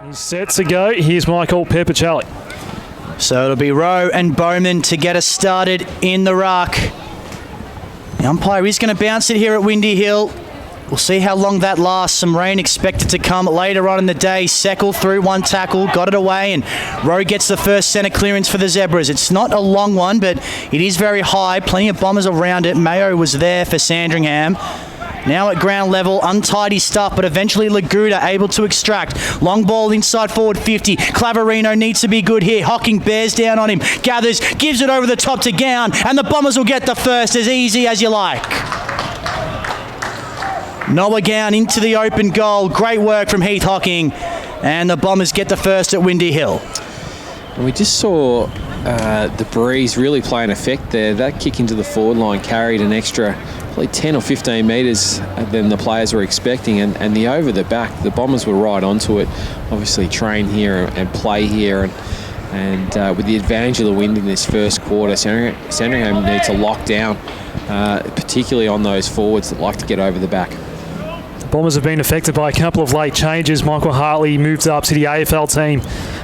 He's set to go. Here's Michael Peppercelli. So it'll be Rowe and Bowman to get us started in the ruck. The umpire is going to bounce it here at Windy Hill. We'll see how long that lasts. Some rain expected to come later on in the day. Seckel through one tackle, got it away, and Rowe gets the first centre clearance for the Zebras. It's not a long one, but it is very high. Plenty of Bombers around it. Mayo was there for Sandringham. Now at ground level, untidy stuff, but eventually Laguda able to extract. Long ball inside forward 50. Clavarino needs to be good here. Hocking bears down on him. Gathers, gives it over the top to Gown, and the Bombers will get the first as easy as you like. Noah Gown into the open goal. Great work from Heath Hocking, and the Bombers get the first at Windy Hill. And we just saw the breeze really play an effect there. That kick into the forward line carried an extra probably 10 or 15 metres than the players were expecting, and the over the back, the Bombers were right onto it. Obviously train here and play here, and with the advantage of the wind in this first quarter, Sandringham need to lock down, particularly on those forwards that like to get over the back. The Bombers have been affected by a couple of late changes. Michael Hartley moved up to the AFL team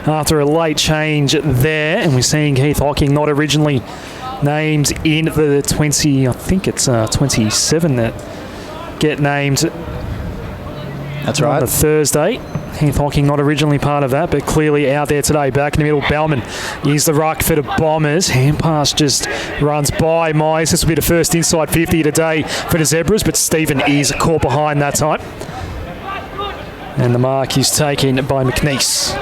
after a late change there, and we're seeing Heath Hocking not originally named in the 20, I think it's 27 that get named. That's right. On the Thursday. Heath Hocking not originally part of that, but clearly out there today. Back in the middle, Bellman is the ruck for the Bombers. Hand pass just runs by Myers. This will be the first inside 50 today for the Zebras, but Stephen is caught behind that time. And the mark is taken by McNeese,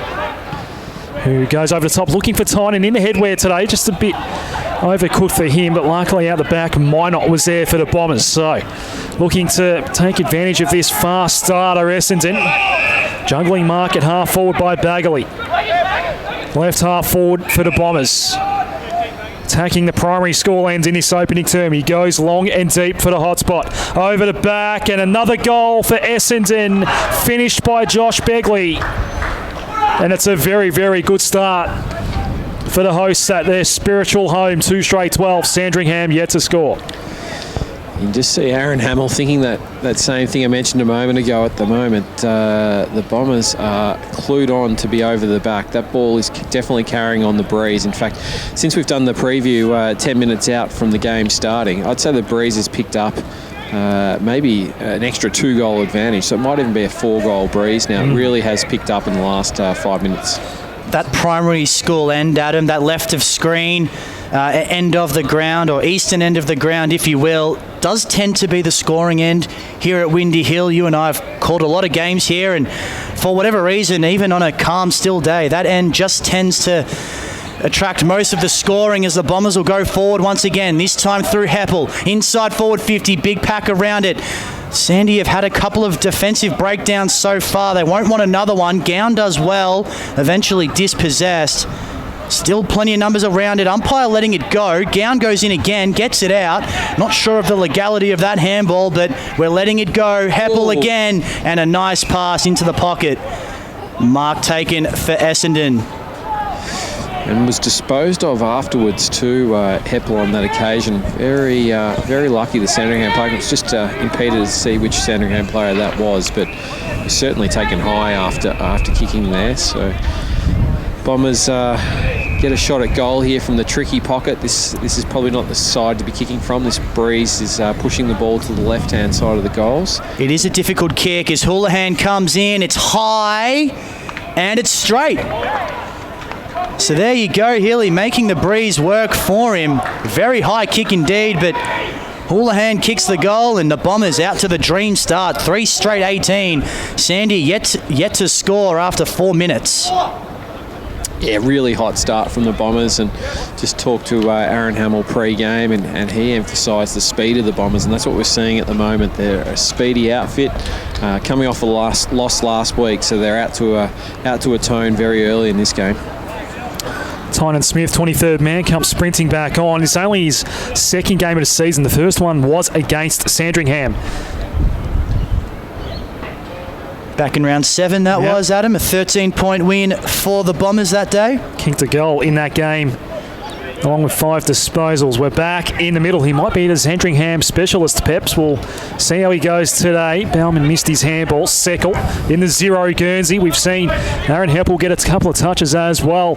who goes over the top looking for Tynan in the headwear today. Just a bit overcooked for him, but luckily out the back, Minot was there for the Bombers. So looking to take advantage of this fast starter, Essendon. Juggling mark at half forward by Bagley. Left half forward for the Bombers. Attacking the primary scorelands in this opening term. He goes long and deep for the hotspot. Over the back, and another goal for Essendon, finished by Josh Begley. And it's a very, very good start for the hosts at their spiritual home. 2 straight 12. Sandringham yet to score. You can just see Aaron Hamill thinking that same thing I mentioned a moment ago. At the moment, the Bombers are clued on to be over the back. That ball is definitely carrying on the breeze. In fact, since we've done the preview 10 minutes out from the game starting, I'd say the breeze has picked up maybe an extra 2-goal advantage. So it might even be a 4-goal breeze now. It really has picked up in the last 5 minutes. That primary school end, Adam, that left of screen, end of the ground, or eastern end of the ground, if you will, does tend to be the scoring end here at Windy Hill. You and I have called a lot of games here, and for whatever reason, even on a calm, still day, that end just tends to attract most of the scoring as the Bombers will go forward once again, this time through Heppel. Inside forward 50, big pack around it. Sandy have had a couple of defensive breakdowns so far. They won't want another one. Gown does well, eventually dispossessed. Still plenty of numbers around it. Umpire letting it go. Gown goes in again, gets it out. Not sure of the legality of that handball, but we're letting it go. Heppel again, and a nice pass into the pocket. Mark taken for Essendon. And was disposed of afterwards too, Heppel on that occasion. Very lucky the Sandringham player. It was just impeded to see which Sandringham player that was, but was certainly taken high after kicking there. So Bombers get a shot at goal here from the tricky pocket. This is probably not the side to be kicking from. This breeze is pushing the ball to the left-hand side of the goals. It is a difficult kick as Houlihan comes in. It's high and it's straight. So there you go, Healy making the breeze work for him. Very high kick indeed, but Houlihan kicks the goal and the Bombers out to the dream start. 3 straight 18. Sandy yet to score after 4 minutes. Yeah, really hot start from the Bombers, and just talked to Aaron Hamill pre-game, and he emphasised the speed of the Bombers, and that's what we're seeing at the moment. They're a speedy outfit, coming off a loss last week, so they're out to a tone very early in this game. Tynan Smith, 23rd man, comes sprinting back on. It's only his second game of the season. The first one was against Sandringham. Back in round 7 that was, Adam. A 13-point win for the Bombers that day. Kicked a goal in that game along with 5 disposals. We're back in the middle. He might be the Sandringham specialist, Peps. We'll see how he goes today. Bauman missed his handball. Seckel in the 0 Guernsey. We've seen Aaron Heppel get a couple of touches as well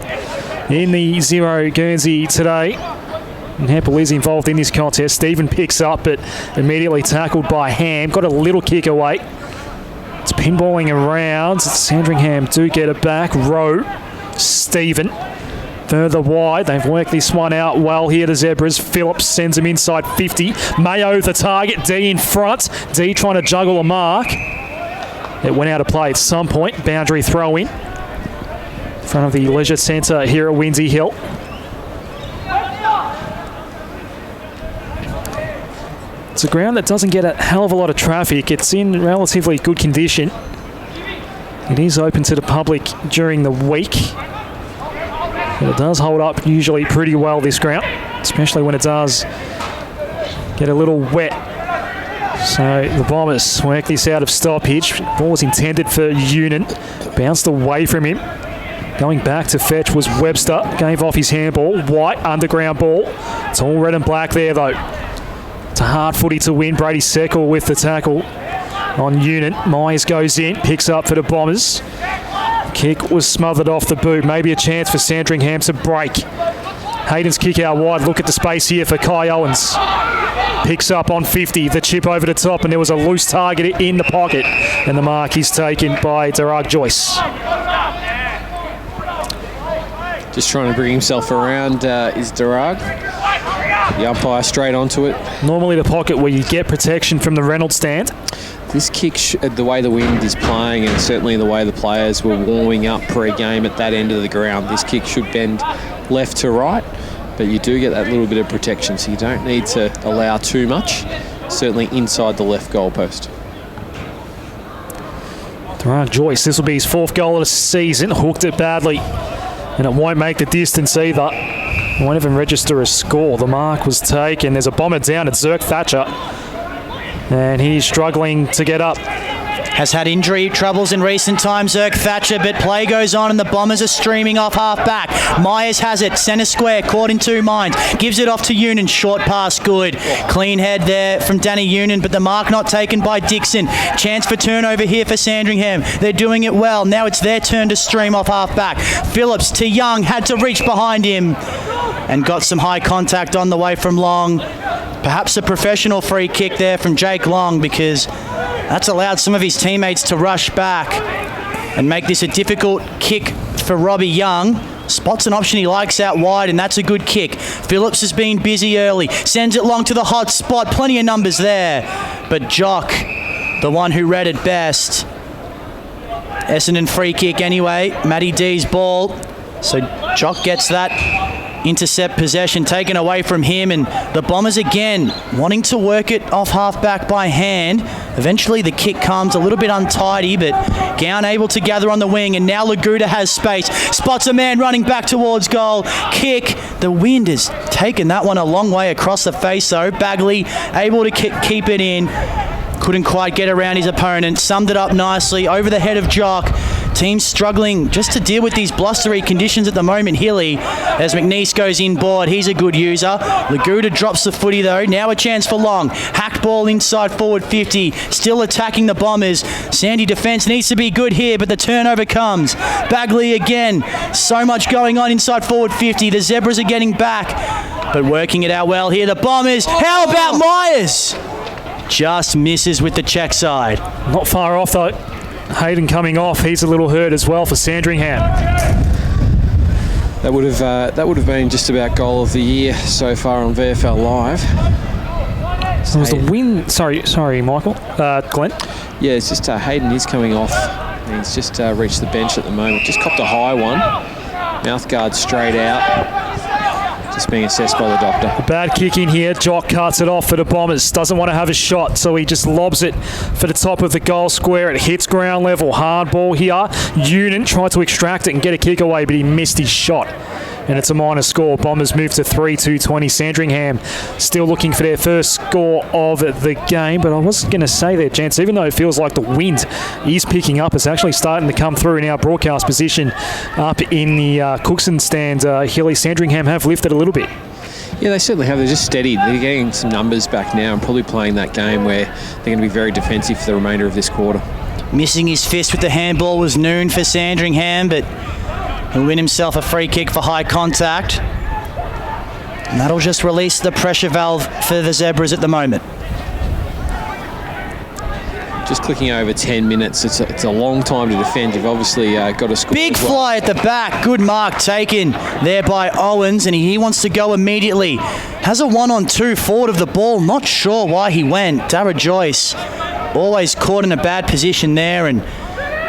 in the 0 Guernsey today. And Heppel is involved in this contest. Stephen picks up, but immediately tackled by Ham. Got a little kick away. It's pinballing around. Sandringham do get it back. Rowe, Stephen. Further wide. They've worked this one out well here, the Zebras. Phillips sends him inside 50. Mayo the target. D in front. D trying to juggle a mark. It went out of play at some point. Boundary throw in front of the Leisure Centre here at Windy Hill. It's a ground that doesn't get a hell of a lot of traffic. It's in relatively good condition. It is open to the public during the week. But it does hold up usually pretty well, this ground, especially when it does get a little wet. So the Bombers work this out of stoppage. Ball was intended for Union. Bounced away from him. Going back to fetch was Webster. Gave off his handball. White underground ball. It's all red and black there though. It's a hard footy to win. Brady Seckel with the tackle on Union. Myers goes in, picks up for the Bombers. Kick was smothered off the boot. Maybe a chance for Sandringham to break. Hayden's kick out wide. Look at the space here for Kai Owens. Picks up on 50. The chip over the top, and there was a loose target in the pocket. And the mark is taken by Darragh Joyce. Just trying to bring himself around is Darragh. The umpire straight onto it. Normally the pocket where you get protection from the Reynolds stand. This kick, the way the wind is playing and certainly the way the players were warming up pre-game at that end of the ground, this kick should bend left to right, but you do get that little bit of protection, so you don't need to allow too much, certainly inside the left goalpost. Darragh Joyce, this will be his 4th goal of the season. Hooked it badly, and it won't make the distance either. Won't even register a score. The mark was taken. There's a bomber down at Zirk Thatcher, and he's struggling to get up. Has had injury troubles in recent times, Zirk Thatcher, but play goes on and the Bombers are streaming off half-back. Myers has it, centre square, caught in 2 minds. Gives it off to Union, short pass, good. Clean head there from Danny Union, but the mark not taken by Dixon. Chance for turnover here for Sandringham. They're doing it well. Now it's their turn to stream off half-back. Phillips to Young, had to reach behind him and got some high contact on the way from Long. Perhaps a professional free kick there from Jake Long, because that's allowed some of his teammates to rush back and make this a difficult kick for Robbie Young. Spots an option he likes out wide, and that's a good kick. Phillips has been busy early. Sends it long to the hot spot. Plenty of numbers there. But Jock, the one who read it best. Essendon free kick anyway. Matty D's ball. So Jock gets that. Intercept possession taken away from him, and the Bombers again wanting to work it off half-back by hand. Eventually the kick comes a little bit untidy, but Gown able to gather on the wing, and now Laguda has space. Spots a man running back towards goal. Kick. The wind has taken that one a long way across the face though. Bagley able to keep it in. Couldn't quite get around his opponent. Summed it up nicely over the head of Jock. Team struggling just to deal with these blustery conditions at the moment. Hilly, as McNeese goes inboard, he's a good user. Laguda drops the footy though. Now a chance for Long. Hacked ball inside forward 50. Still attacking the Bombers. Sandy defence needs to be good here, but the turnover comes. Bagley again. So much going on inside forward 50. The Zebras are getting back, but working it out well here. The Bombers. How about Myers? Just misses with the check side. Not far off though. Hayden coming off. He's a little hurt as well for Sandringham. That would have been just about goal of the year so far on VFL Live. So was the win? Sorry, Michael. Glenn. Yeah, it's just Hayden is coming off. He's just reached the bench at the moment. Just copped a high one. Mouth guard straight out. Just being assessed by the doctor. A bad kick in here. Jock cuts it off for the Bombers. Doesn't want to have a shot, so he just lobs it for the top of the goal square. It hits ground level. Hard ball here. Union tried to extract it and get a kick away, but he missed his shot. and it's a minor score. Bombers move to 3-2-20. Sandringham still looking for their first score of the game, but I was going to say there, gents, even though it feels like the wind is picking up, it's actually starting to come through in our broadcast position up in the Cookson stand. Hilly, Sandringham have lifted a little bit. Yeah, they certainly have. They're just steadied. They're getting some numbers back now and probably playing that game where they're going to be very defensive for the remainder of this quarter. Missing his fist with the handball was Noon for Sandringham, but he'll win himself a free kick for high contact. And that'll just release the pressure valve for the Zebras at the moment. Just clicking over 10 minutes. It's a long time to defend. You've obviously got to score. Big fly at the back. Good mark taken there by Owens, and he wants to go immediately. Has a 1-on-2 forward of the ball. Not sure why he went. Dara Joyce always caught in a bad position there, and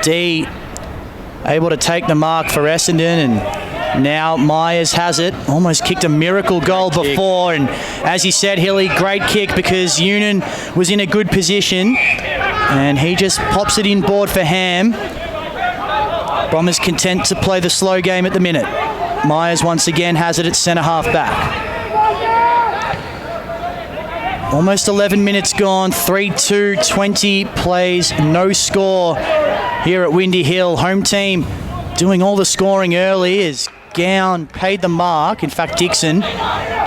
D able to take the mark for Essendon, and now Myers has it. Almost kicked a miracle goal before, and as you said, Hilly, great kick because Union was in a good position, and he just pops it in board for Ham. Bombers content to play the slow game at the minute. Myers once again has it at centre half back. Almost 11 minutes gone, 3-2-20 plays, no score here at Windy Hill. Home team doing all the scoring early as Gown paid the mark. In fact, Dixon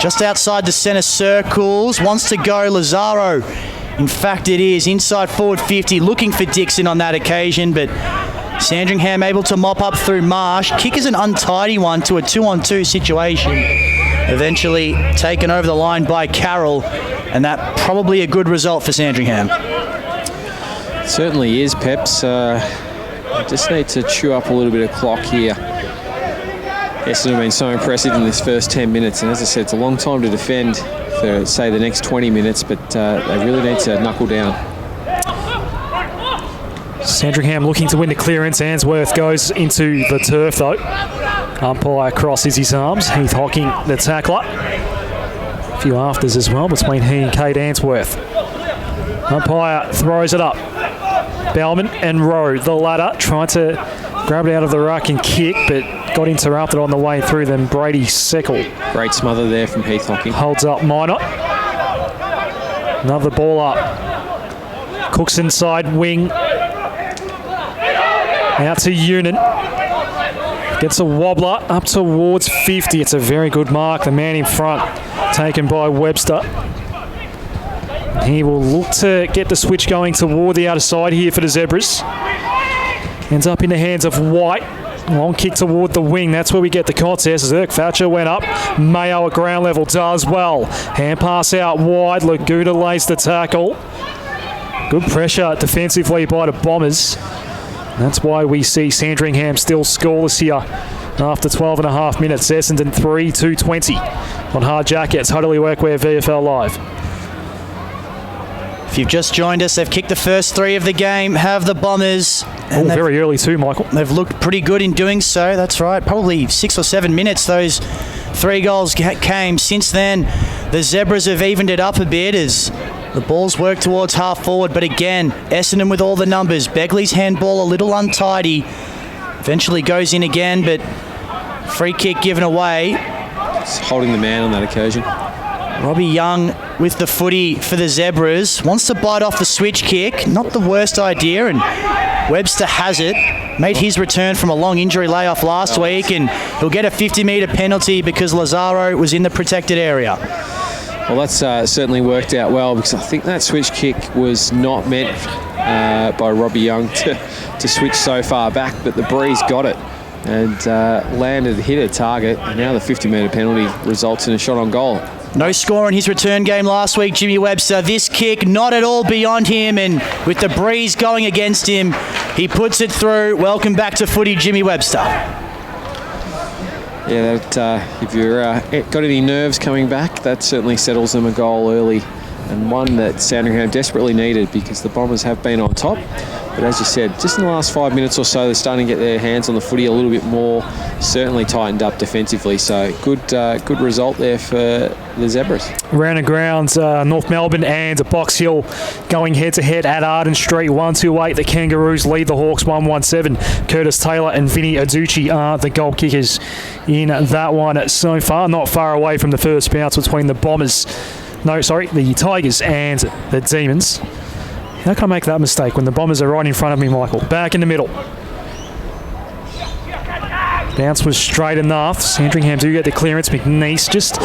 just outside the centre circles, wants to go Lazaro. In fact, it is inside forward 50, looking for Dixon on that occasion, but Sandringham able to mop up through Marsh. Kick is an untidy one to a 2-on-2 situation. Eventually taken over the line by Carroll, and that probably a good result for Sandringham. Certainly is, Peps. Just need to chew up a little bit of clock here. Essendon have been so impressive in this first 10 minutes, and as I said, it's a long time to defend for, say, the next 20 minutes, but they really need to knuckle down. Sandringham looking to win the clearance. Answorth goes into the turf, though. Umpire crosses his arms. Heath Hocking, the tackler. A few afters as well between he and Kate Answorth. Umpire throws it up. Bellman and Rowe, the ladder, tried to grab it out of the ruck and kick, but got interrupted on the way through. Then Brady Seckle. Great smother there from Heath Hocking. Holds up Minor. Another ball up. Cookson side wing. Out to Union. Gets a wobbler up towards 50. It's a very good mark. The man in front taken by Webster. He will look to get the switch going toward the outer side here for the Zebras. Ends up in the hands of White. Long kick toward the wing. That's where we get the contest. Zerk Thatcher went up. Mayo at ground level does well. Hand pass out wide. Laguda lays the tackle. Good pressure defensively by the Bombers. That's why we see Sandringham still scoreless here after 12 and a half minutes. Essendon 3-2-20 on Hard Jackets, Huddley Workwear VFL Live. If you've just joined us, they've kicked the first three of the game, have the Bombers. Oh, very early too, Michael. They've looked pretty good in doing so, that's right. Probably 6 or 7 minutes those 3 goals came. Since then, the Zebras have evened it up a bit as the ball's work towards half forward, but again, Essendon with all the numbers. Begley's handball a little untidy. Eventually goes in again, but free kick given away. Just holding the man on that occasion. Robbie Young with the footy for the Zebras. Wants to bite off the switch kick. Not the worst idea, and Webster has it. Made his return from a long injury layoff last week, and he'll get a 50-metre penalty because Lazaro was in the protected area. Well, that's certainly worked out well because I think that switch kick was not meant by Robbie Young to switch so far back, but the breeze got it and hit a target, and now the 50-metre penalty results in a shot on goal. No score in his return game last week, Jimmy Webster. This kick not at all beyond him, and with the breeze going against him, he puts it through. Welcome back to footy, Jimmy Webster. Yeah, that, if you're got any nerves coming back, that certainly settles them a goal early, and one that Sandringham desperately needed because the Bombers have been on top. But as you said, just in the last 5 minutes or so, they're starting to get their hands on the footy a little bit more. Certainly tightened up defensively. So good result there for the Zebras. Round and grounds, North Melbourne and Box Hill going head-to-head at Arden Street. 1-2-8. The Kangaroos lead the Hawks 1-1-7. Curtis Taylor and Vinny Aducci are the goal kickers in that one so far. Not far away from the first bounce between the the Tigers and the Demons. How can I make that mistake when the Bombers are right in front of me, Michael? Back in the middle. Bounce was straight enough. Sandringham do get the clearance. McNeese just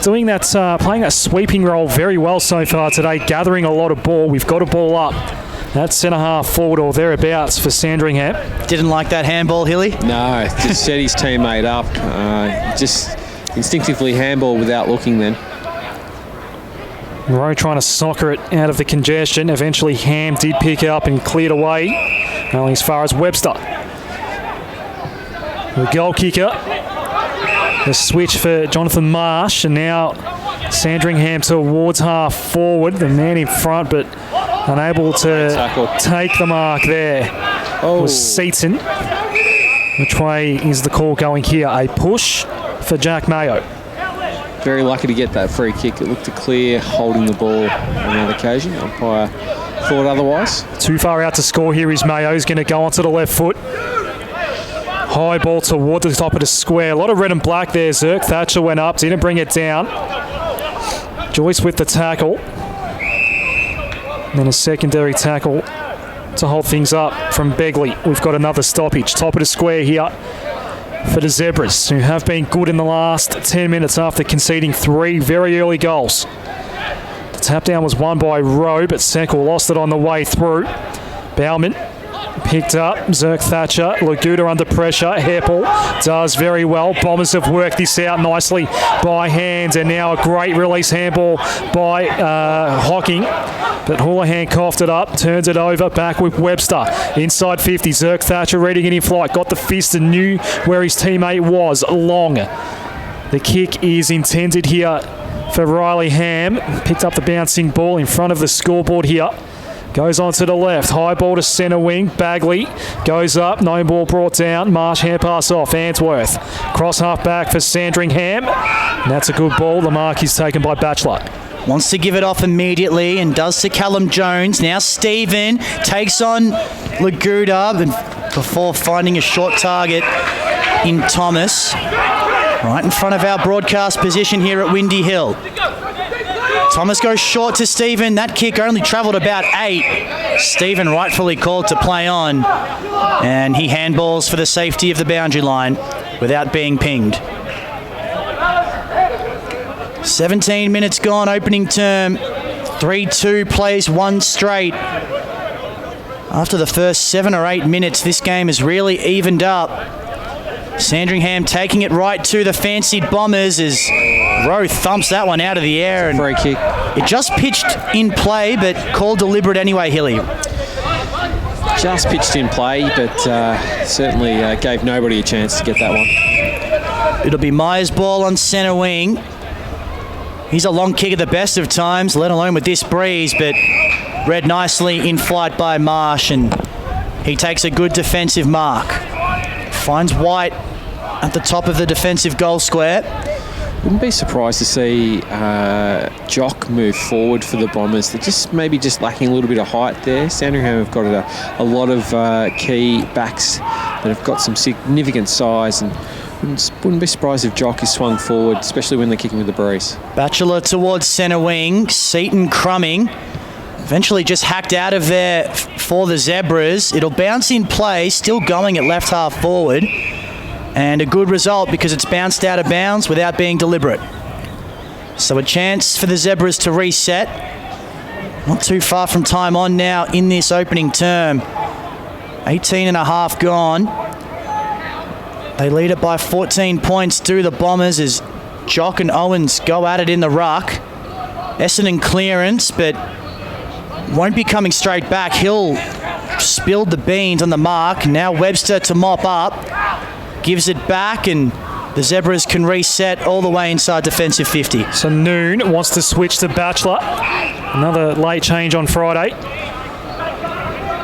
doing that, playing that sweeping role very well so far today, gathering a lot of ball. We've got a ball up. That's centre half forward or thereabouts for Sandringham. Didn't like that handball, Hilly? No, just set his teammate up. Just instinctively handball without looking then. Rowe trying to soccer it out of the congestion. Eventually Ham did pick up and cleared away, only as far as Webster. The goal kicker. The switch for Jonathan Marsh, and now Sandringham towards half forward. The man in front, but unable to take the mark there. Was Seaton. Which way is the call going here? A push for Jack Mayo. Very lucky to get that free kick. It looked to clear holding the ball on that occasion. Umpire thought otherwise. Too far out to score here is Mayo. He's going to go onto the left foot. High ball toward the top of the square. A lot of red and black there, Zerk. Thatcher went up, didn't bring it down. Joyce with the tackle. And then a secondary tackle to hold things up from Begley. We've got another stoppage. Top of the square here for the Zebras, who have been good in the last 10 minutes after conceding 3 very early goals. The tap down was won by Rowe, but Seckle lost it on the way through. Bauman picked up. Zerk Thatcher. Laguda under pressure. Heppel does very well. Bombers have worked this out nicely by hand, and now a great release handball by Hocking. But Houlihan coughed it up, turns it over, back with Webster. Inside 50, Zerk Thatcher reading it in flight. Got the fist and knew where his teammate was. Long. The kick is intended here for Riley Ham. Picked up the bouncing ball in front of the scoreboard here. Goes on to the left. High ball to centre wing. Bagley goes up. No ball brought down. Marsh hand pass off. Answorth. Cross half back for Sandringham. And that's a good ball. The mark is taken by Batchelor. Wants to give it off immediately and does to Callum Jones. Now Stephen takes on Laguda before finding a short target in Thomas. Right in front of our broadcast position here at Windy Hill. Thomas goes short to Stephen. That kick only travelled about 8. Stephen rightfully called to play on. And he handballs for the safety of the boundary line without being pinged. 17 minutes gone, opening term. 3-2 plays 1 straight. After the first 7 or 8 minutes, this game has really evened up. Sandringham taking it right to the fancied Bombers as Rowe thumps that one out of the air. And free kick. It just pitched in play, but called deliberate anyway, Hilly. Just pitched in play, but certainly gave nobody a chance to get that one. It'll be Myers' ball on centre wing. He's a long kick at the best of times, let alone with this breeze, but read nicely in flight by Marsh, and he takes a good defensive mark. Finds White at the top of the defensive goal square. Wouldn't be surprised to see Jock move forward for the Bombers. They're just lacking a little bit of height there. Sandringham have got a lot of key backs that have got some significant size, and wouldn't be surprised if Jock is swung forward, especially when they're kicking with the breeze. Batchelor towards centre wing. Seaton crumbing. Eventually just hacked out of there for the Zebras. It'll bounce in play, still going at left half forward. And a good result because it's bounced out of bounds without being deliberate. So a chance for the Zebras to reset. Not too far from time on now in this opening term. 18 and a half gone. They lead it by 14 points to the Bombers as Jock and Owens go at it in the ruck. Essendon clearance, but won't be coming straight back. Hill spilled the beans on the mark. Now Webster to mop up. Gives it back, and the Zebras can reset all the way inside defensive 50. So Noon wants to switch to Batchelor. Another late change on Friday.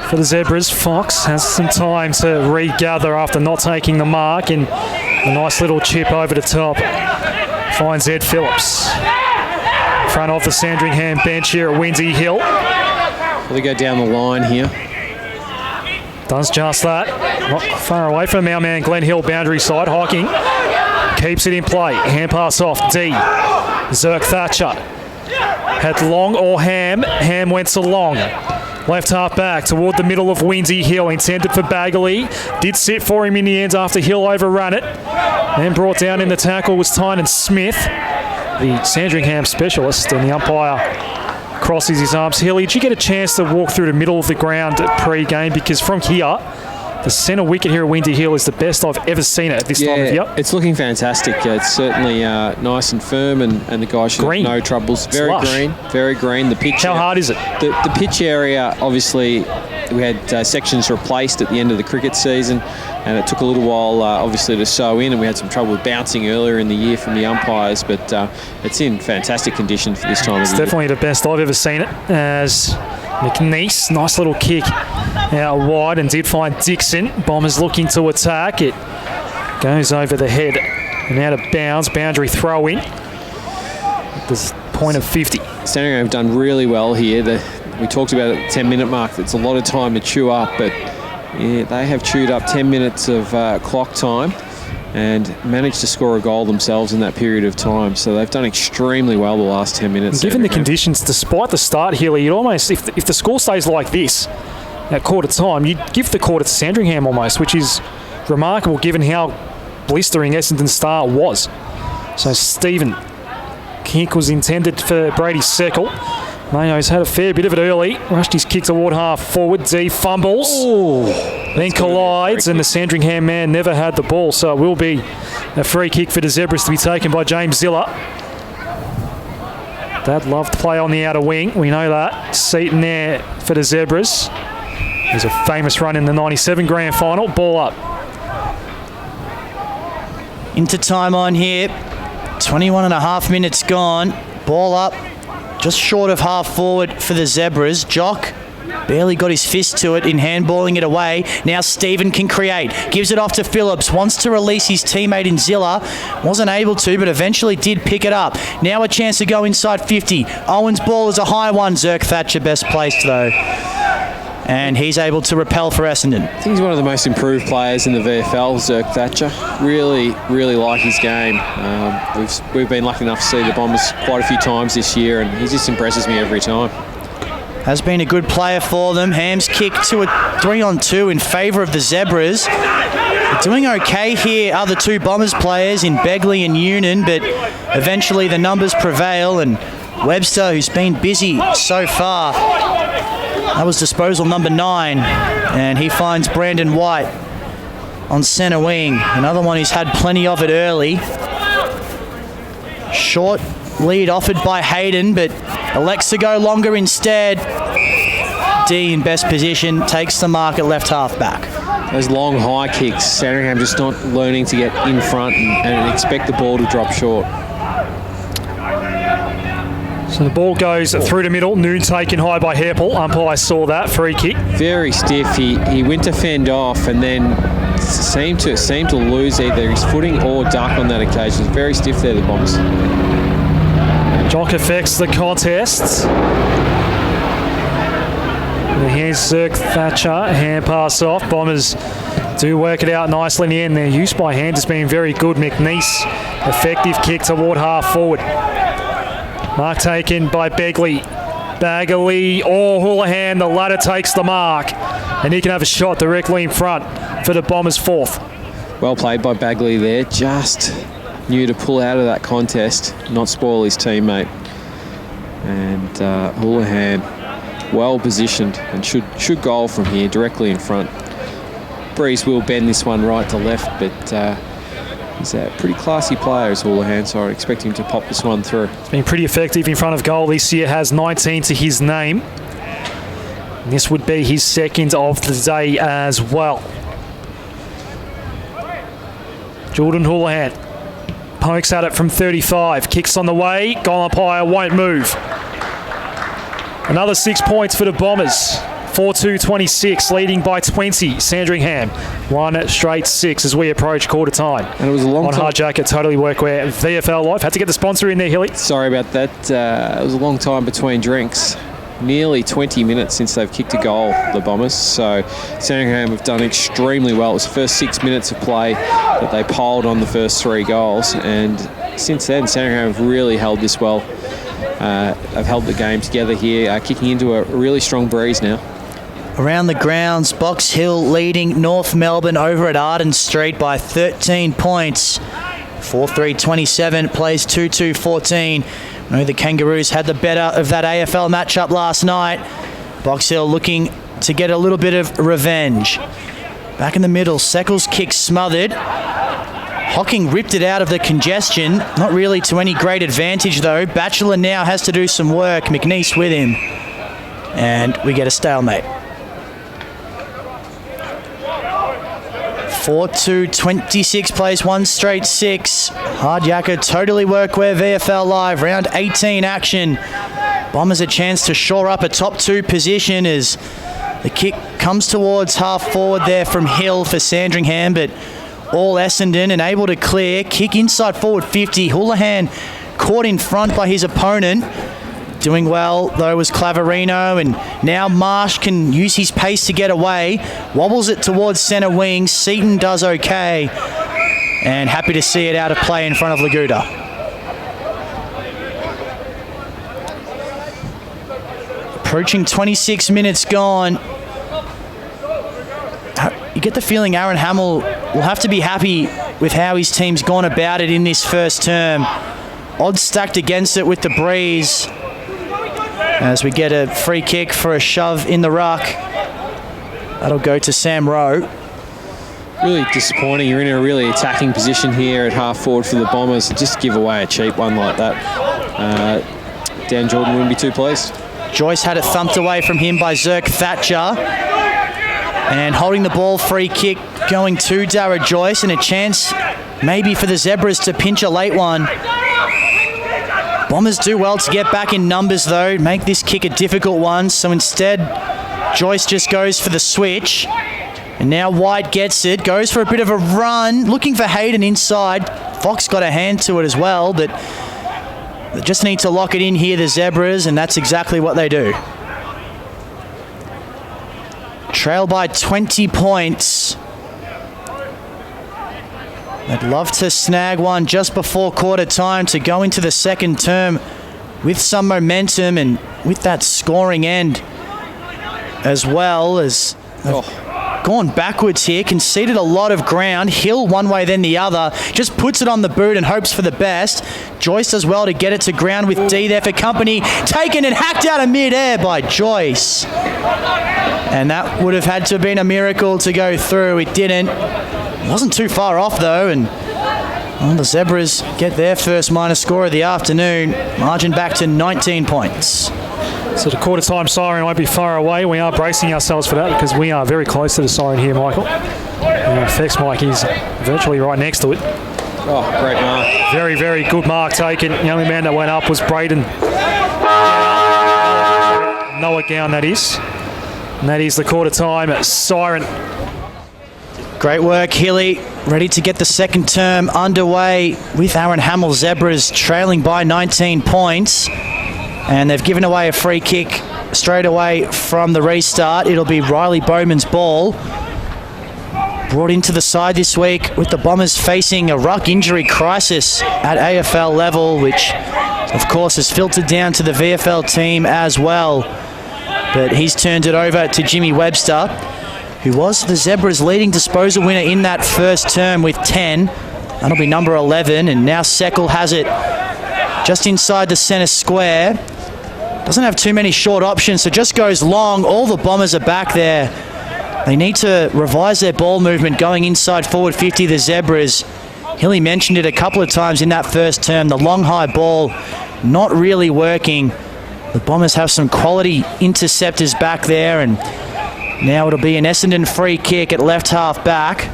for the Zebras. Fox has some time to regather after not taking the mark, and a nice little chip over the top finds Ed Phillips. In front of the Sandringham bench here at Windy Hill. Well, they go down the line here. Does just that. Not far away from our man Glen Hill, boundary side. Hocking keeps it in play. Hand pass off. D. Zerk Thatcher. Had Long or Ham. Ham went to Long. Left half back toward the middle of Windy Hill. Intended for Bagley. Did sit for him in the end after Hill overrun it. Then brought down in the tackle was Tynan Smith, the Sandringham specialist, and the umpire crosses his arms. Hilly, did you get a chance to walk through the middle of the ground pre-game? Because from here, the centre wicket here at Windy Hill is the best I've ever seen it at this time of year. It's looking fantastic. It's certainly nice and firm, and the guys should have no troubles. Very green. The pitch. How hard is it? The pitch area, obviously, we had sections replaced at the end of the cricket season, and it took a little while, obviously, to sew in, and we had some trouble with bouncing earlier in the year from the umpires, but it's in fantastic condition for this time of year. It's definitely the best I've ever seen it, as McNeese, nice little kick out wide, and did find Dixon. Bombers looking to attack. It goes over the head and out of bounds. Boundary throw in at the point of 50. Sandringham have done really well here. We talked about it at the 10-minute mark. It's a lot of time to chew up, but yeah, they have chewed up 10 minutes of clock time and managed to score a goal themselves in that period of time. So they've done extremely well the last 10 minutes. Given the conditions, despite the start here, you'd almost, if the score stays like this at quarter time, you'd give the quarter to Sandringham almost, which is remarkable given how blistering Essendon's start was. So Stephen, kick was intended for Brady Seckle. Mayo's had a fair bit of it early. Rushed his kick toward half forward. D fumbles. Ooh, then collides, and the Sandringham man never had the ball. So it will be a free kick for the Zebras to be taken by James Ziller. Dad loved play on the outer wing. We know that. Seaton there for the Zebras. There's a famous run in the 97 grand final. Ball up. Into time on here. 21 and a half minutes gone. Ball up. Just short of half forward for the Zebras. Jock barely got his fist to it in handballing it away. Now Stephen can create. Gives it off to Phillips. Wants to release his teammate in Zilla. Wasn't able to, but eventually did pick it up. Now a chance to go inside 50. Owen's ball is a high one. Zerk Thatcher best placed though. And he's able to repel for Essendon. I think he's one of the most improved players in the VFL, Zerk Thatcher. Really, really like his game. We've been lucky enough to see the Bombers quite a few times this year, and he just impresses me every time. Has been a good player for them. Ham's kick to a 3-on-2 in favour of the Zebras. Doing okay here are the two Bombers players in Begley and Union, but eventually the numbers prevail, and Webster, who's been busy so far, that was disposal number 9, and he finds Brandon White on centre wing. Another one who's had plenty of it early. Short lead offered by Hayden, but elects to go longer instead. D in best position, takes the mark at left half back. Those long high kicks, Sandringham just not learning to get in front and expect the ball to drop short. So the ball goes through the middle. Noon taken high by Hairpole. Umpire saw that. Free kick. Very stiff. He went to fend off and then seemed to lose either his footing or duck on that occasion. It's very stiff there, the Bombers. Jock affects the contest. And here's Zerk Thatcher. Hand pass off. Bombers do work it out nicely in the end. Their use by hand has been very good. McNeese, effective kick toward half forward. Mark taken by Begley. Bagley or Houlihan, the latter takes the mark. And he can have a shot directly in front for the Bombers' 4th. Well played by Bagley there. Just knew to pull out of that contest, not spoil his teammate. And Houlihan, well positioned and should goal from here, directly in front. Breeze will bend this one right to left, but he's a pretty classy player as Houlihan, so I expect him to pop this one through. It's been pretty effective in front of goal this year, has 19 to his name. And this would be his second of the day as well. Jordan Houlihan pokes at it from 35, kicks on the way, goal umpire won't move. Another 6 points for the Bombers. 4-2-26, leading by 20. Sandringham, 1 straight 6 as we approach quarter time. And it was a long on time. Hard Jacket, Totally Workwear, VFL Life. Had to get the sponsor in there, Hilly. Sorry about that. It was a long time between drinks. Nearly 20 minutes since they've kicked a goal, the Bombers. So Sandringham have done extremely well. It was the first 6 minutes of play that they piled on the first 3 goals. And since then, Sandringham have really held this well. They've held the game together here, kicking into a really strong breeze now. Around the grounds, Box Hill leading North Melbourne over at Arden Street by 13 points. 4-3-27, plays 2-2-14. I know the Kangaroos had the better of that AFL matchup last night. Box Hill looking to get a little bit of revenge. Back in the middle, Seckles' kick smothered. Hocking ripped it out of the congestion. Not really to any great advantage though. Batchelor now has to do some work. McNeese with him. And we get a stalemate. 4-2-26 plays 1 straight 6. Hard Yakka, Totally Workwear, VFL Live, round 18 action. Bombers a chance to shore up a top 2 position as the kick comes towards half forward there from Hill for Sandringham, but all Essendon and able to clear. Kick inside forward 50. Houlihan caught in front by his opponent. Doing well, though, was Claverino, and now Marsh can use his pace to get away. Wobbles it towards centre wing. Seaton does okay, and happy to see it out of play in front of Laguda. Approaching 26 minutes gone. You get the feeling Aaron Hamill will have to be happy with how his team's gone about it in this first term. Odds stacked against it with the breeze. As we get a free kick for a shove in the ruck. That'll go to Sam Rowe. Really disappointing. You're in a really attacking position here at half forward for the Bombers. Just give away a cheap one like that. Dan Jordan wouldn't be too pleased. Joyce had it thumped away from him by Zirk Thatcher. And holding the ball, free kick going to Dara Joyce, and a chance maybe for the Zebras to pinch a late one. Bombers do well to get back in numbers though, make this kick a difficult one, so instead Joyce just goes for the switch. And now White gets it, goes for a bit of a run, looking for Hayden inside. Fox got a hand to it as well, but they just need to lock it in here, the Zebras, and that's exactly what they do. Trail by 20 points. They'd love to snag one just before quarter time to go into the second term with some momentum and with that scoring end as well, as gone backwards here, conceded a lot of ground. Hill one way then the other, just puts it on the boot and hopes for the best. Joyce does well to get it to ground with D there for company. Taken and hacked out of mid-air by Joyce. And that would have had to have been a miracle to go through. It didn't. It wasn't too far off though, and the Zebras get their first minor score of the afternoon. Margin back to 19 points. So the quarter time siren won't be far away. We are bracing ourselves for that because we are very close to the siren here, Michael. And effects Mike is virtually right next to it. Oh, great mark. Very, very good mark taken. The only man that went up was Braden. Noah Gown, that is. And that is the quarter time siren. Great work, Hilly. Ready to get the second term underway with Aaron Hamill Zebras trailing by 19 points. And they've given away a free kick straight away from the restart. It'll be Riley Bowman's ball. Brought into the side this week with the Bombers facing a ruck injury crisis at AFL level, which of course has filtered down to the VFL team as well. But he's turned it over to Jimmy Webster, who was the Zebras' leading disposal winner in that first term with 10. That'll be number 11, and now Seckle has it just inside the centre square. Doesn't have too many short options, so just goes long. All the Bombers are back there. They need to revise their ball movement going inside forward 50, the Zebras. Hilly mentioned it a couple of times in that first term. The long high ball not really working. The Bombers have some quality interceptors back there, and now it'll be an Essendon free kick at left half back.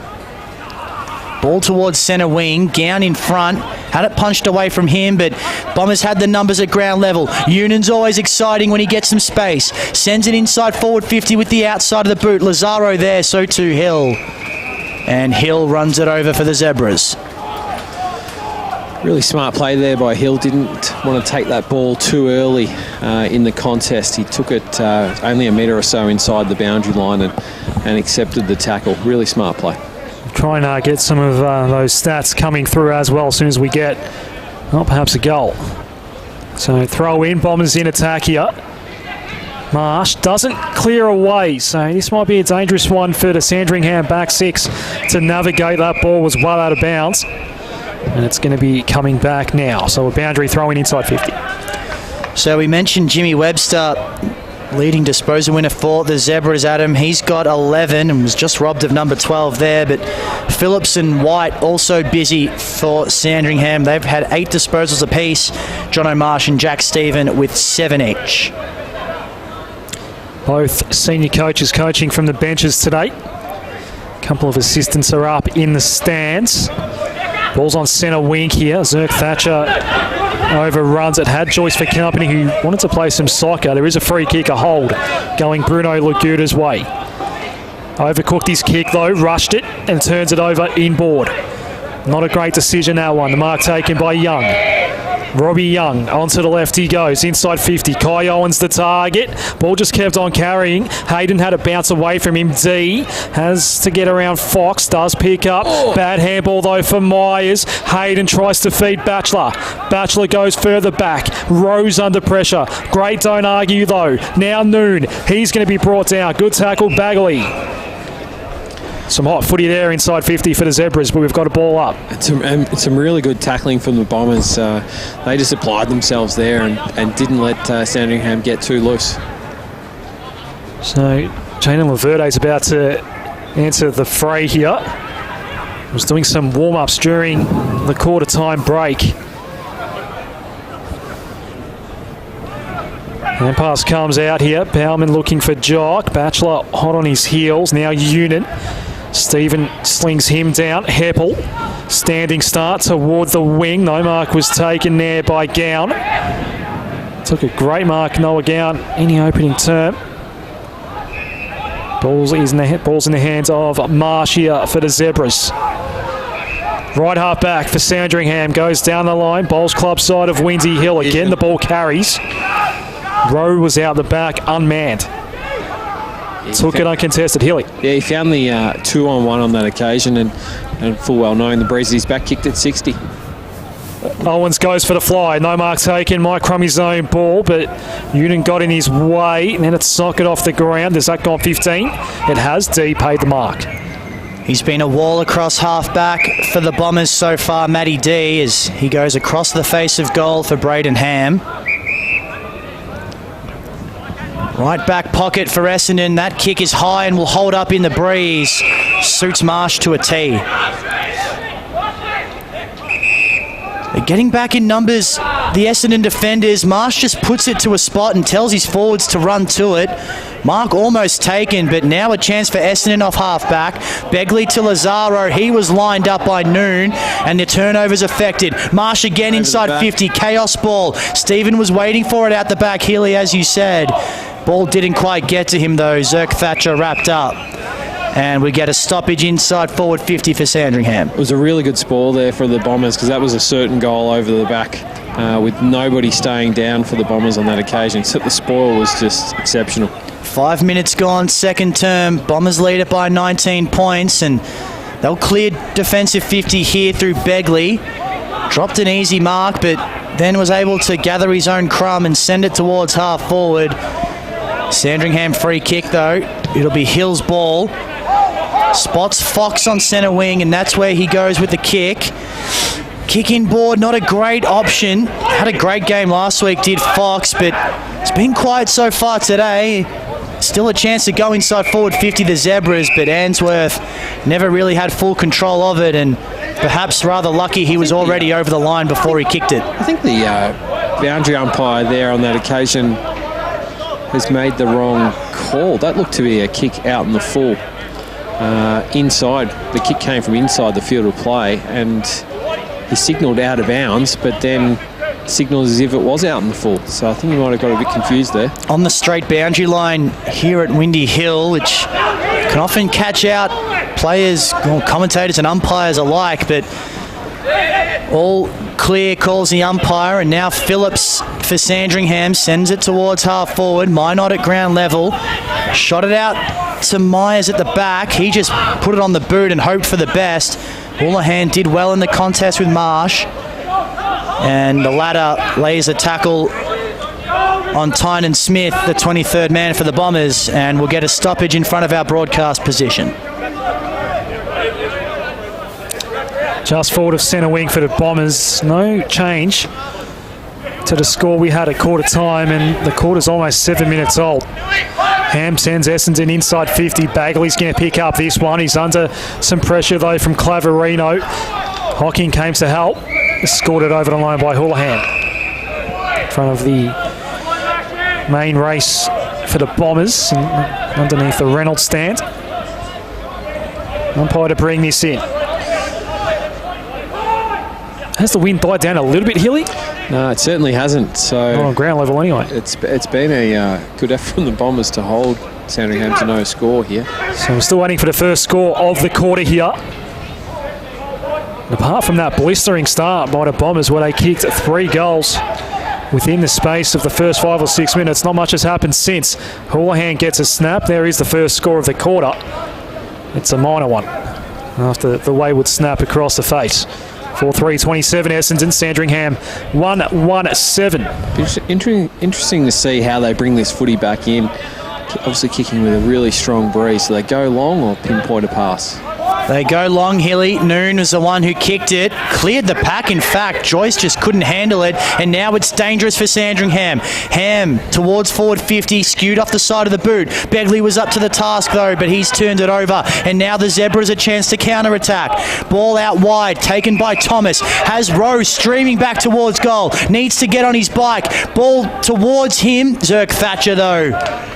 Ball towards centre wing. Gown in front. Had it punched away from him, but Bombers had the numbers at ground level. Union's always exciting when he gets some space. Sends it inside forward 50 with the outside of the boot. Lazaro there, so too Hill. And Hill runs it over for the Zebras. Really smart play there by Hill. Didn't want to take that ball too early in the contest. He took it only a metre or so inside the boundary line and accepted the tackle. Really smart play. Trying to get some of those stats coming through as well as soon as we get, well, perhaps a goal. So throw in, Bombers in attack here. Marsh doesn't clear away, so this might be a dangerous one for the Sandringham back six to navigate. That ball was well out of bounds, and it's going to be coming back now. So a boundary throw in inside 50. So we mentioned Jimmy Webster, leading disposal winner for the Zebras, Adam. He's got 11 and was just robbed of number 12 there, but Phillips and White also busy for Sandringham. They've had 8 disposals apiece. Jono Marsh and Jack Stephen with 7 each. Both senior coaches coaching from the benches today. A couple of assistants are up in the stands. Ball's on centre wing here. Zerk Thatcher overruns it. Had Joyce for company, who wanted to play some soccer. There is a free kick, a hold, going Bruno Laguta's way. Overcooked his kick though, rushed it and turns it over inboard. Not a great decision, that one. The mark taken by Young. Robbie Young onto the left he goes, inside 50. Kai Owens the target. Ball just kept on carrying. Hayden had a bounce away from him. D has to get around Fox, does pick up. Bad handball though for Myers. Hayden tries to feed Batchelor. Batchelor goes further back. Rose under pressure. Great, don't argue though. Now Noon. He's going to be brought down. Good tackle, Bagley. Some hot footy there inside 50 for the Zebras, but we've got a ball up. Some really good tackling from the Bombers. They just applied themselves there and didn't let Sandringham get too loose. So Jayden Laverde's about to enter the fray here. Was doing some warm-ups during the quarter-time break. And pass comes out here. Bauman looking for Jock. Batchelor hot on his heels. Now Unit. Stephen slings him down. Heppel, standing start toward the wing. No mark was taken there by Gown. Took a great mark, Noah Gown, in the opening term. Ball's in the hands of Marsh here for the Zebras. Right half back for Sandringham. Goes down the line. Bowls club side of Windsy Hill. Again, the ball carries. Rowe was out the back, unmanned. Took it uncontested. Hilly. Yeah, he found the 2-on-1 on that occasion and full well knowing the breeze he's back kicked at 60. Owens goes for the fly. No mark taken. Mike Crummy's own ball, but Newton got in his way and then it's socket off the ground. Has that gone 15? It has. D paid the mark. He's been a wall across half-back for the Bombers so far, Matty D, as he goes across the face of goal for Braden Ham. Right back pocket for Essendon. That kick is high and will hold up in the breeze. Suits Marsh to a tee. They're getting back in numbers, the Essendon defenders. Marsh just puts it to a spot and tells his forwards to run to it. Mark almost taken, but now a chance for Essendon off half-back. Begley to Lazaro. He was lined up by Noon, and the turnover's affected. Marsh again inside 50. Chaos ball. Stephen was waiting for it out the back. Healy, as you said. Ball didn't quite get to him, though. Zerk Thatcher wrapped up. And we get a stoppage inside forward 50 for Sandringham. It was a really good spoil there for the Bombers because that was a certain goal over the back with nobody staying down for the Bombers on that occasion. So the spoil was just exceptional. 5 minutes gone, second term. Bombers lead it by 19 points, and they'll clear defensive 50 here through Begley. Dropped an easy mark, but then was able to gather his own crumb and send it towards half forward. Sandringham free kick, though. It'll be Hill's ball. Spots Fox on centre wing, and that's where he goes with the kick. Kick in board, not a great option. Had a great game last week, did Fox, but it's been quiet so far today. Still a chance to go inside forward 50, the Zebras, but Answorth never really had full control of it, and perhaps rather lucky he was already over the line before he kicked it. I think the boundary umpire there on that occasion has made the wrong call. That looked to be a kick out in the full. inside. The kick came from inside the field of play, and he signalled out of bounds, but then signalled as if it was out in the full. So I think he might have got a bit confused there. On the straight boundary line here at Windy Hill, which can often catch out players, commentators and umpires alike, but all clear calls the umpire, and now Phillips for Sandringham sends it towards half forward. Minot at ground level. Shot it out to Myers at the back. He just put it on the boot and hoped for the best. Houlihan did well in the contest with Marsh. And the latter lays a tackle on Tynan Smith, the 23rd man for the Bombers, and we'll get a stoppage in front of our broadcast position. Just forward of centre wing for the Bombers. No change to the score we had at quarter time, and the quarter's almost 7 minutes old. Ham sends Essendon inside 50. Bagley's going to pick up this one. He's under some pressure though from Claverino. Hocking came to help. Scored it over the line by Houlihan. In front of the main race for the Bombers, and underneath the Reynolds stand. Umpire to bring this in. Has the wind died down a little bit, Hilly? No, it certainly hasn't. So not on ground level anyway. It's been a good effort from the Bombers to hold Sandringham to no score here. So we're still waiting for the first score of the quarter here. And apart from that blistering start by the Bombers, where they kicked 3 goals within the space of the first 5 or 6 minutes, not much has happened since. Houlihan gets a snap. There is the first score of the quarter. It's a minor one after the wayward snap across the face. 4-3-27 Essendon, Sandringham 1-1-7. Interesting to see how they bring this footy back in. Obviously kicking with a really strong breeze. So they go long or pinpoint a pass? They go long, Hilly. Noon was the one who kicked it. Cleared the pack, in fact. Joyce just couldn't handle it, and now it's dangerous for Sandringham. Ham towards forward 50, skewed off the side of the boot. Begley was up to the task, though, but he's turned it over, and now the Zebras a chance to counter-attack. Ball out wide, taken by Thomas. Has Rose streaming back towards goal. Needs to get on his bike. Ball towards him. Zerk Thatcher, though,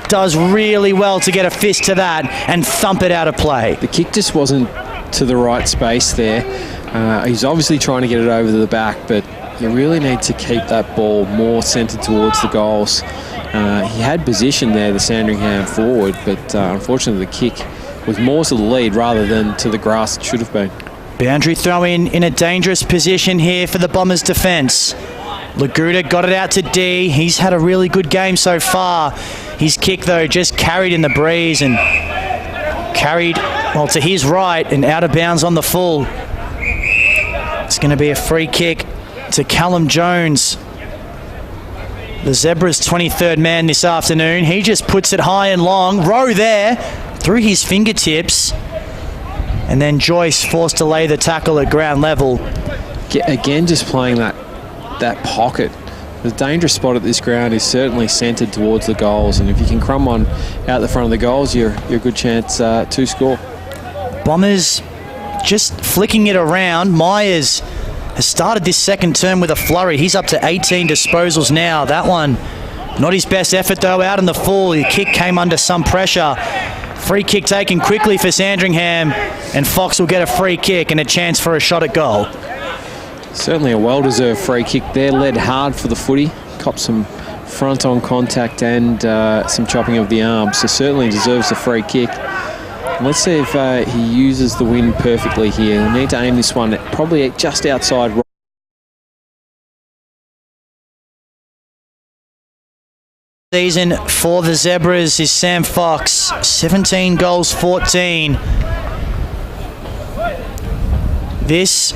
does really well to get a fist to that and thump it out of play. The kick just wasn't to the right space there. He's obviously trying to get it over the back, but you really need to keep that ball more centred towards the goals. He had position there, the Sandringham forward, but unfortunately the kick was more to the lead rather than to the grass it should have been. Boundary throw in a dangerous position here for the Bombers' defence. Laguda got it out to D. He's had a really good game so far. His kick, though, just carried in the breeze and carried, well, to his right and out of bounds on the full. It's going to be a free kick to Callum Jones, the Zebras' 23rd man this afternoon. He just puts it high and long. Rowe there through his fingertips. And then Joyce forced to lay the tackle at ground level. Again, just playing that pocket. The dangerous spot at this ground is certainly centred towards the goals, and if you can crumb one out the front of the goals, you're a good chance to score. Bombers just flicking it around. Myers has started this second term with a flurry. He's up to 18 disposals now. That one, not his best effort though, out in the full. The kick came under some pressure. Free kick taken quickly for Sandringham, and Fox will get a free kick and a chance for a shot at goal. Certainly a well-deserved free kick there. Led hard for the footy. Copped some front-on contact and some chopping of the arm. So certainly deserves a free kick. Let's see if he uses the wind perfectly here. We'll need to aim this one probably just outside. Season for the Zebras is Sam Fox. 17 goals, 14. This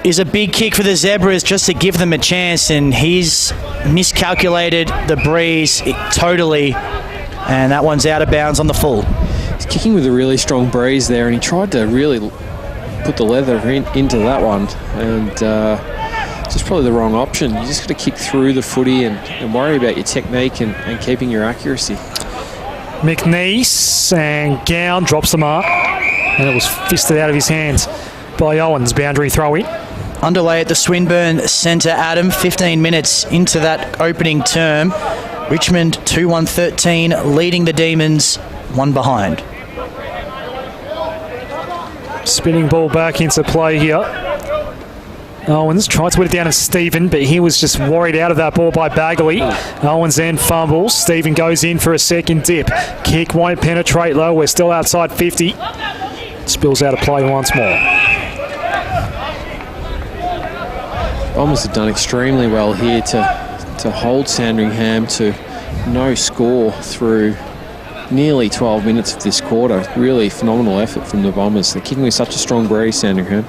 is a big kick for the Zebras just to give them a chance, and he's miscalculated the breeze totally, and that one's out of bounds on the full. He's kicking with a really strong breeze there, and he tried to really put the leather into that one, and just probably the wrong option. You just got to kick through the footy and worry about your technique and keeping your accuracy. McNeese, and Gown drops the mark, and it was fisted out of his hands by Owens. Boundary throw in. Underway at the Swinburne Centre, Adam. 15 minutes into that opening term. Richmond 2-1-13, leading the Demons, one behind. Spinning ball back into play here. Owens tried to put it down to Stephen, but he was just worried out of that ball by Bagley. Owens then fumbles. Stephen goes in for a second dip. Kick won't penetrate low. We're still outside 50. Spills out of play once more. Bombers have done extremely well here to hold Sandringham to no score through nearly 12 minutes of this quarter. Really phenomenal effort from the Bombers. They're kicking with such a strong breeze, Sandringham.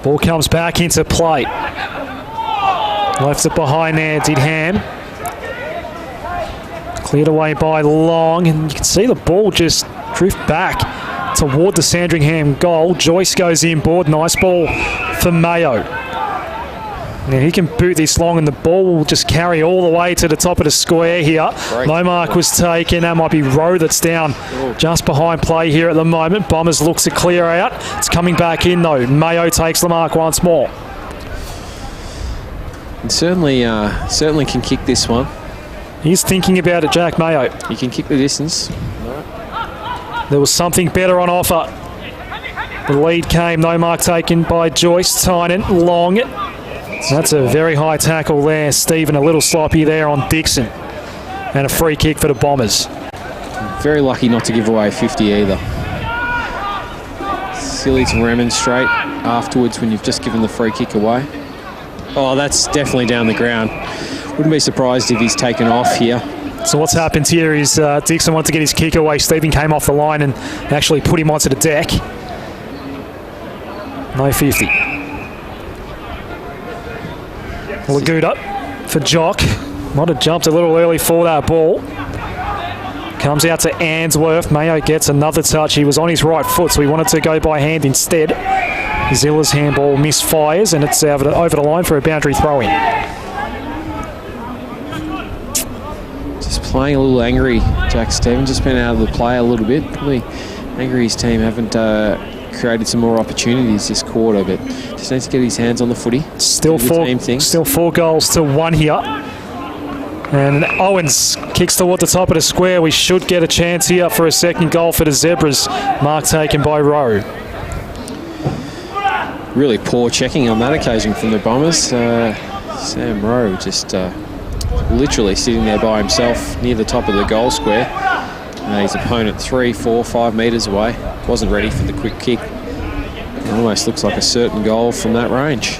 Ball comes back into play. Left it behind there, did Ham. Cleared away by Long, and you can see the ball just drift back toward the Sandringham goal. Joyce goes inboard. Nice ball for Mayo. Now he can boot this long, and the ball will just carry all the way to the top of the square here. No mark was taken. That might be Rowe that's down just behind play here at the moment. Bombers looks to clear out. It's coming back in though. Mayo takes the mark once more. And certainly can kick this one. He's thinking about it, Jack Mayo. He can kick the distance. There was something better on offer. The lead came. No mark taken by Joyce. Tynan. Long. That's a very high tackle there. Stephen a little sloppy there on Dixon. And a free kick for the Bombers. Very lucky not to give away 50 either. Silly to remonstrate afterwards when you've just given the free kick away. Oh, that's definitely down the ground. Wouldn't be surprised if he's taken off here. So what's happened here is Dixon wanted to get his kick away. Stephen came off the line and actually put him onto the deck. No 50. Laguda for Jock. Might have jumped a little early for that ball. Comes out to Answorth. Mayo gets another touch. He was on his right foot, so he wanted to go by hand instead. Zilla's handball misfires, and it's over the line for a boundary throw-in. Just playing a little angry, Jack Stevens. Just been out of the play a little bit. Probably angry his team haven't created some more opportunities this quarter, but just needs to get his hands on the footy. Still 4 goals to 1 here. And Owens kicks toward the top of the square. We should get a chance here for a second goal for the Zebras. Mark taken by Rowe. Really poor checking on that occasion from the Bombers. Sam Rowe just literally sitting there by himself near the top of the goal square. His opponent 3, 4, 5 metres away. Wasn't ready for the quick kick. It almost looks like a certain goal from that range.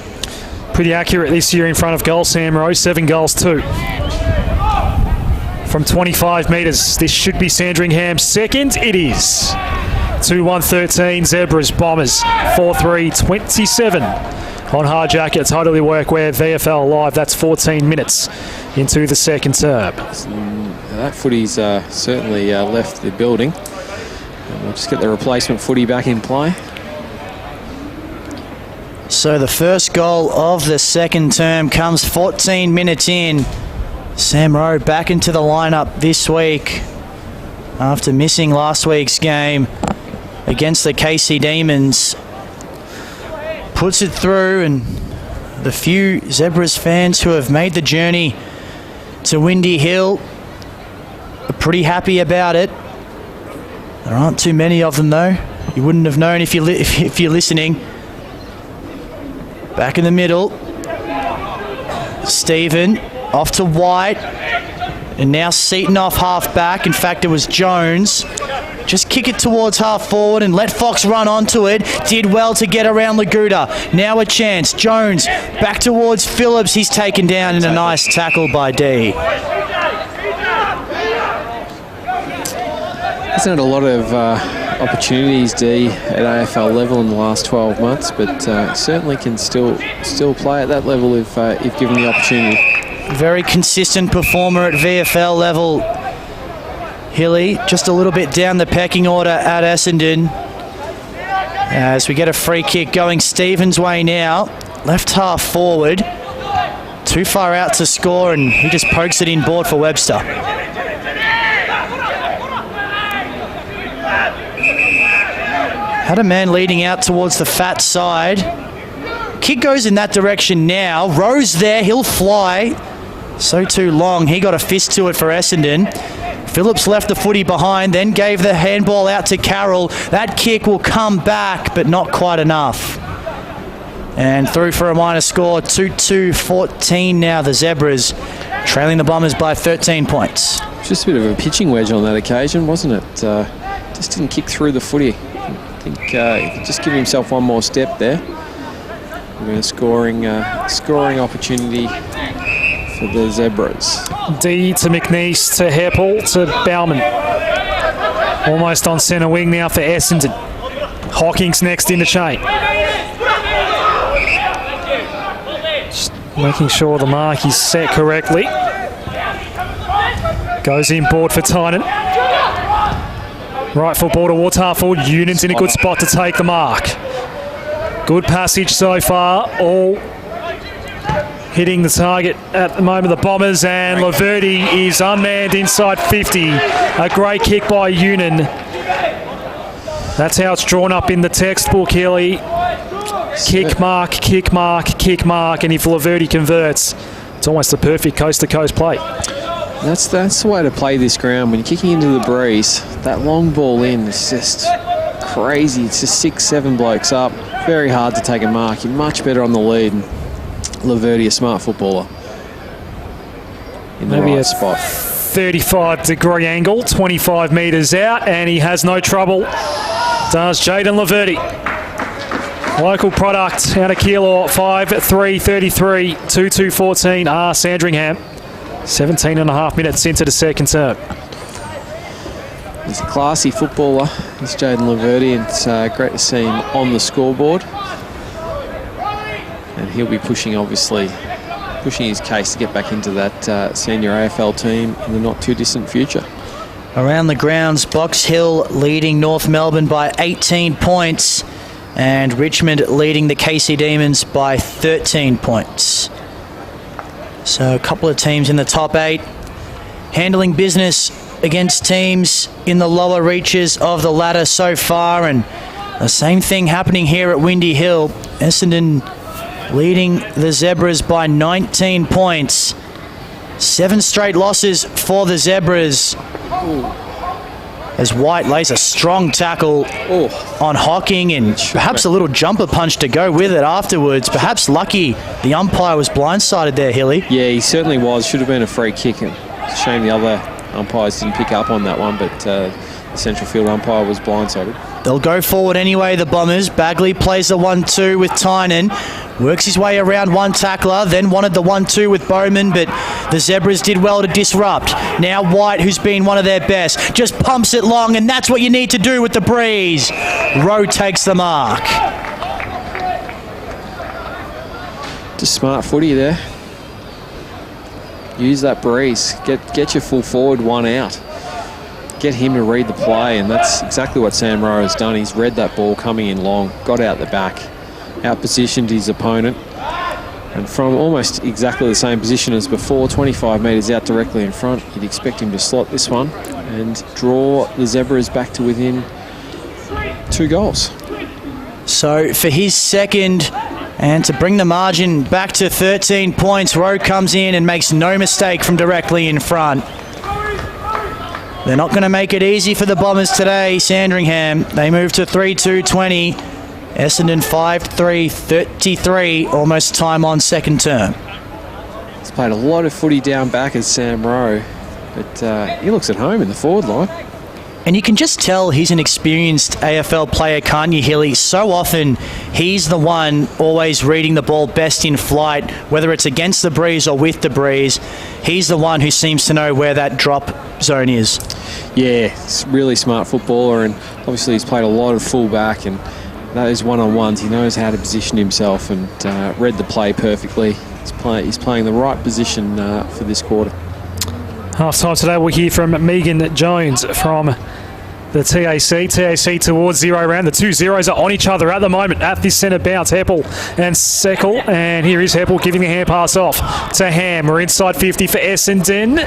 Pretty accurate this year in front of goal, Sam Rowe. 7 goals, 2. From 25 metres, this should be Sandringham's second. It is. 2-1-13, Zebras, Bombers. 4-3-27 on Hard Jacket. Totally Workwear, VFL Live. That's 14 minutes into the second term. That footy's certainly left the building. We'll just get the replacement footy back in play. So the first goal of the second term comes 14 minutes in. Sam Rowe back into the lineup this week after missing last week's game against the KC Demons. Puts it through, and the few Zebras fans who have made the journey to Windy Hill are pretty happy about it. There aren't too many of them though. You wouldn't have known if you're listening. Back in the middle. Stephen off to White. And now Seaton off half back. In fact, it was Jones. Just kick it towards half forward and let Fox run onto it. Did well to get around Laguda. Now a chance. Jones back towards Phillips. He's taken down in a nice tackle by D. Hasn't had a lot of opportunities, D, at AFL level in the last 12 months, but certainly can still play at that level if given the opportunity. Very consistent performer at VFL level. Hilly just a little bit down the pecking order at Essendon. As we get a free kick going Stevens' way now. Left half forward. Too far out to score, and he just pokes it in board for Webster. Had a man leading out towards the fat side. Kick goes in that direction now. Rose there, he'll fly. So too Long. He got a fist to it for Essendon. Phillips left the footy behind, then gave the handball out to Carroll. That kick will come back, but not quite enough. And through for a minor score, 2-2-14 now, the Zebras, trailing the Bombers by 13 points. Just a bit of a pitching wedge on that occasion, wasn't it? Just didn't kick through the footy. I think he could just give himself one more step there. A scoring opportunity for the Zebras. D to McNeese, to Heppel, to Bauman. Almost on centre wing now for Essendon. Hawkins next in the chain. Just making sure the mark is set correctly. Goes in board for Tynan. Right foot ball towards half forward. Union's in a good spot to take the mark. Good passage so far. All hitting the target at the moment, the Bombers, and Laverty is unmanned inside 50. A great kick by Union. That's how it's drawn up in the textbook, Healy. Kick mark, kick mark, kick mark, and if Laverty converts, it's almost a perfect coast-to-coast play. That's the way to play this ground. When you're kicking into the breeze, that long ball in is just crazy. It's just 6-7 blokes up. Very hard to take a mark. You're much better on the lead. And Laverty, a smart footballer, in the right spot. 35-degree angle, 25 metres out, and he has no trouble. Does Jaden Laverty. Local product out of Keilor, 5-3-33, 2-2-14 Sandringham. 17 and a half minutes into the second term. He's a classy footballer. He's Jaden Laverty, and it's great to see him on the scoreboard. And he'll be pushing his case to get back into that senior AFL team in the not too distant future. Around the grounds, Box Hill leading North Melbourne by 18 points, and Richmond leading the KC Demons by 13 points. So a couple of teams in the top 8 handling business against teams in the lower reaches of the ladder so far, and the same thing happening here at Windy Hill. Essendon leading the Zebras by 19 points. 7 straight losses for the Zebras. As White lays a strong tackle on Hocking, and perhaps a little jumper punch to go with it afterwards. Perhaps lucky the umpire was blindsided there, Hilly. Yeah, he certainly was. Should have been a free kick. It's a shame the other umpires didn't pick up on that one, but the central field umpire was blindsided. They'll go forward anyway, the Bombers. Bagley plays the 1-2 with Tynan. Works his way around one tackler, then wanted the 1-2 with Bowman, but the Zebras did well to disrupt. Now White, who's been one of their best, just pumps it long, and that's what you need to do with the breeze. Rowe takes the mark. Just smart footy there. Use that breeze. Get your full forward one out. Get him to read the play, and that's exactly what Sam Rowe has done. He's read that ball coming in long, got out the back, out-positioned his opponent, and from almost exactly the same position as before, 25 metres out directly in front, you'd expect him to slot this one and draw the Zebras back to within 2 goals. So for his second, and to bring the margin back to 13 points, Rowe comes in and makes no mistake from directly in front. They're not going to make it easy for the Bombers today, Sandringham. They move to 3-2-20. Essendon 5-3-33, almost time on second term. He's played a lot of footy down back as Sam Rowe, but he looks at home in the forward line. And you can just tell he's an experienced AFL player, can't you, Hilly? So often he's the one always reading the ball best in flight, whether it's against the breeze or with the breeze. He's the one who seems to know where that drop zone is. Yeah, he's a really smart footballer, and obviously he's played a lot of full-back, and those one-on-ones, he knows how to position himself and read the play perfectly. He's playing the right position for this quarter. Half-time today, we'll hear from Megan Jones from the TAC Towards Zero round. The 2 zeros are on each other at the moment at this centre bounce. Heppel and Seckel, and here is Heppel giving the hand pass off to Ham. We're inside 50 for Essendon.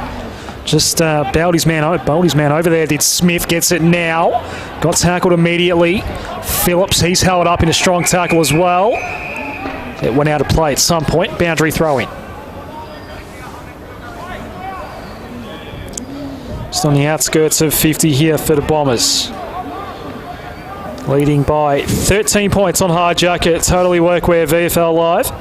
Just bowled his man over there. Did Smith, gets it now. Got tackled immediately. Phillips, he's held up in a strong tackle as well. It went out of play at some point. Boundary throw in. Just on the outskirts of 50 here for the Bombers. Leading by 13 points on Hard Jacket. Totally Workwear VFL Live.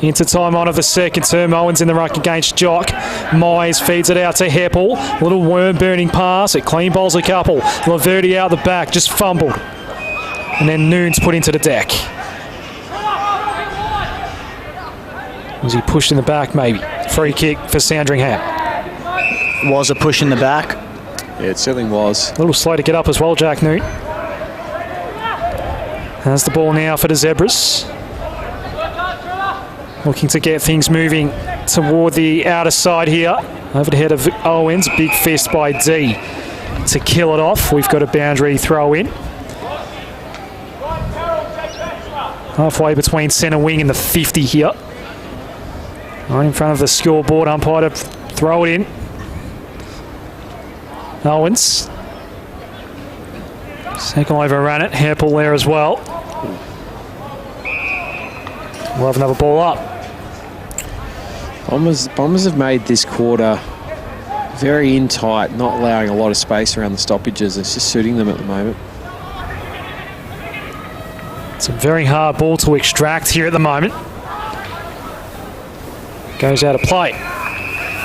Into time on of the second term. Owens in the ruck against Jock. Mize feeds it out to Heppel. Little worm burning pass. It clean bowls a couple. Laverty out the back. Just fumbled. And then Noon's put into the deck. Was he pushed in the back maybe? Free kick for Sandringham. Was a push in the back. Yeah, it certainly was. A little slow to get up as well, Jack Noon. Has the ball now for the Zebras. Looking to get things moving toward the outer side here. Over the head of Owens. Big fist by D to kill it off. We've got a boundary throw in. Halfway between centre wing and the 50 here. Right in front of the scoreboard. Umpire to throw it in. Owens. Second overrun it. Heppel there as well. We'll have another ball up. Bombers have made this quarter very in tight, not allowing a lot of space around the stoppages. It's just suiting them at the moment. It's a very hard ball to extract here at the moment. Goes out of play.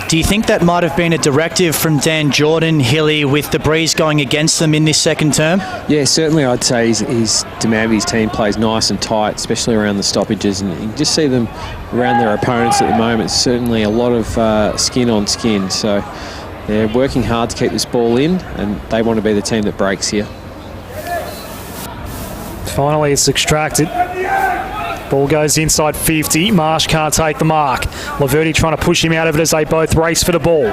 Do you think that might have been a directive from Dan Jordan, Hilly, with the breeze going against them in this second term? Yeah, certainly I'd say he's demanded his team plays nice and tight, especially around the stoppages. And you can just see them around their opponents at the moment. Certainly a lot of skin on skin. So they're working hard to keep this ball in, and they want to be the team that breaks here. Finally, it's extracted. Ball goes inside 50. Marsh can't take the mark. Laverty trying to push him out of it as they both race for the ball.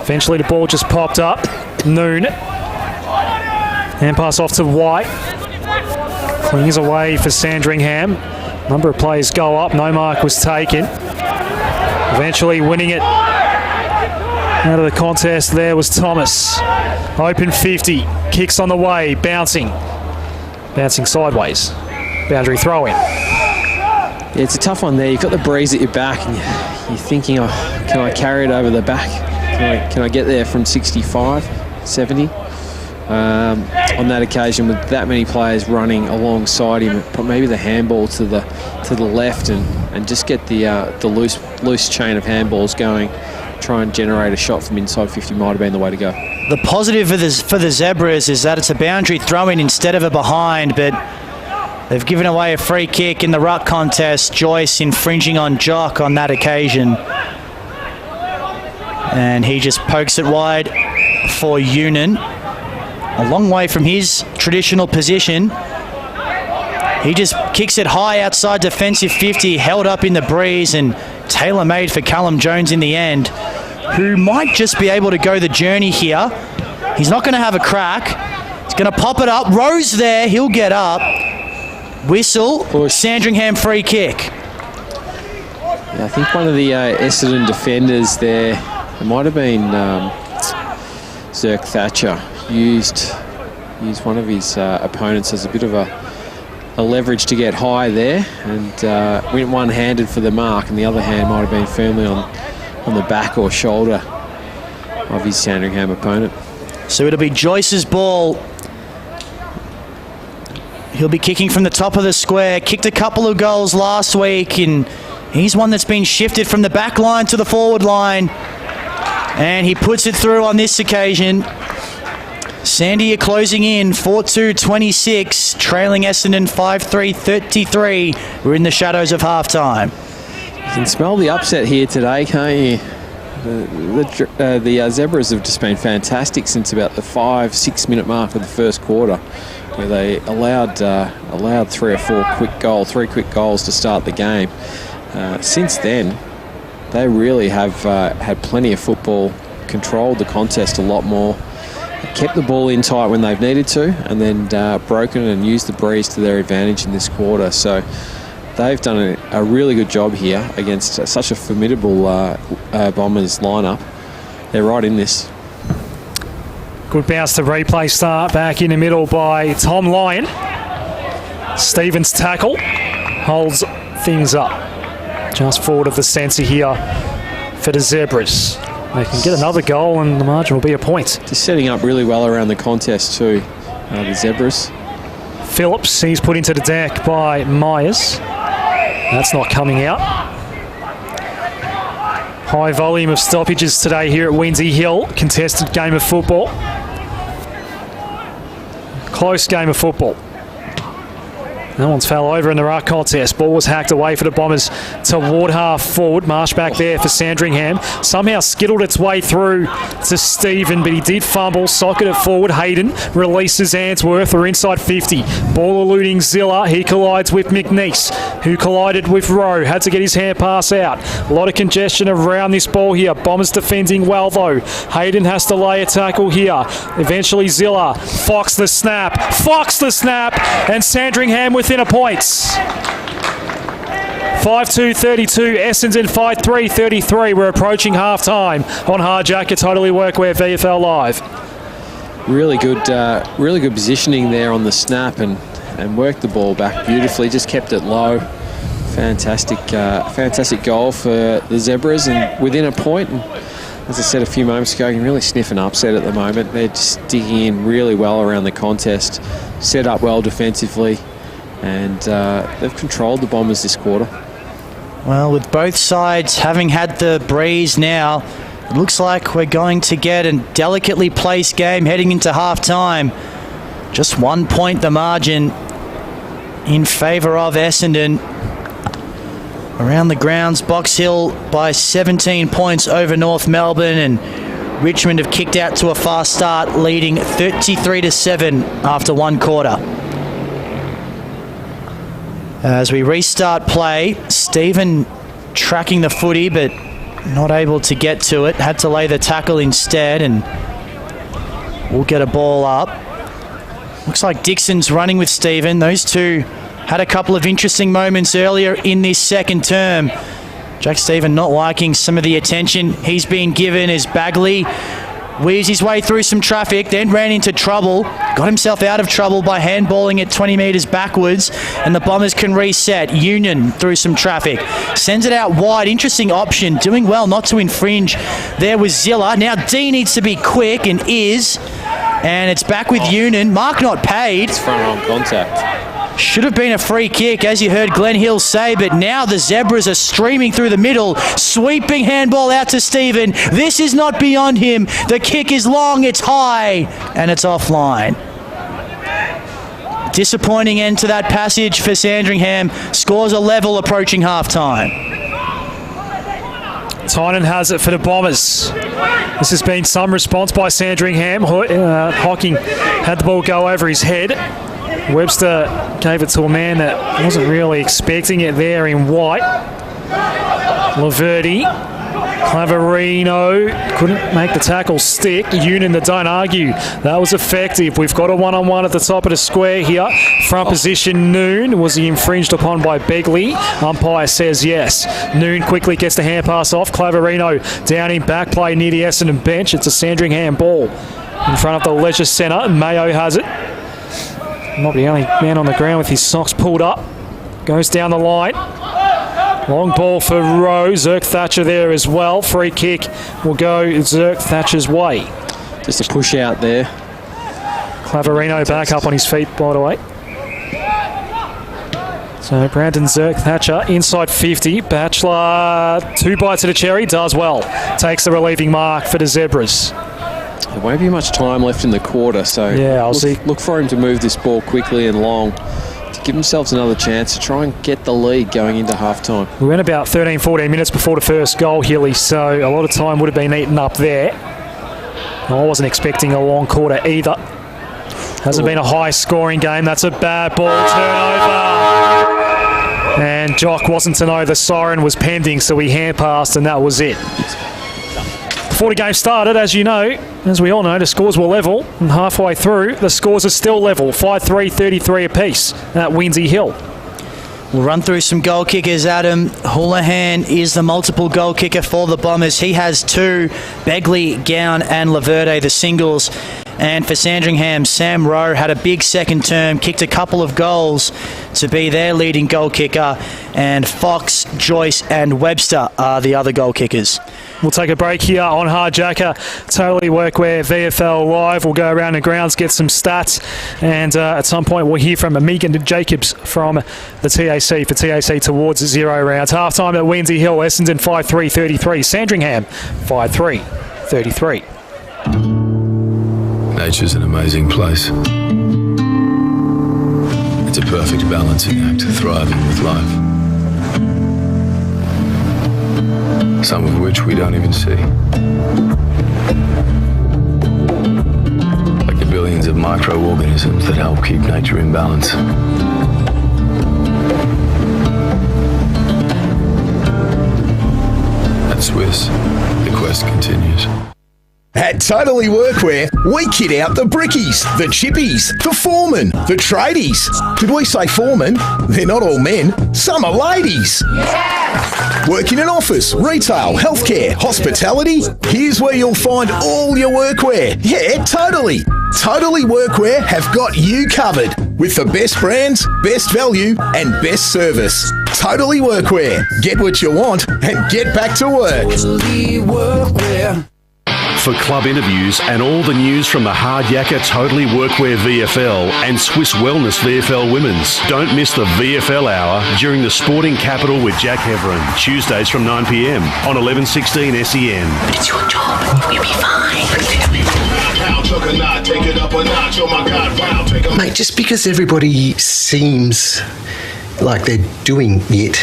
Eventually the ball just popped up. Noon. Hand pass off to White. Clings away for Sandringham. Number of players go up. No mark was taken. Eventually winning it out of the contest there was Thomas. Open 50. Kicks on the way. Bouncing sideways. Boundary throw in. Yeah, it's a tough one there. You've got the breeze at your back and you're thinking, oh, can I carry it over the back? Can I get there from 65, 70? On that occasion, with that many players running alongside him, but maybe the handball to the left and just get the loose chain of handballs going, try and generate a shot from inside 50 might have been the way to go. The positive for the Zebras is that it's a boundary throw-in instead of a behind, but they've given away a free kick in the ruck contest. Joyce infringing on Jock on that occasion. And he just pokes it wide for Unan. A long way from his traditional position. He just kicks it high outside defensive 50, held up in the breeze and tailor-made for Callum Jones in the end, who might just be able to go the journey here. He's not going to have a crack. He's going to pop it up. Rose there. He'll get up. Whistle. Push. Sandringham free kick. Yeah, I think one of the Essendon defenders there, it might have been Zirk Thatcher, used one of his opponents as a bit of a leverage to get high there, and went one-handed for the mark, and the other hand might have been firmly on the back or shoulder of his Sandringham opponent. So it'll be Joyce's ball. He'll be kicking from the top of the square. Kicked a couple of goals last week, and he's one that's been shifted from the back line to the forward line. And he puts it through on this occasion. Sandy are closing in, 4-2-26, trailing Essendon 5-3-33. We're in the shadows of halftime. You can smell the upset here today, can't you? The Zebras have just been fantastic since about the 5-6 minute mark of the first quarter, where they allowed 3 quick goals to start the game. Since then, they really have had plenty of football, controlled the contest a lot more, kept the ball in tight when they've needed to, and then broken and used the breeze to their advantage in this quarter. So they've done a really good job here against such a formidable Bombers lineup. They're right in this. Good bounce to replay start back in the middle by Tom Lyon. Stevens tackle holds things up just forward of the centre here for the Zebras. They can get another goal and the margin will be a point. Just setting up really well around the contest too, the Zebras. Phillips, he's put into the deck by Myers. That's not coming out. High volume of stoppages today here at Windsor Hill. Contested game of football. Close game of football. That one's fell over in the ruck contest. Ball was hacked away for the Bombers toward half forward. Marsh back there for Sandringham. Somehow skittled its way through to Stephen, but he did fumble. Socket it forward. Hayden releases Answorth. We're inside 50. Ball eluding Zilla. He collides with McNeese, who collided with Rowe. Had to get his hand pass out. A lot of congestion around this ball here. Bombers defending well, though. Hayden has to lay a tackle here. Eventually Zilla. Fox the snap. And Sandringham within a points. 5-2-32. Essendon 5-3-33. We're approaching half-time on Hardjack. It's Totally Workwear VFL Live. Really good positioning there on the snap and worked the ball back beautifully. Just kept it low. Fantastic goal for the Zebras and within a point. And as I said a few moments ago, you can really sniff an upset at the moment. They're just digging in really well around the contest, set up well defensively, and they've controlled the Bombers this quarter. Well, with both sides having had the breeze now, it looks like we're going to get a delicately placed game heading into half-time. Just 1 point the margin in favour of Essendon. Around the grounds, Box Hill by 17 points over North Melbourne, and Richmond have kicked out to a fast start, leading 33-7 after one quarter. As we restart play, Stephen tracking the footy but not able to get to it. Had to lay the tackle instead, and we'll get a ball up. Looks like Dixon's running with Stephen. Those two had a couple of interesting moments earlier in this second term. Jack Stephen not liking some of the attention he's been given as Bagley weaves his way through some traffic, then ran into trouble, got himself out of trouble by handballing it 20 metres backwards, and the Bombers can reset. Union through some traffic, sends it out wide. Interesting option, doing well not to infringe there with Zilla. Now D needs to be quick and is, and it's back with Union. Mark not paid. It's front arm contact. Should have been a free kick, as you heard Glenn Hill say, but now the Zebras are streaming through the middle. Sweeping handball out to Stephen. This is not beyond him. The kick is long, it's high, and it's offline. Disappointing end to that passage for Sandringham. Scores a level approaching half-time. Tynan has it for the Bombers. This has been some response by Sandringham. Hocking had the ball go over his head. Webster gave it to a man that wasn't really expecting it there in white. Laverty, Claverino couldn't make the tackle stick. Union that don't argue. That was effective. We've got a one-on-one at the top of the square here. Front position, Noon. Was he infringed upon by Begley? Umpire says yes. Noon quickly gets the hand pass off. Claverino down in back play near the Essendon bench. It's a Sandringham ball in front of the Leisure Centre. Mayo has it. Not the only man on the ground with his socks pulled up. Goes down the line. Long ball for Rowe. Zerk Thatcher there as well. Free kick will go Zerk Thatcher's way. Just a push out there. Claverino back up on his feet, by the way. So Brandon Zerk Thatcher inside 50. Batchelor, 2 bites of the cherry, does well. Takes the relieving mark for the Zebras. There won't be much time left in the quarter, so yeah, look for him to move this ball quickly and long to give themselves another chance to try and get the lead going into half-time. We went about 13-14 minutes before the first goal, Hilly, so a lot of time would have been eaten up there. I wasn't expecting a long quarter either. Hasn't been a high-scoring game. That's a bad ball turnover. And Jock wasn't to know the siren was pending, so he hand-passed, and that was it. Before the game started, as you know, as we all know, the scores were level, and halfway through, the scores are still level, 5-3, 33 apiece at Windsor Hill. We'll run through some goal kickers, Adam. Houlihan is the multiple goal kicker for the Bombers. He has 2, Begley, Gown and Laverde, the singles. And for Sandringham, Sam Rowe had a big second term, kicked a couple of goals to be their leading goal kicker, and Fox, Joyce and Webster are the other goal kickers. We'll take a break here on Hardjacker. Totally Workwear VFL Live. We'll go around the grounds, get some stats, and at some point we'll hear from Megan Jacobs from the TAC for TAC Towards Zero rounds. Half-time at Windy Hill, Essendon 5-3-33, Sandringham 5-3-33. Nature's an amazing place. It's a perfect balancing act, thriving with life. Some of which we don't even see. Like the billions of microorganisms that help keep nature in balance. At Swiss, the quest continues. At Totally Workwear, we kit out the brickies, the chippies, the foremen, the tradies. Did we say foremen? They're not all men, some are ladies. Yeah! Work in an office, retail, healthcare, hospitality. Here's where you'll find all your workwear. Yeah, totally. Totally Workwear have got you covered with the best brands, best value and best service. Totally Workwear. Get what you want and get back to work. Totally Workwear. For club interviews and all the news from the Hardjacker Totally Workwear VFL and Swiss Wellness VFL Women's, don't miss the VFL Hour during the Sporting Capital with Jack Heverin, Tuesdays from 9 p.m. on 1116 SEN. It's your job. You'll be fine. Mate, just because everybody seems like they're doing it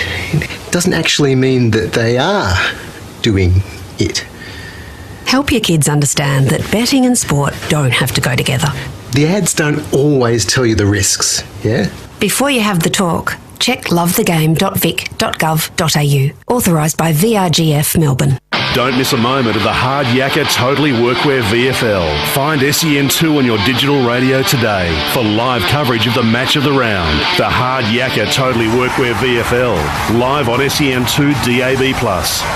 doesn't actually mean that they are doing it. Help your kids understand that betting and sport don't have to go together. The ads don't always tell you the risks, yeah? Before you have the talk, check lovethegame.vic.gov.au. Authorised by VRGF Melbourne. Don't miss a moment of the Hardjacker Totally Workwear VFL. Find SEN2 on your digital radio today for live coverage of the match of the round. The Hardjacker Totally Workwear VFL, live on SEN2 DAB+.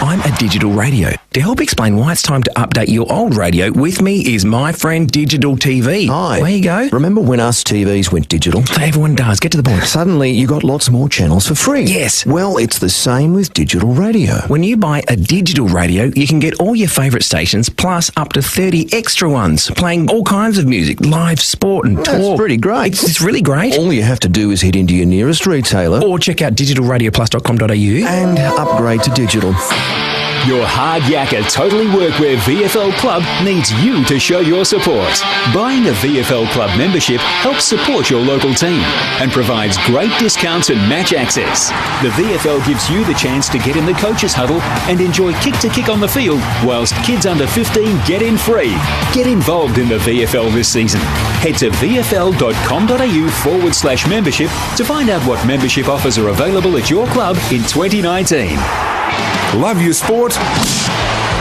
I'm a digital radio. To help explain why it's time to update your old radio, with me is my friend Digital TV. Hi. Where you go? Remember when us TVs went digital? Everyone does. Get to the point. Suddenly you got lots more channels for free. Yes. Well, it's the same with digital radio. When you buy a digital radio, you can get all your favourite stations plus up to 30 extra ones, playing all kinds of music, live sport and talk. That's pretty great. It's really great. All you have to do is head into your nearest retailer or check out digitalradioplus.com.au and upgrade to digital. Your Hardjacker Totally Workwear VFL Club needs you to show your support. Buying a VFL Club membership helps support your local team and provides great discounts and match access. The VFL gives you the chance to get in the coaches' huddle and enjoy kick-to-kick on the field, whilst kids under 15 get in free. Get involved in the VFL this season. Head to vfl.com.au/membership to find out what membership offers are available at your club in 2019. Love your sport?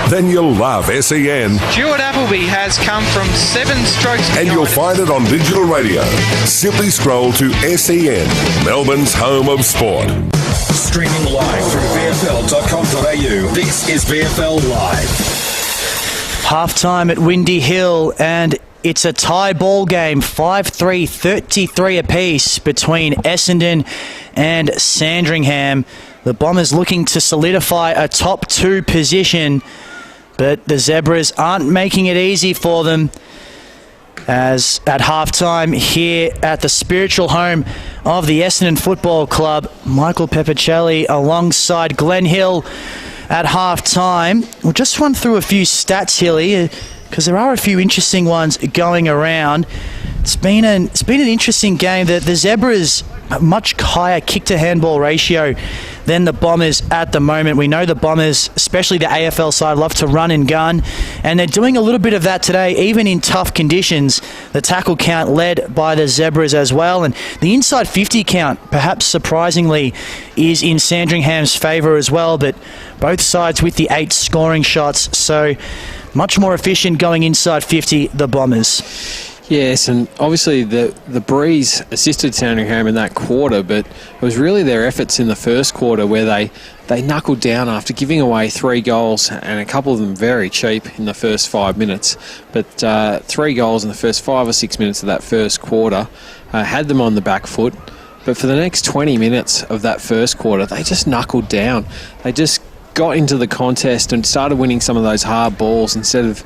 Then you'll love SEN. Stuart Appleby has come from 7 strokes behind. And you'll find it on digital radio. Simply scroll to SEN, Melbourne's home of sport. Streaming live through VFL.com.au. This is VFL Live. Half-time at Windy Hill, and it's a tie ball game, 5-3, 33 apiece between Essendon and Sandringham. The Bombers looking to solidify a top 2 position, but the Zebras aren't making it easy for them, as at halftime here at the spiritual home of the Essendon Football Club, Michael Pepicelli alongside Glenn Hill at halftime. We'll just run through a few stats, Hilly, because there are a few interesting ones going around. It's been an interesting game. The Zebras a much higher kick-to-handball ratio than the Bombers at the moment. We know the Bombers, especially the AFL side, love to run and gun, and they're doing a little bit of that today, even in tough conditions. The tackle count led by the Zebras as well, and the inside 50 count, perhaps surprisingly, is in Sandringham's favour as well, but both sides with the 8 scoring shots, so much more efficient going inside 50, the Bombers. Yes, and obviously the breeze assisted Sandringham in that quarter, but it was really their efforts in the first quarter where they knuckled down after giving away 3 goals, and a couple of them very cheap in the first 5 minutes. But 3 goals in the first 5 or 6 minutes of that first quarter had them on the back foot. But for the next 20 minutes of that first quarter, they just knuckled down. They just got into the contest and started winning some of those hard balls instead of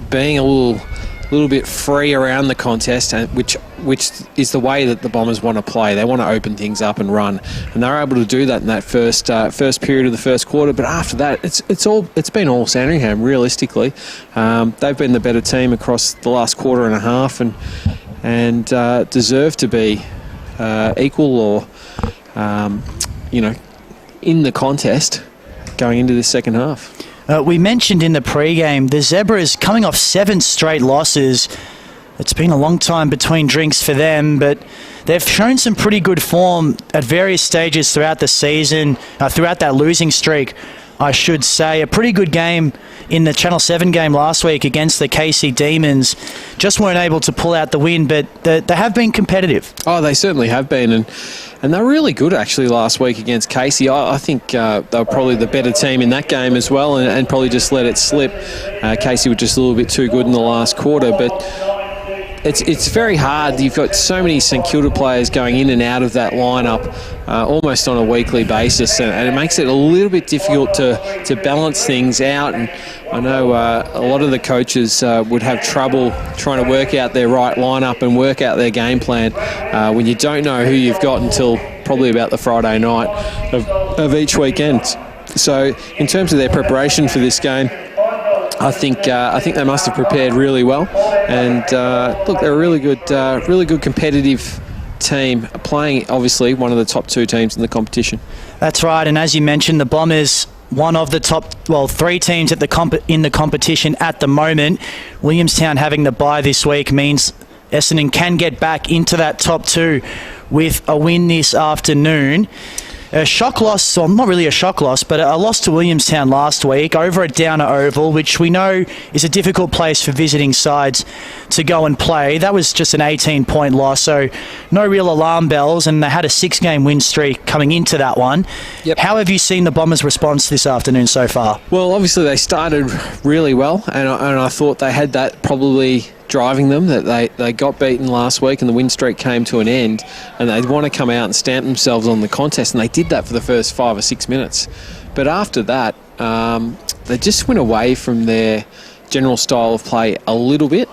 being a little bit free around the contest, and which is the way that the Bombers want to play. They want to open things up and run, and they're able to do that in that first period of the first quarter. But after that, it's been all Sandringham realistically. They've been the better team across the last quarter and a half, and deserve to be equal or in the contest going into this second half. We mentioned in the pre-game, the Zebras coming off 7 straight losses. It's been a long time between drinks for them, but they've shown some pretty good form at various stages throughout the season, throughout that losing streak, I should say. A pretty good game in the Channel 7 game last week against the KC Demons. Just weren't able to pull out the win, but they have been competitive. Oh, they certainly have been, and they were really good actually last week against Casey. I think they were probably the better team in that game as well, and probably just let it slip. Casey was just a little bit too good in the last quarter, but it's very hard. You've got so many St Kilda players going in and out of that lineup almost on a weekly basis, and it makes it a little bit difficult to balance things out. And I know a lot of the coaches would have trouble trying to work out their right lineup and work out their game plan when you don't know who you've got until probably about the Friday night of each weekend. So in terms of their preparation for this game, I think they must have prepared really well, and look, they're a really good competitive team, playing obviously one of the top 2 teams in the competition. That's right, and as you mentioned, the Bombers, one of the top 3 teams in the competition at the moment. Williamstown having the bye this week means Essendon can get back into that top 2 with a win this afternoon. A shock loss, or not really a shock loss, but a loss to Williamstown last week over at Downer Oval, which we know is a difficult place for visiting sides to go and play. That was just an 18-point loss, so no real alarm bells, and they had a 6-game win streak coming into that one. Yep. How have you seen the Bombers' response this afternoon so far? Well, obviously they started really well, and I thought they had that probably driving them, that they got beaten last week and the win streak came to an end, and they'd want to come out and stamp themselves on the contest, and they did that for the first 5 or 6 minutes. But after that, they just went away from their general style of play a little bit,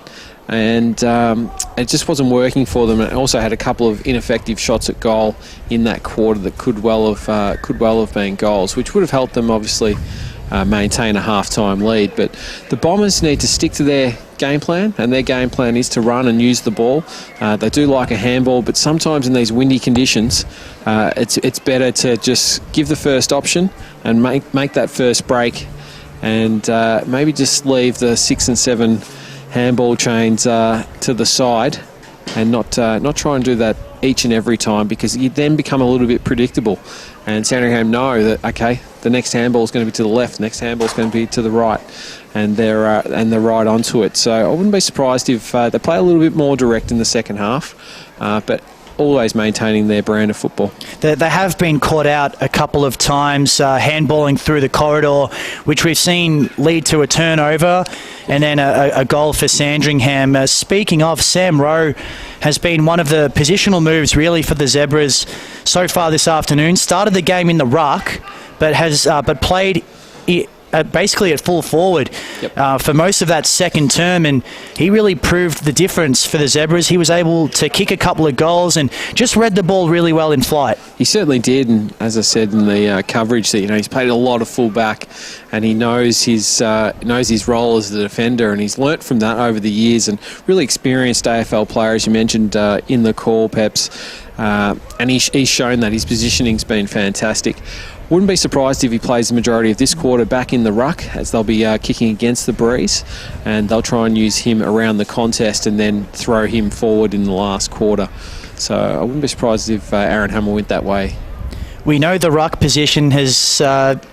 and it just wasn't working for them. It also had a couple of ineffective shots at goal in that quarter that could well have been goals, which would have helped them obviously maintain a half-time lead. But the Bombers need to stick to their game plan, and their game plan is to run and use the ball. They do like a handball, but sometimes in these windy conditions, it's better to just give the first option and make that first break, and maybe just leave the 6 and 7 handball chains to the side, and not try and do that each and every time, because you then become a little bit predictable. And Sandringham know that, okay, the next handball is going to be to the left, next handball is going to be to the right, and they're right onto it. So I wouldn't be surprised if they play a little bit more direct in the second half, but always maintaining their brand of football. They have been caught out a couple of times, handballing through the corridor, which we've seen lead to a turnover and then a goal for Sandringham. Speaking of, Sam Rowe has been one of the positional moves really for the Zebras so far this afternoon. Started the game in the ruck, but played basically at full forward for most of that second term, and he really proved the difference for the Zebras. He was able to kick a couple of goals and just read the ball really well in flight. He certainly did, and as I said in the coverage, that he's played a lot of fullback, and he knows his role as the defender, and he's learnt from that over the years. And really experienced AFL player, as you mentioned in the call, Peps, and he's shown that his positioning's been fantastic. Wouldn't be surprised if he plays the majority of this quarter back in the ruck, as they'll be kicking against the breeze, and they'll try and use him around the contest and then throw him forward in the last quarter. So I wouldn't be surprised if Aaron Hamill went that way. We know the ruck position has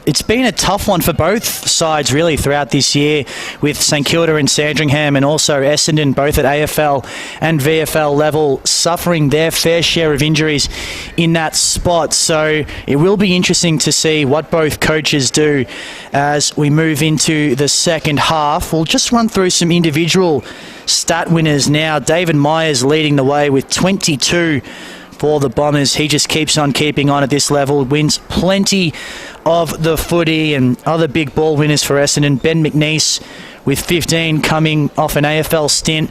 it's been a tough one for both sides really throughout this year, with St Kilda and Sandringham and also Essendon both at AFL and VFL level suffering their fair share of injuries in that spot. So it will be interesting to see what both coaches do as we move into the second half. We'll just run through some individual stat winners now. David Myers leading the way with 22 for the Bombers. He just keeps on keeping on at this level, wins plenty of the footy, and other big ball winners for Essendon. Ben McNeese with 15 coming off an AFL stint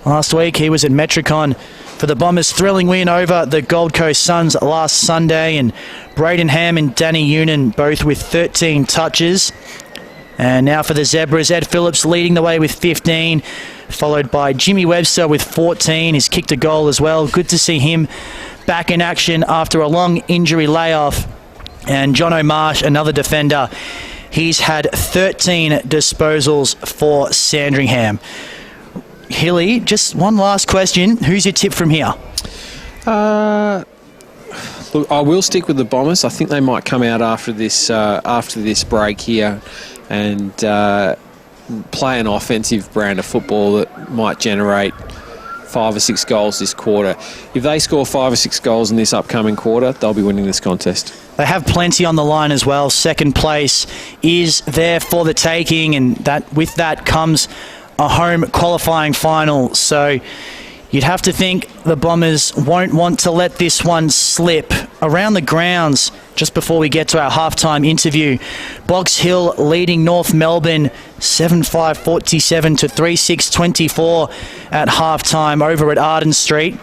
last week. He was at Metricon for the Bombers' thrilling win over the Gold Coast Suns last Sunday, and Braden Ham and Danny Unan both with 13 touches. And now for the Zebras, Ed Phillips leading the way with 15, followed by Jimmy Webster with 14. He's kicked a goal as well. Good to see him back in action after a long injury layoff. And John O'Marsh, another defender, he's had 13 disposals for Sandringham. Hilly, just one last question. Who's your tip from here? Look, I will stick with the Bombers. I think they might come out after this break here and play an offensive brand of football that might generate 5 or 6 goals this quarter. If they score 5 or 6 goals in this upcoming quarter, they'll be winning this contest. They have plenty on the line as well. Second place is there for the taking, and that with that comes a home qualifying final. So you'd have to think the Bombers won't want to let this one slip. Around the grounds, just before we get to our halftime interview, Box Hill leading North Melbourne 7-5-47 to 3-6-24 at halftime over at Arden Street.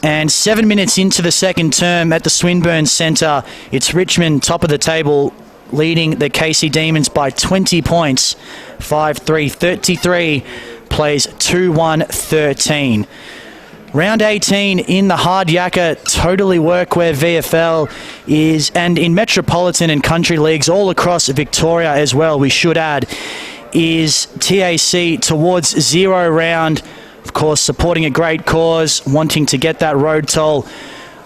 And 7 minutes into the second term at the Swinburne Centre, it's Richmond top of the table, leading the KC Demons by 20 points, 5-3-33, plays 2-1-13. Round 18 in the Hard Yakka Totally Workwear VFL is, and in Metropolitan and Country Leagues all across Victoria as well, we should add, is TAC Towards Zero round. Of course, supporting a great cause, wanting to get that road toll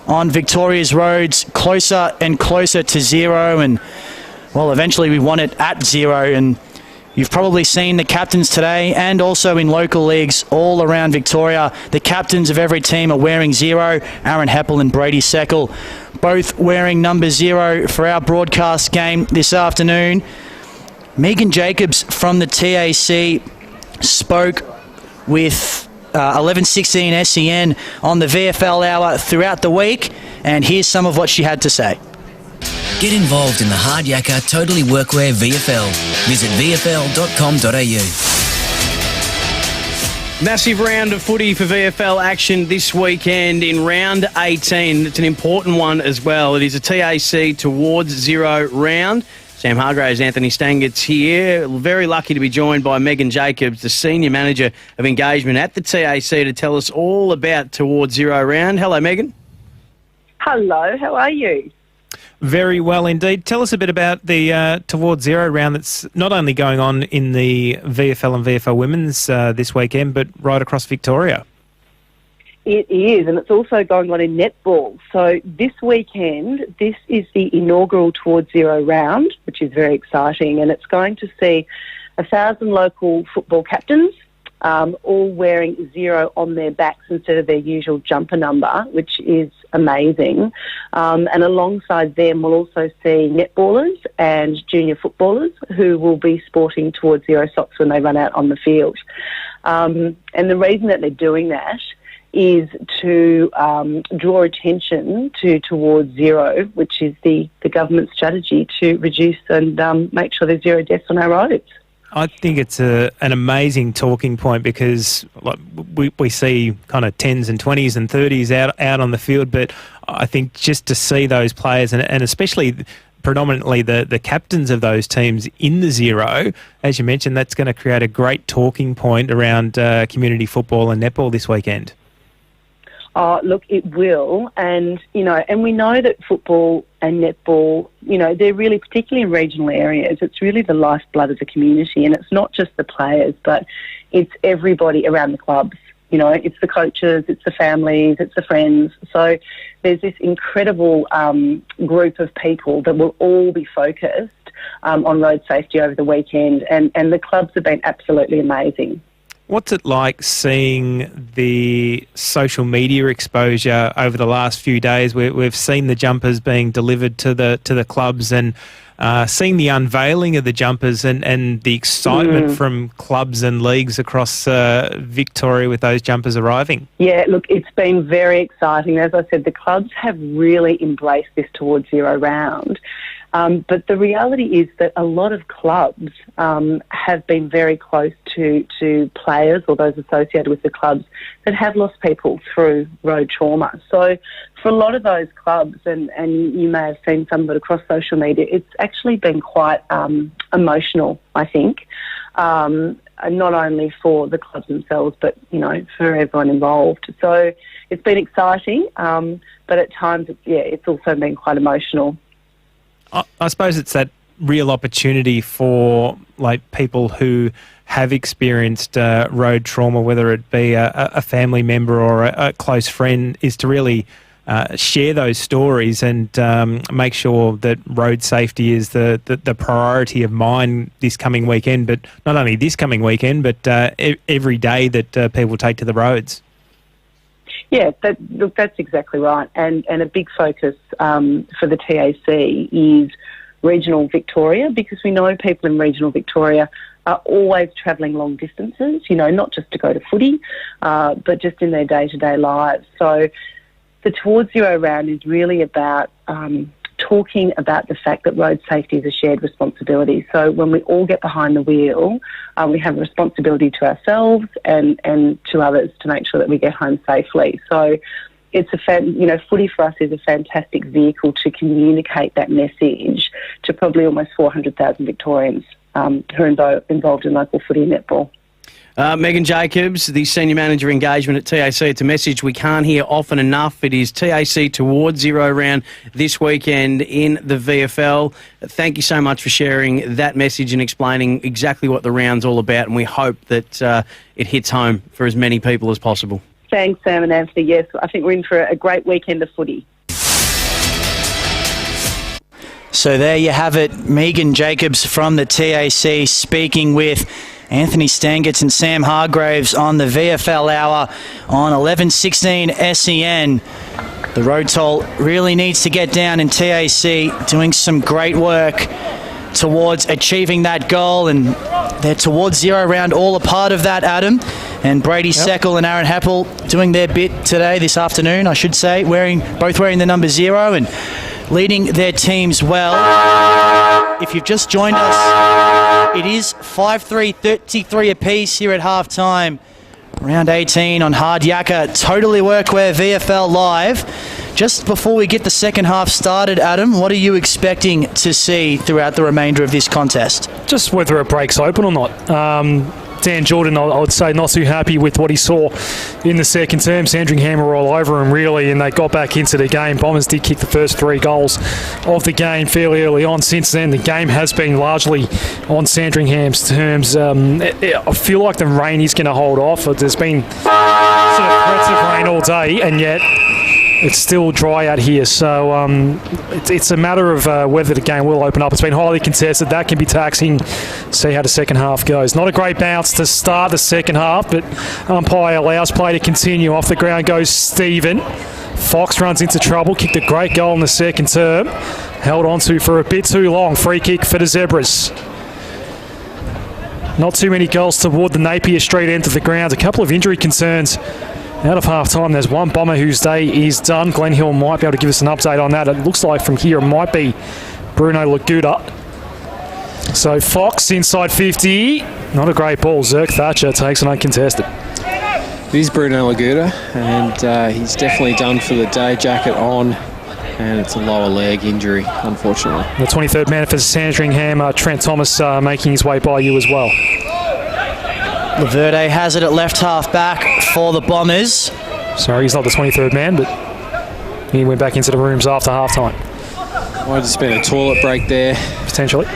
on Victoria's roads closer and closer to zero, and well, eventually we want it at zero. And you've probably seen the captains today and also in local leagues all around Victoria. The captains of every team are wearing zero. Aaron Heppel and Brady Seckel both wearing number 0 for our broadcast game this afternoon. Megan Jacobs from the TAC spoke with 1116 SEN on the VFL Hour throughout the week, and here's some of what she had to say. Get involved in the Hard Yakka Totally Workwear VFL. Visit vfl.com.au. Massive round of footy for VFL action this weekend in round 18. It's an important one as well. It is a TAC Towards Zero round. Sam Hargraves, Anthony Stangett's here. Very lucky to be joined by Megan Jacobs, the Senior Manager of Engagement at the TAC, to tell us all about Towards Zero round. Hello, Megan. Hello, how are you? Very well indeed. Tell us a bit about the Towards Zero round that's not only going on in the VFL and VFL Women's this weekend, but right across Victoria. It is, and it's also going on in netball. So this weekend, this is the inaugural Towards Zero round, which is very exciting, and it's going to see 1,000 local football captains all wearing 0 on their backs instead of their usual jumper number, which is amazing. And alongside them, we'll also see netballers and junior footballers who will be sporting Towards Zero socks when they run out on the field. And the reason that they're doing that is to draw attention to Towards Zero, which is the government strategy to reduce and make sure there's 0 deaths on our roads. I think it's an amazing talking point because we see kind of 10s and 20s and 30s out on the field, but I think just to see those players and especially predominantly the captains of those teams in the 0, as you mentioned, that's going to create a great talking point around community football and netball this weekend. Oh, look, it will. And, and we know that football and netball, they're really, particularly in regional areas, it's really the lifeblood of the community. And it's not just the players, but it's everybody around the clubs. it's the coaches, it's the families, it's the friends. So there's this incredible group of people that will all be focused on road safety over the weekend, and the clubs have been absolutely amazing. What's it like seeing the social media exposure over the last few days? We've seen the jumpers being delivered to the clubs, and seeing the unveiling of the jumpers and the excitement from clubs and leagues across Victoria with those jumpers arriving. Yeah, look, it's been very exciting. As I said, the clubs have really embraced this Towards Zero round. But the reality is that a lot of clubs have been very close to players or those associated with the clubs that have lost people through road trauma. So for a lot of those clubs, and you may have seen some of it across social media, it's actually been quite emotional, I think, not only for the clubs themselves, but, for everyone involved. So it's been exciting, but at times, it's also been quite emotional. I suppose it's that real opportunity for people who have experienced road trauma, whether it be a family member or a close friend, is to really share those stories and make sure that road safety is the priority of mind this coming weekend, but not only this coming weekend, but every day that people take to the roads. Yeah, that's exactly right. And a big focus for the TAC is regional Victoria, because we know people in regional Victoria are always travelling long distances, not just to go to footy, but just in their day-to-day lives. So the Towards Zero round is really about talking about the fact that road safety is a shared responsibility. So when we all get behind the wheel, we have a responsibility to ourselves and to others to make sure that we get home safely. So it's footy for us is a fantastic vehicle to communicate that message to probably almost 400,000 Victorians who are involved in local footy and netball. Megan Jacobs, the Senior Manager Engagement at TAC. It's a message we can't hear often enough. It is TAC Towards Zero round this weekend in the VFL. Thank you so much for sharing that message and explaining exactly what the round's all about, and we hope that it hits home for as many people as possible. Thanks, Sam and Anthony. Yes, I think we're in for a great weekend of footy. So there you have it. Megan Jacobs from the TAC speaking with Anthony Stangetz and Sam Hargraves on the VFL Hour on 11:16 SEN. The road toll really needs to get down, in TAC doing some great work towards achieving that goal, and they're Towards Zero round all a part of that, Adam. And Brady Seckle and Aaron Happel doing their bit today, this afternoon, I should say, both wearing the number 0 and leading their teams well. If you've just joined us, it is 5-3-33 apiece here at half-time. Round 18 on Hard Yakka, Totally Workwear VFL Live. Just before we get the second half started, Adam, what are you expecting to see throughout the remainder of this contest? Just whether it breaks open or not. Dan Jordan, I would say, not too happy with what he saw in the second term. Sandringham were all over him, really, and they got back into the game. Bombers did kick the first 3 goals of the game fairly early on. Since then, the game has been largely on Sandringham's terms. I feel like the rain is going to hold off. There's been sort of threats of rain all day, and yet it's still dry out here, so it's a matter of whether the game will open up. It's been highly contested. That can be taxing. See how the second half goes. Not a great bounce to start the second half, but umpire allows play to continue. Off the ground goes Stephen. Fox runs into trouble. Kicked a great goal in the second term. Held on to for a bit too long. Free kick for the Zebras. Not too many goals toward the Napier Street end of the ground. A couple of injury concerns out of half-time. There's one Bomber whose day is done. Glenn Hill might be able to give us an update on that. It looks like from here it might be Bruno Laguta. So Fox inside 50. Not a great ball. Zerk Thatcher takes an uncontested. It is Bruno Laguta, and he's definitely done for the day. Jacket on, and it's a lower leg injury, unfortunately. The 23rd man for Sandringham, Trent Thomas, making his way by you as well. Laverde has it at left half back for the Bombers. Sorry, he's not the 23rd man, but he went back into the rooms after half-time. Might have just been a toilet break there. Potentially.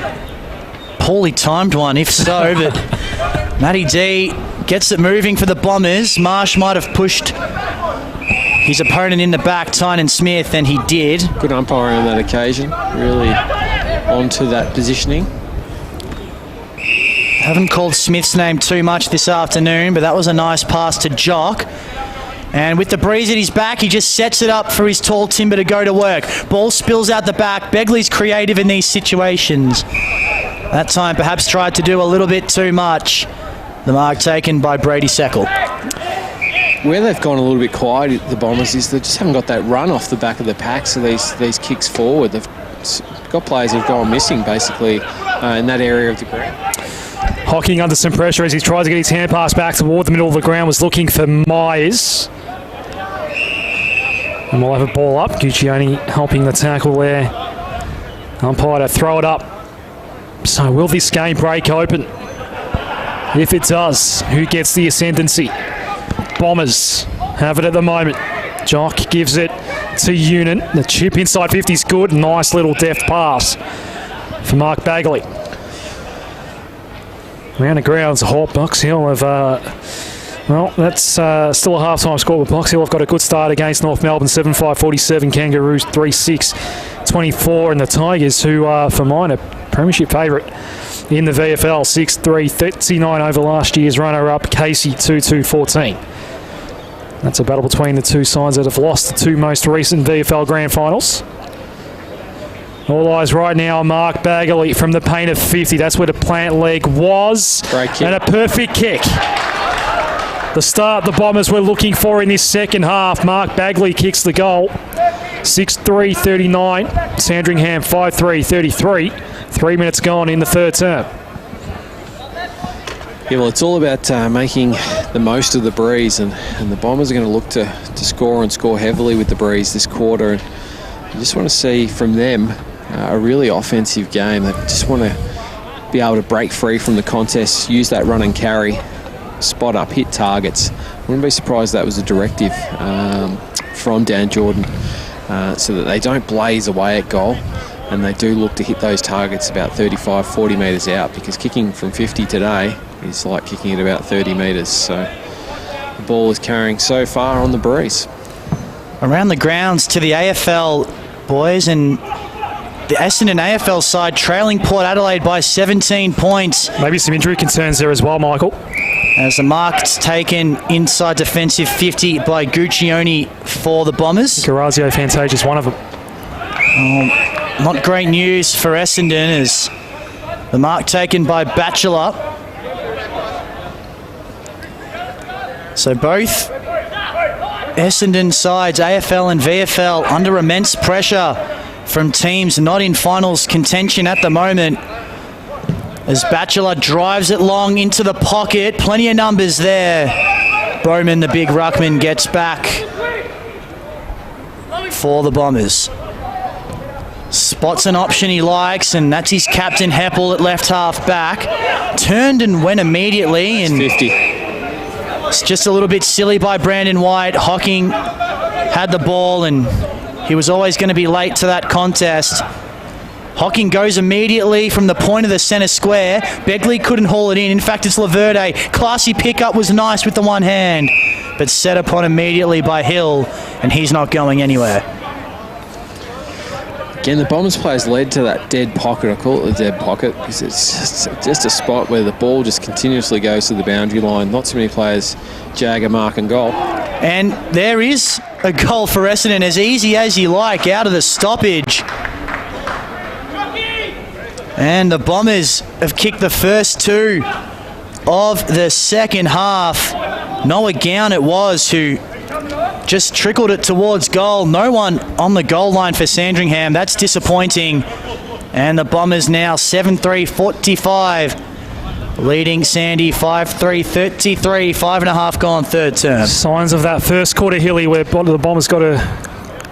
Poorly timed one, if so, but Matty D gets it moving for the Bombers. Marsh might have pushed his opponent in the back, Tynan Smith, and he did. Good umpiring on that occasion. Really onto that positioning. Haven't called Smith's name too much this afternoon, but that was a nice pass to Jock. And with the breeze at his back, he just sets it up for his tall timber to go to work. Ball spills out the back. Begley's creative in these situations. That time perhaps tried to do a little bit too much. The mark taken by Brady Seckle. Where they've gone a little bit quiet, the Bombers, is they just haven't got that run off the back of the pack, so these kicks forward. They've got players who've gone missing, basically, in that area of the ground. Hocking under some pressure as he tries to get his hand pass back toward the middle of the ground, was looking for Myers. And we'll have a ball up. Guccione helping the tackle there. Umpire to throw it up. So will this game break open? If it does, who gets the ascendancy? Bombers have it at the moment. Jock gives it to Union. The chip inside 50 is good. Nice little deft pass for Mark Bagley. Around the grounds, Hawk Box Hill have... well, that's still a half-time score, but Box Hill have got a good start against North Melbourne, 7-5-47, Kangaroos 3-6-24, and the Tigers, who are, for mine, a premiership favourite in the VFL, 6-3-39 over last year's runner-up, Casey 2-2-14. That's a battle between the two sides that have lost the two most recent VFL Grand Finals. All eyes right now on Mark Bagley from the paint of 50. That's where the plant leg was. Great kick. And a perfect kick. The start the Bombers were looking for in this second half. Mark Bagley kicks the goal. 6-3-39. Sandringham 5-3-33. 3 minutes gone in the third term. Yeah, well, it's all about making the most of the breeze, and the Bombers are going to look to score and score heavily with the breeze this quarter. And you just want to see from them a really offensive game. They just want to be able to break free from the contest, use that run and carry, spot up, hit targets. Wouldn't be surprised that was a directive from Dan Jordan, so that they don't blaze away at goal, and they do look to hit those targets about 35, 40 metres out, because kicking from 50 today is like kicking at about 30 metres. So the ball is carrying so far on the breeze. Around the grounds to the AFL boys, and the Essendon AFL side trailing Port Adelaide by 17 points. Maybe some injury concerns there as well, Michael. As the mark's taken inside defensive 50 by Guccione for the Bombers. Garazio Fantasia, one of them. Not great news for Essendon, as the mark taken by Batchelor. So both Essendon sides, AFL and VFL, under immense pressure from teams not in finals contention at the moment. As Batchelor drives it long into the pocket. Plenty of numbers there. Bowman, the big ruckman, gets back for the Bombers. Spots an option he likes, and that's his captain Heppel at left half back. Turned and went immediately. And 50. It's just a little bit silly by Brandon White. Hocking had the ball, and he was always going to be late to that contest. Hocking goes immediately from the point of the centre square. Begley couldn't haul it in. In fact, it's Laverde. Classy pickup, was nice with the one hand, but set upon immediately by Hill, and he's not going anywhere. Again, the Bombers players led to that dead pocket. I call it the dead pocket because it's just a spot where the ball just continuously goes to the boundary line. Not so many players jag a mark and goal. And there is a goal for Essendon, as easy as you like, out of the stoppage. And the Bombers have kicked the first two of the second half. Noah Gown it was who just trickled it towards goal. No one on the goal line for Sandringham. That's disappointing. And the Bombers now 7-3-45. Leading Sandy 5-3-33. 5.5 gone third term. Signs of that first quarter, Hilly, where the Bombers got a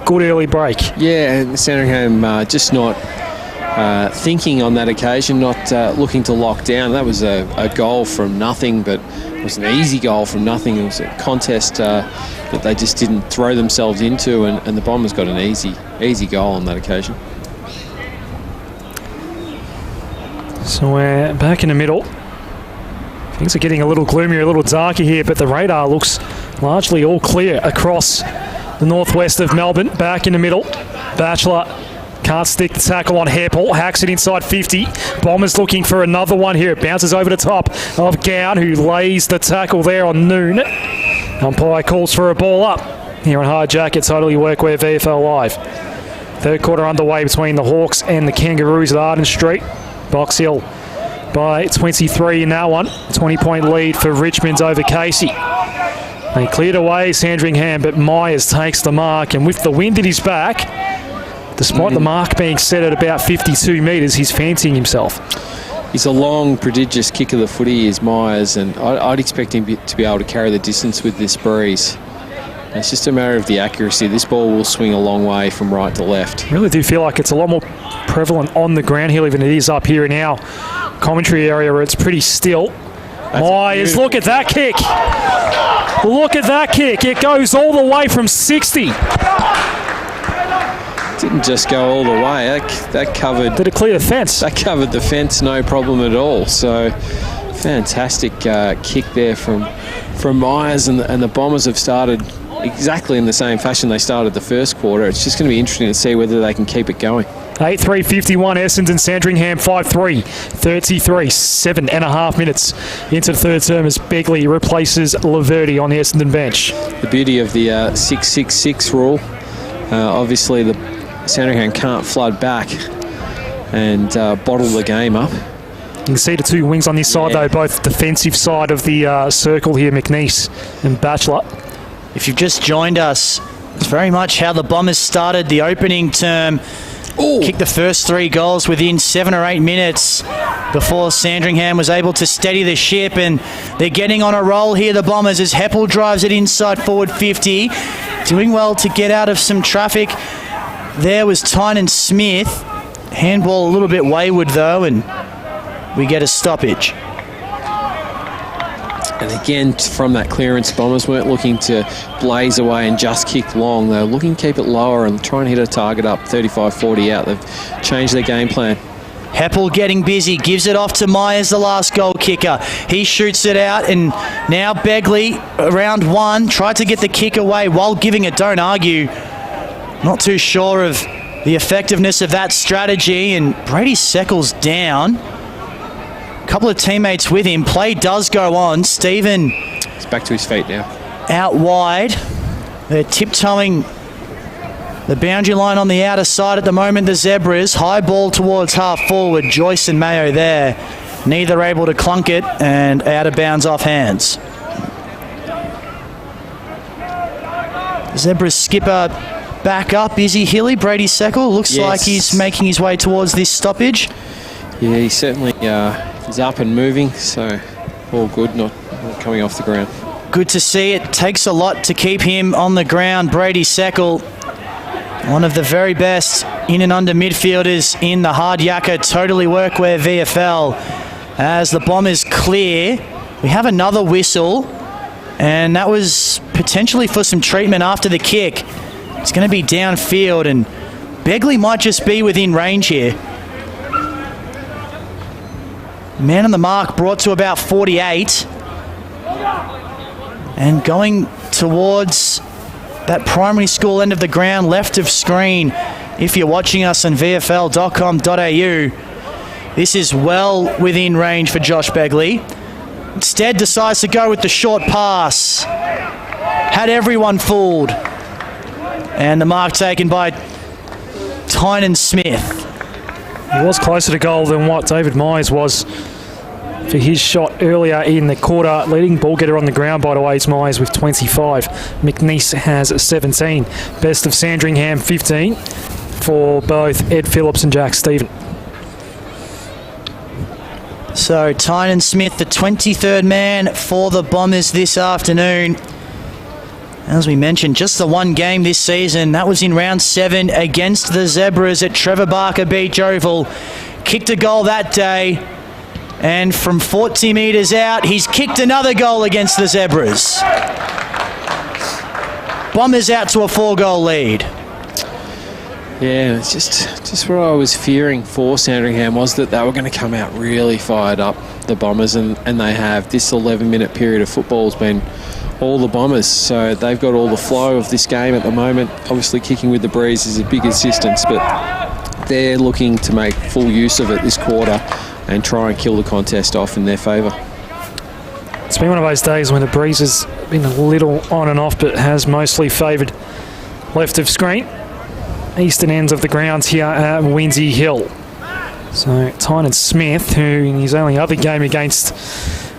good early break. Yeah, and Sandringham just not thinking on that occasion, not looking to lock down. That was a goal from nothing, but it was an easy goal from nothing. It was a contest that they just didn't throw themselves into, and the Bombers got an easy goal on that occasion. So we're back in the middle. Things are getting a little gloomier, a little darker here, but the radar looks largely all clear across the northwest of Melbourne. Back in the middle, Batchelor can't stick the tackle on Heppel, hacks it inside 50. Bombers looking for another one here. It bounces over the top of Gown, who lays the tackle there on Noon. Umpire calls for a ball up here on Hard Jacket, Totally Workwear VFL Live. Third quarter underway between the Hawks and the Kangaroos at Arden Street. Box Hill by 23 in that one. 20-point lead for Richmond over Casey. They cleared away Sandringham, but Myers takes the mark, and with the wind at his back, despite the mark being set at about 52 metres, he's fancying himself. He's a long, prodigious kick of the footy, is Myers, and I'd expect him to be able to carry the distance with this breeze. It's just a matter of the accuracy. This ball will swing a long way from right to left. I really do feel like it's a lot more prevalent on the ground hill than it is up here in our commentary area where it's pretty still. Myers, look at that kick. Look at that kick. It goes all the way from 60. Didn't just go all the way. That covered... Did it clear the fence? That covered the fence, no problem at all. So, fantastic kick there from Myers, and the Bombers have started exactly in the same fashion they started the first quarter. It's just going to be interesting to see whether they can keep it going. 8-3-51, Essendon, Sandringham 5-3, 33, 7.5 minutes into the third term as Begley replaces Laverty on the Essendon bench. The beauty of the 6-6-6 rule, obviously the Sandringham can't flood back and bottle the game up. You can see the two wings on this side, though, both defensive side of the circle here, McNeese and Batchelor. If you've just joined us, it's very much how the Bombers started the opening term. Kicked the first 3 goals within 7 or 8 minutes before Sandringham was able to steady the ship, and they're getting on a roll here, the Bombers, as Heppel drives it inside forward 50. Doing well to get out of some traffic. There was Tynan Smith. Handball a little bit wayward, though, and we get a stoppage. And again, from that clearance, Bombers weren't looking to blaze away and just kick long. They were looking to keep it lower and try and hit a target up 35-40 out. They've changed their game plan. Heppel getting busy, gives it off to Myers, the last goal kicker. He shoots it out, and now Begley, around 1, tried to get the kick away while giving it. Don't argue. Not too sure of the effectiveness of that strategy, and Brady Seckles down. Couple of teammates with him. Play does go on. Stephen, he's back to his feet now. Out wide. They're tiptoeing the boundary line on the outer side at the moment, the Zebras. High ball towards half forward. Joyce and Mayo there. Neither able to clunk it, and out of bounds off hands. Zebras skipper back up. Izzy Hilly, Brady Seckle. Looks like he's making his way towards this stoppage. Yeah, he certainly is up and moving, so all good, not coming off the ground. Good to see. It takes a lot to keep him on the ground. Brady Seckle, one of the very best in and under midfielders in the Hard Yakka Totally Workwear VFL. As the Bombers clear, we have another whistle, and that was potentially for some treatment after the kick. It's going to be downfield, and Begley might just be within range here. Man on the mark brought to about 48. And going towards that primary school end of the ground, left of screen. If you're watching us on VFL.com.au, this is well within range for Josh Begley. Instead decides to go with the short pass. Had everyone fooled. And the mark taken by Tynan Smith. He was closer to goal than what David Myers was for his shot earlier in the quarter. Leading ball getter on the ground, by the way, is Myers with 25. McNeese has 17. Best of Sandringham, 15 for both Ed Phillips and Jack Stephen. So Tynan Smith, the 23rd man for the Bombers this afternoon. As we mentioned, just the one game this season. That was in round 7 against the Zebras at Trevor Barker Beach Oval. Kicked a goal that day. And from 40 metres out, he's kicked another goal against the Zebras. Bombers out to a 4-goal lead. Yeah, it's just what I was fearing for Sandringham was that they were going to come out really fired up. the Bombers, and they have. This 11-minute period of football has been all the Bombers, so they've got all the flow of this game at the moment. Obviously kicking with the breeze is a big assistance, but they're looking to make full use of it this quarter and try and kill the contest off in their favour. It's been one of those days when the breeze has been a little on and off, but has mostly favoured left of screen, eastern ends of the grounds here at Windsor Hill. So Tynan Smith, who in his only other game against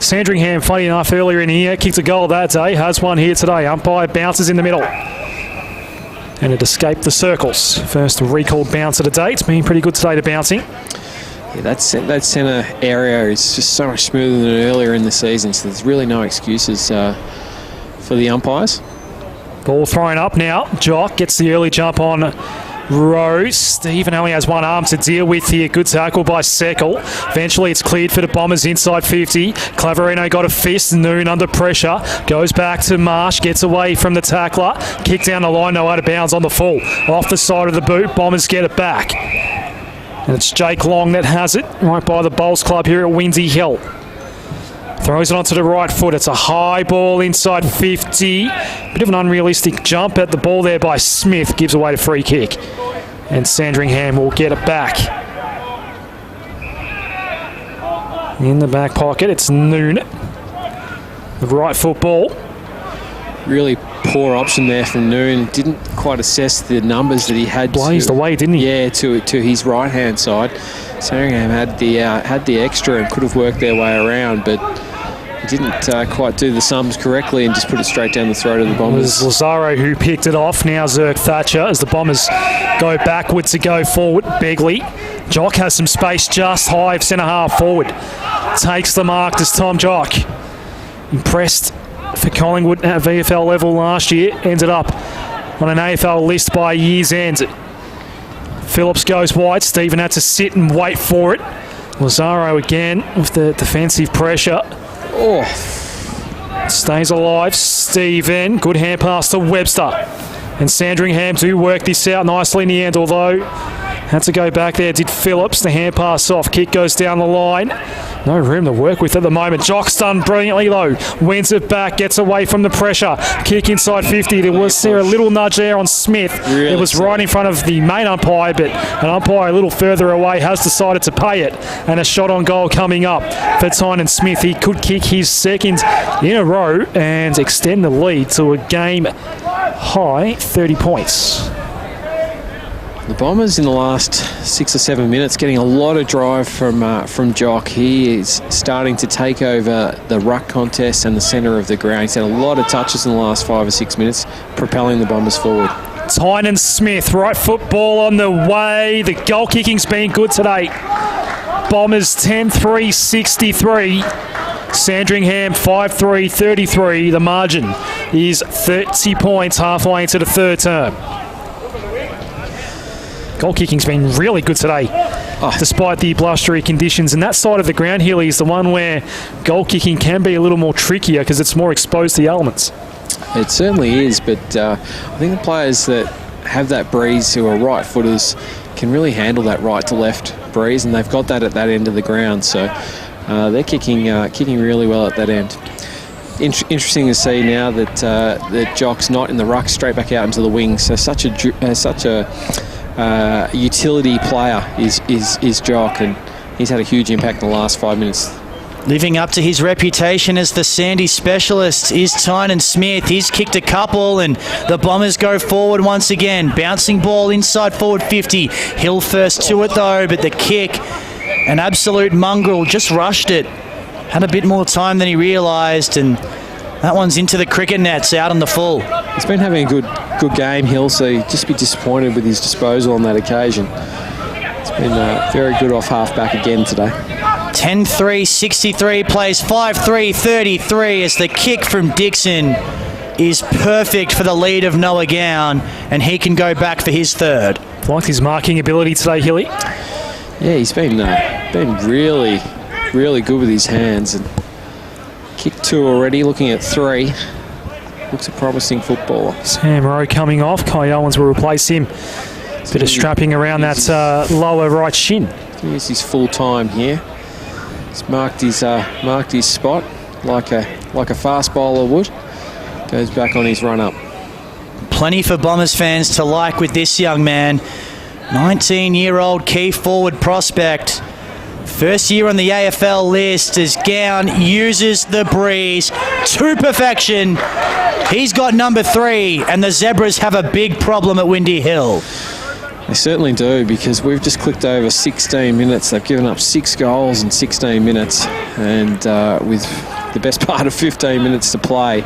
Sandringham, funny enough, earlier in the year, kicked a goal that day, has one here today. Umpire bounces in the middle. And it escaped the circles. First recalled bounce of the day. It's been pretty good today to bouncing. Yeah, that centre area is just so much smoother than earlier in the season, so there's really no excuses for the umpires. Ball thrown up now. Jock gets the early jump on Rose. Stephen only has one arm to deal with here. Good tackle by Seckle. Eventually it's cleared for the Bombers inside 50. Claverino got a fist. Noon under pressure. Goes back to Marsh. Gets away from the tackler. Kick down the line. No out of bounds on the full. Off the side of the boot. Bombers get it back. And it's Jake Long that has it. Right by the Bowls Club here at Windsor Hill. Throws it onto the right foot. It's a high ball inside 50. Bit of an unrealistic jump at the ball there by Smith. Gives away the free kick. And Sandringham will get it back. In the back pocket, it's Noon. The right foot ball. Really poor option there from Noon. Didn't quite assess the numbers that he had. Blazed away, didn't he? Yeah, to his right-hand side. Sandringham had the extra and could have worked their way around, but he didn't quite do the sums correctly and just put it straight down the throat of the Bombers. It was Lazaro who picked it off. Now Zerk Thatcher as the Bombers go backwards to go forward. Begley. Jock has some space just high of centre half forward. Takes the mark. Does Tom Jock. Impressed for Collingwood at VFL level last year. Ended up on an AFL list by year's end. Phillips goes wide. Stephen had to sit and wait for it. Lazaro again with the defensive pressure. Oh, stays alive. Stephen, good hand pass to Webster. And Sandringham do work this out nicely in the end, although had to go back there, did Phillips. The hand pass off. Kick goes down the line. No room to work with at the moment. Jock's done brilliantly though. Wins it back, gets away from the pressure. Kick inside 50. There was a little nudge there on Smith. It was right in front of the main umpire, but an umpire a little further away has decided to pay it. And a shot on goal coming up for Tynan Smith. He could kick his second in a row and extend the lead to a game high 30 points. The Bombers in the last 6 or 7 minutes getting a lot of drive from Jock. He is starting to take over the ruck contest and the centre of the ground. He's had a lot of touches in the last 5 or 6 minutes, propelling the Bombers forward. Tynan Smith, right foot ball on the way. The goal kicking's been good today. Bombers 10-3-63. Sandringham 5-3-33. The margin is 30 points halfway into the third term. Goal kicking's been really good today, despite the blustery conditions. And that side of the ground, Healy, is the one where goal kicking can be a little more trickier because it's more exposed to the elements. It certainly is, but I think the players that have that breeze, who are right footers, can really handle that right to left breeze, and they've got that at that end of the ground. So they're kicking really well at that end. Interesting to see now that that Jock's not in the ruck, straight back out into the wings. So such a utility player is Jock, and he's had a huge impact in the last 5 minutes. Living up to his reputation as the Sandy specialist is Tynan Smith. He's kicked a couple and the Bombers go forward once again. Bouncing ball inside forward 50. Hill first to it though, but the kick, an absolute mongrel, just rushed it. Had a bit more time than he realised, and that one's into the cricket nets out on the full. He's been having a good game, Hill, so he'd just be disappointed with his disposal on that occasion. It's been very good off half-back again today. 10-3-63 plays 5-3-33 as the kick from Dixon is perfect for the lead of Noah Gown, and he can go back for his third. Liked his marking ability today, Hilly. Yeah, he's been really, really good with his hands. And kick 2 already, looking at 3. Looks a promising footballer. Sam Rowe coming off. Kai Owens will replace him. Bit of strapping around that lower right shin. Here's his full time here. He's marked his spot like a fast bowler would. Goes back on his run up. Plenty for Bombers fans to like with this young man. 19-year-old key forward prospect. First year on the AFL list as Gown uses the breeze to perfection. He's got number 3, and the Zebras have a big problem at Windy Hill. They certainly do, because we've just clicked over 16 minutes. They've given up 6 goals in 16 minutes, and with the best part of 15 minutes to play,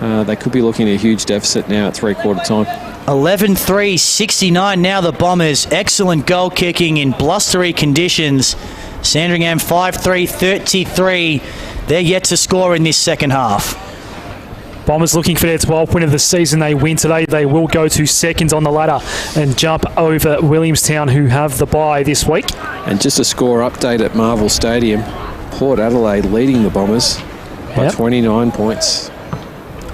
they could be looking at a huge deficit now at three-quarter time. 11-3, 69 now the Bombers. Excellent goal kicking in blustery conditions. Sandringham 5-3, 33. They're yet to score in this second half. Bombers looking for their 12th win of the season. They win today. They will go to second on the ladder and jump over Williamstown, who have the bye this week. And just a score update at Marvel Stadium. Port Adelaide leading the Bombers by 29 points.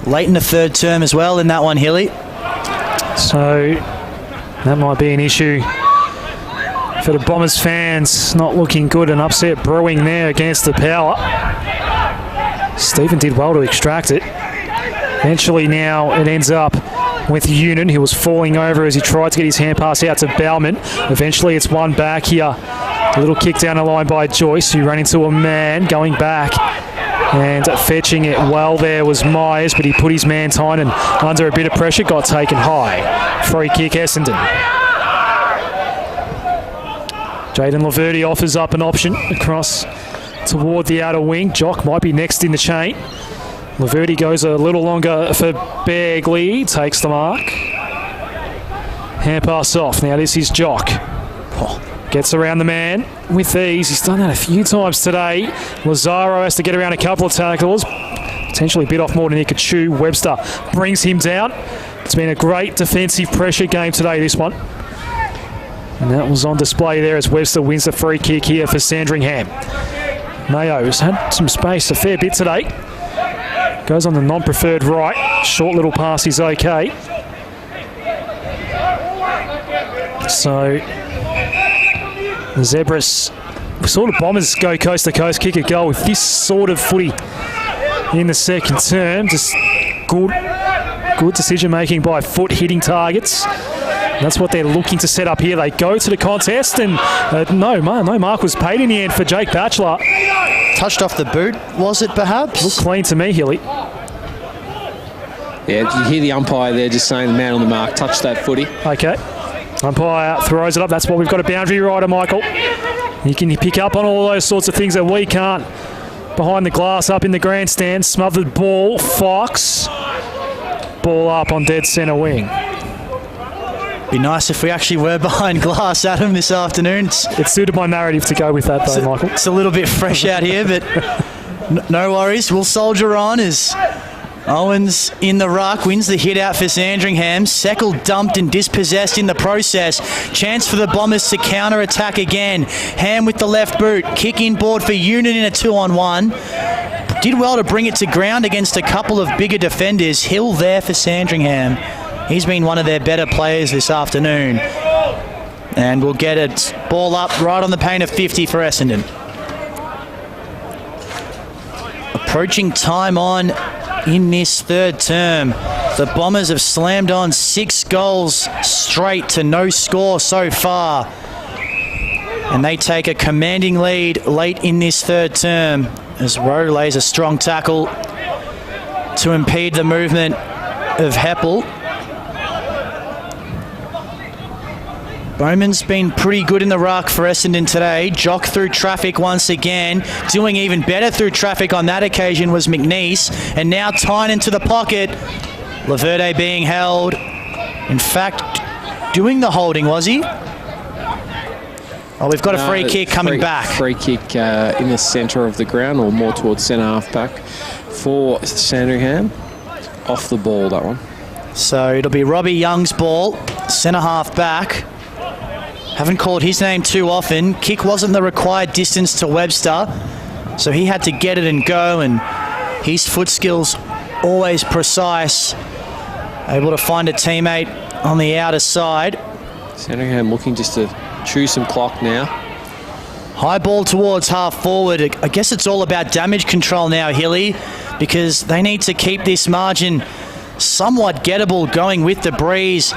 Late in the third term as well in that one, Hilly. So that might be an issue for the Bombers fans. Not looking good. An upset brewing there against the Power. Stephen did well to extract it. Eventually now it ends up with Union, who was falling over as he tried to get his hand pass out to Bauman. Eventually it's one back here. A little kick down the line by Joyce, who ran into a man going back. And fetching it well there was Myers, but he put his man Tynan under a bit of pressure, got taken high. Free kick Essendon. Jaden Laverty offers up an option across toward the outer wing. Jock might be next in the chain. Laverty goes a little longer for Bagley, takes the mark. Hand pass off. Now this is Jock. Gets around the man with ease. He's done that a few times today. Lazaro has to get around a couple of tackles. Potentially bit off more than he could chew. Webster brings him down. It's been a great defensive pressure game today, this one. And that was on display there as Webster wins the free kick here for Sandringham. Mayo's had some space a fair bit today. Goes on the non-preferred right. Short little pass is okay. So the Zebras, sort of Bombers go coast to coast, kick a goal with this sort of footy in the second term. Just good decision making by foot, hitting targets. That's what they're looking to set up here. They go to the contest, and no mark was paid in the end for Jake Batchelor. Touched off the boot, was it perhaps? Looked clean to me, Hilly. Yeah, you hear the umpire there just saying the man on the mark touched that footy. Okay. Umpire throws it up. That's why we've got a boundary rider, Michael. You can pick up on all those sorts of things that we can't. Behind the glass, up in the grandstand, smothered ball, Fox. Ball up on dead centre wing. Be nice if we actually were behind glass, Adam, this afternoon. It suited my narrative to go with that, though, Michael. It's a little bit fresh out here, but no worries. We'll soldier on as Owens in the ruck wins the hit out for Sandringham. Seckel dumped and dispossessed in the process. Chance for the Bombers to counter-attack again. Ham with the left boot. Kick inboard for Union in a 2-on-1. Did well to bring it to ground against a couple of bigger defenders. Hill there for Sandringham. He's been one of their better players this afternoon. And we'll get it ball up right on the paint of 50 for Essendon. Approaching time on in this third term. The Bombers have slammed on 6 goals straight to no score so far. And they take a commanding lead late in this third term as Rowe lays a strong tackle to impede the movement of Heppel. Bowman's been pretty good in the ruck for Essendon today. Jock through traffic once again. Doing even better through traffic on that occasion was McNeese. And now Tynan into the pocket. Laverde being held. In fact, doing the holding, was he? Oh, we've got a free kick coming back. Free kick in the centre of the ground, or more towards centre half back for Sandringham. Off the ball, that one. So it'll be Robbie Young's ball. Centre half back. Haven't called his name too often. Kick wasn't the required distance to Webster, so he had to get it and go, and his foot skills always precise. Able to find a teammate on the outer side. Sandringham looking just to chew some clock now. High ball towards half forward. I guess it's all about damage control now, Hilly, because they need to keep this margin somewhat gettable going with the breeze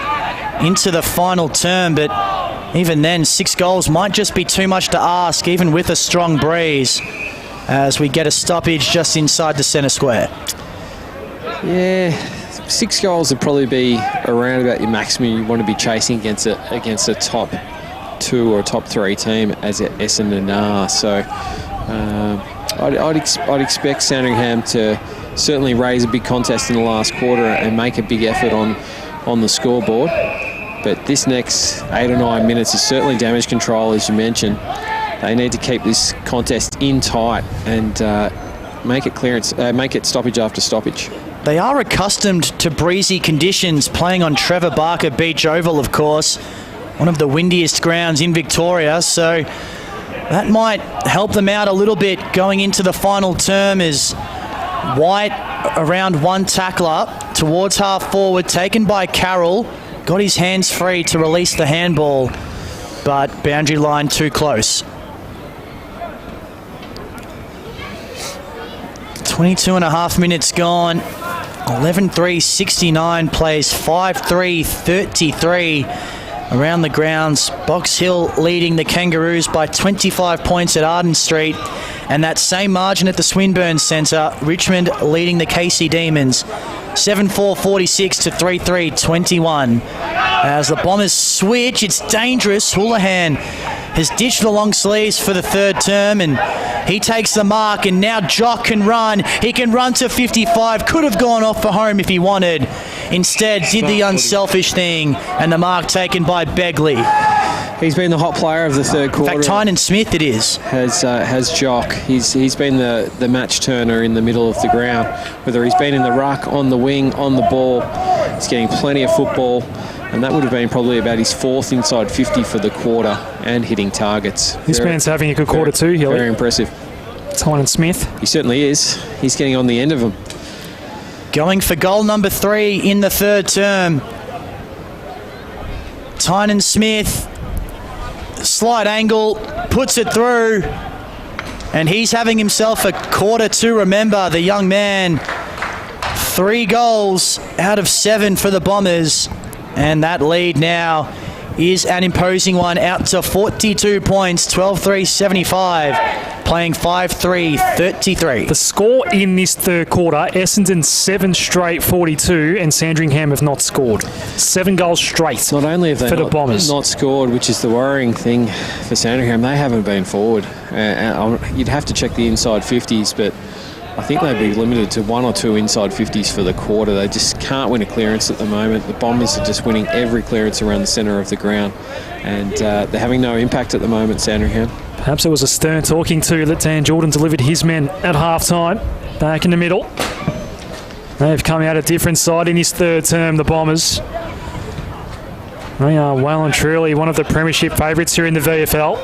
into the final term. But even then, 6 goals might just be too much to ask, even with a strong breeze, as we get a stoppage just inside the centre square. Yeah, 6 goals would probably be around about your maximum you want to be chasing against a top 2 or top 3 team as Essendon are. So I'd expect Sandringham to certainly raise a big contest in the last quarter and make a big effort on the scoreboard. But this next 8 or 9 minutes is certainly damage control, as you mentioned. They need to keep this contest in tight and make it stoppage after stoppage. They are accustomed to breezy conditions, playing on Trevor Barker Beach Oval, of course, one of the windiest grounds in Victoria, so that might help them out a little bit going into the final term. As White, around one tackler, towards half forward, taken by Carroll, got his hands free to release the handball, but boundary line too close. 22 and a half minutes gone. 11-3-69 plays 5-3-33 around the grounds. Box Hill leading the Kangaroos by 25 points at Arden Street, and that same margin at the Swinburne Centre. Richmond leading the KC Demons 7-4-46 to 3-3-21. As the Bombers switch, it's dangerous. Houlihan has ditched the long sleeves for the third term, and he takes the mark, and now Jock can run. He can run to 55. Could have gone off for home if he wanted. Instead, did the unselfish thing, and the mark taken by Begley. He's been the hot player of the third quarter. In fact, Tynan Smith it is. Has Jock. He's been the match turner in the middle of the ground. Whether he's been in the ruck, on the wing, on the ball, he's getting plenty of football. And that would have been probably about his 4th inside 50 for the quarter and hitting targets. This man's having a good quarter too, Hilly. Very impressive. Tynan Smith. He certainly is. He's getting on the end of them. Going for goal number 3 in the third term. Tynan Smith, slight angle, puts it through. And he's having himself a quarter to remember, the young man. 3 goals out of 7 for the Bombers. And that lead now is an imposing one, out to 42 points, 12-3-75, playing 5-3-33. The score in this third quarter, Essendon 7 straight 42, and Sandringham have not scored. 7 goals straight. Not only have they for the Bombers not scored, which is the worrying thing for Sandringham, they haven't been forward. You'd have to check the inside 50s, but I think they'd be limited to 1 or 2 inside 50s for the quarter. They just can't win a clearance at the moment. The Bombers are just winning every clearance around the centre of the ground, and they're having no impact at the moment, Sandringham. Perhaps it was a stern talking to that Dan Jordan delivered his men at half-time. Back in the middle. They've come out a different side in his third term, the Bombers. They are well and truly one of the premiership favourites here in the VFL.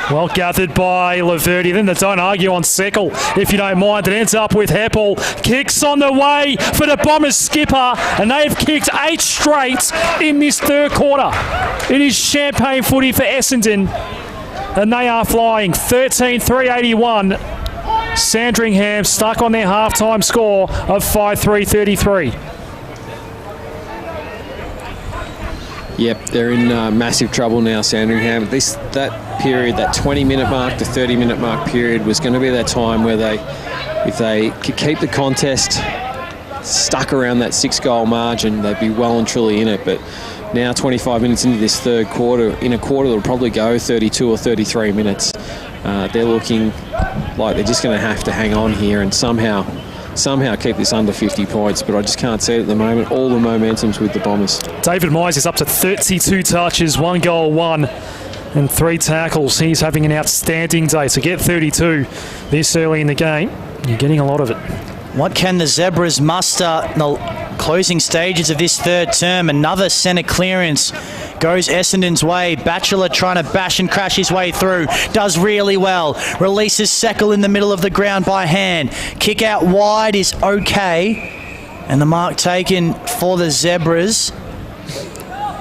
Well gathered by Laverty. Then they don't argue on Seckle, if you don't mind. It ends up with Heppel. Kicks on the way for the Bombers skipper, and they've kicked 8 straight in this third quarter. It is champagne footy for Essendon, and they are flying 13-3-81. Sandringham stuck on their half-time score of 5-3-33. Yep, they're in massive trouble now, Sandringham. That period, that 20-minute mark to 30-minute mark period, was going to be that time where if they could keep the contest stuck around that 6-goal margin, they'd be well and truly in it. But now, 25 minutes into this third quarter, in a quarter that'll probably go 32 or 33 minutes, they're looking like they're just going to have to hang on here and somehow keep this under 50 points, but I just can't see it at the moment. All the momentum's with the Bombers. David Mize is up to 32 touches, 1 goal, 1, and 3 tackles. He's having an outstanding day. So get 32 this early in the game. You're getting a lot of it. What can the Zebras muster in the closing stages of this third term? Another centre clearance goes Essendon's way. Batchelor trying to bash and crash his way through. Does really well. Releases Seckle in the middle of the ground by hand. Kick out wide is okay. And the mark taken for the Zebras.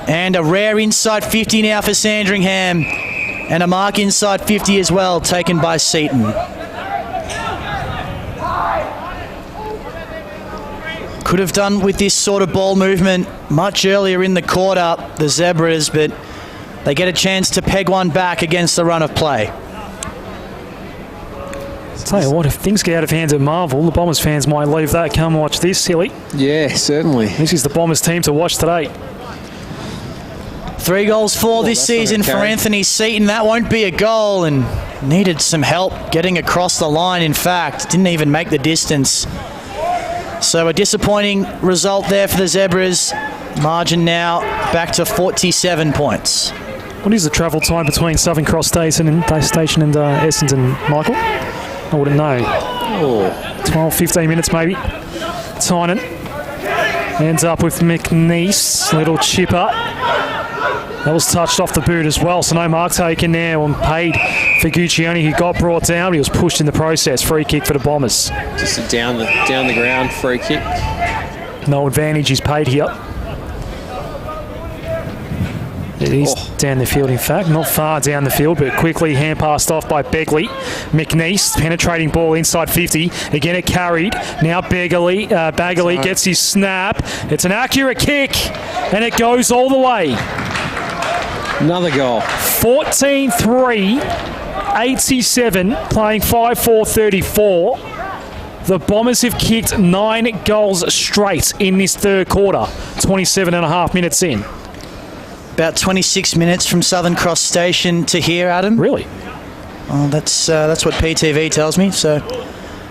And a rare inside 50 now for Sandringham. And a mark inside 50 as well, taken by Seaton. Could have done with this sort of ball movement much earlier in the quarter, the Zebras, but they get a chance to peg one back against the run of play. Tell you what, if things get out of hand at Marvel, the Bombers fans might leave that. Come watch this, silly. Yeah, certainly. This is the Bombers team to watch today. 3 goals for this season for Anthony Seaton. That won't be a goal, and needed some help getting across the line. In fact, didn't even make the distance. So a disappointing result there for the Zebras. Margin now back to 47 points. What is the travel time between Southern Cross Station and Essendon, Michael? I wouldn't know. 12, 15 minutes maybe. Tynan ends up with McNeese. Little chipper. That was touched off the boot as well, so no mark taken now and paid for Guccione, who got brought down. He was pushed in the process. Free kick for the Bombers. Just a down the ground free kick. No advantage is paid here. It is down the field, in fact. Not far down the field, but quickly hand passed off by Begley. McNeese, penetrating ball inside 50. Again, it carried. Now Bagley gets his snap. It's an accurate kick, and it goes all the way. Another goal. 14-3, 87, playing 5-4-34. The Bombers have kicked 9 goals straight in this third quarter. 27 and a half minutes in. About 26 minutes from Southern Cross Station to here, Adam. Really? Well, that's what PTV tells me, so...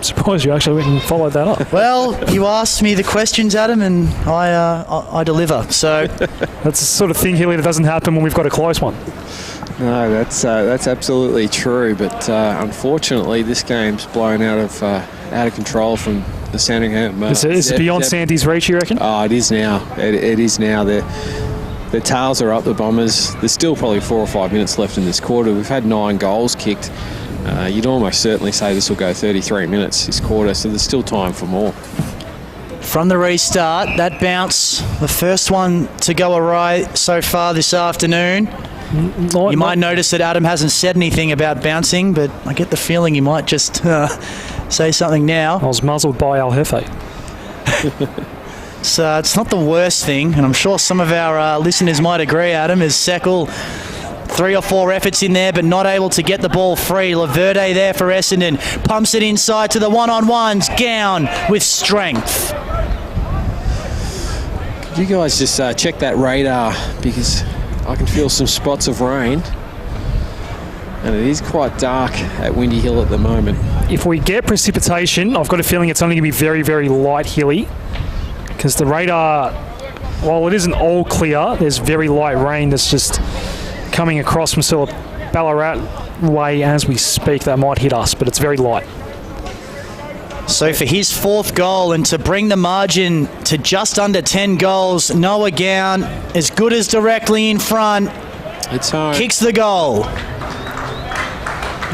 Surprised you actually went and followed that up. Well, you asked me the questions, Adam, and I deliver. So that's the sort of thing, Hilly, that doesn't happen when we've got a close one. No, that's absolutely true. But unfortunately, this game's blown out of control from the Sandringham. Is it beyond Sandy's reach, you reckon? Oh, it is now. It is now. Their tails are up, the Bombers. There's still probably 4 or 5 minutes left in this quarter. We've had 9 goals kicked. You'd almost certainly say this will go 33 minutes this quarter, so there's still time for more. From the restart, that bounce, the first one to go awry so far this afternoon. You might notice that Adam hasn't said anything about bouncing, but I get the feeling he might just say something now. I was muzzled by Al Jefe. So it's not the worst thing, and I'm sure some of our listeners might agree, Adam, as Seckle 3 or 4 efforts in there, but not able to get the ball free. Laverde there for Essendon. Pumps it inside to the one-on-ones. Gown with strength. Could you guys just check that radar, because I can feel some spots of rain. And it is quite dark at Windy Hill at the moment. If we get precipitation, I've got a feeling it's only going to be very, very light hilly, because the radar, while it isn't all clear, there's very light rain that's just coming across from sort of Ballarat way as we speak. That might hit us, but it's very light. So for his 4th goal, and to bring the margin to just under 10 goals, Noah Gown, as good as directly in front, it's home. Kicks the goal.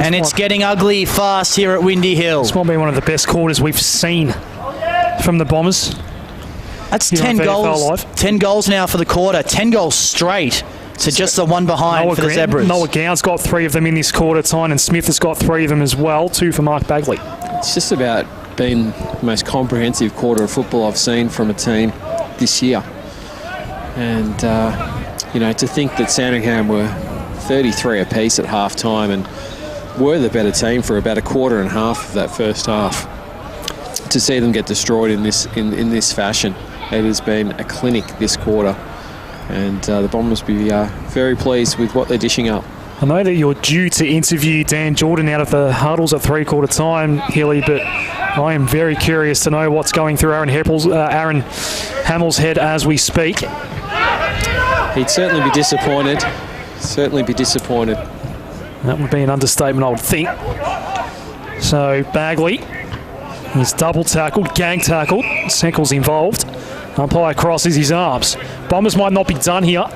And it's getting ugly fast here at Windy Hill. This might be one of the best quarters we've seen from the Bombers. That's 10 goals. 10 goals now for the quarter. 10 goals straight. So just the one behind for the Zebras. Noah Gown's got 3 of them in this quarter. Tynan Smith has got 3 of them as well. 2 for Mark Bagley. It's just about been the most comprehensive quarter of football I've seen from a team this year. And, to think that Sandringham were 33 apiece at half-time and were the better team for about a quarter and a half of that first half. To see them get destroyed in this fashion, it has been a clinic this quarter. And the Bombers will be very pleased with what they're dishing up. I know that you're due to interview Dan Jordan out of the huddles at 3/4 time, Hilly, but I am very curious to know what's going through Aaron Hamill's head as we speak. He'd certainly be disappointed. That would be an understatement, I would think. So Bagley is double tackled, gang tackled. Seckle's involved. Umpire crosses his arms. Bombers might not be done here.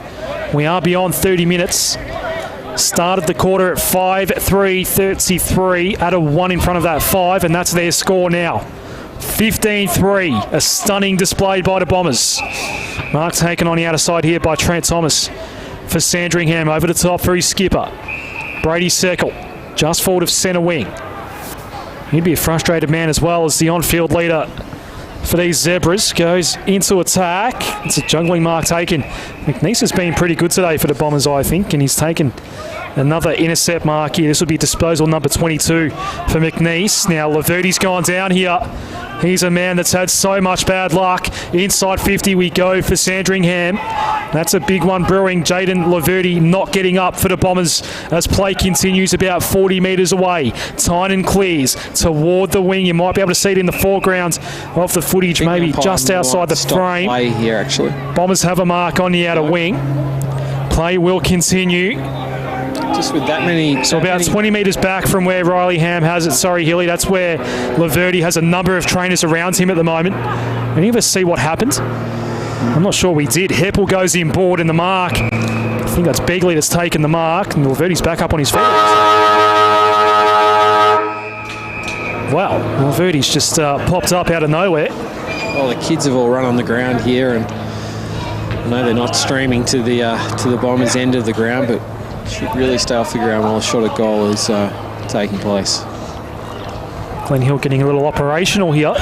We are beyond 30 minutes. Started the quarter at 5-3-33. Add a 1 in front of that 5, and that's their score now. 15-3. A stunning display by the Bombers. Mark taken on the outer side here by Trent Thomas for Sandringham. Over the top for his skipper. Brady Circle, just forward of centre wing. He'd be a frustrated man as well as the on-field leader for these Zebras. Goes into attack. It's a juggling mark taken. McNeese has been pretty good today for the Bombers, I think, and he's taken another intercept mark here. This would be disposal number 22 for McNeese. Now, Laverty's gone down here. He's a man that's had so much bad luck. Inside 50 we go for Sandringham. That's a big one brewing. Jaden Laverty not getting up for the Bombers as play continues about 40 metres away. Tynan clears toward the wing. You might be able to see it in the foreground of the footage, maybe just outside the frame. Play here, actually. Bombers have a mark on the outer wing. Play will continue. Just with that many... So about 20 metres back from where Riley Ham has it. Sorry, Hilly. That's where Laverty has a number of trainers around him at the moment. Any of us see what happened? I'm not sure we did. Heppel goes in board in the mark. I think that's Begley that's taken the mark. And Laverty's back up on his feet. Wow. Laverty's just popped up out of nowhere. Well, the kids have all run on the ground here. And I know they're not streaming to the Bombers' end of the ground, but should really stay off the ground while a shot at goal is taking place. Glenn Hill getting a little operational here.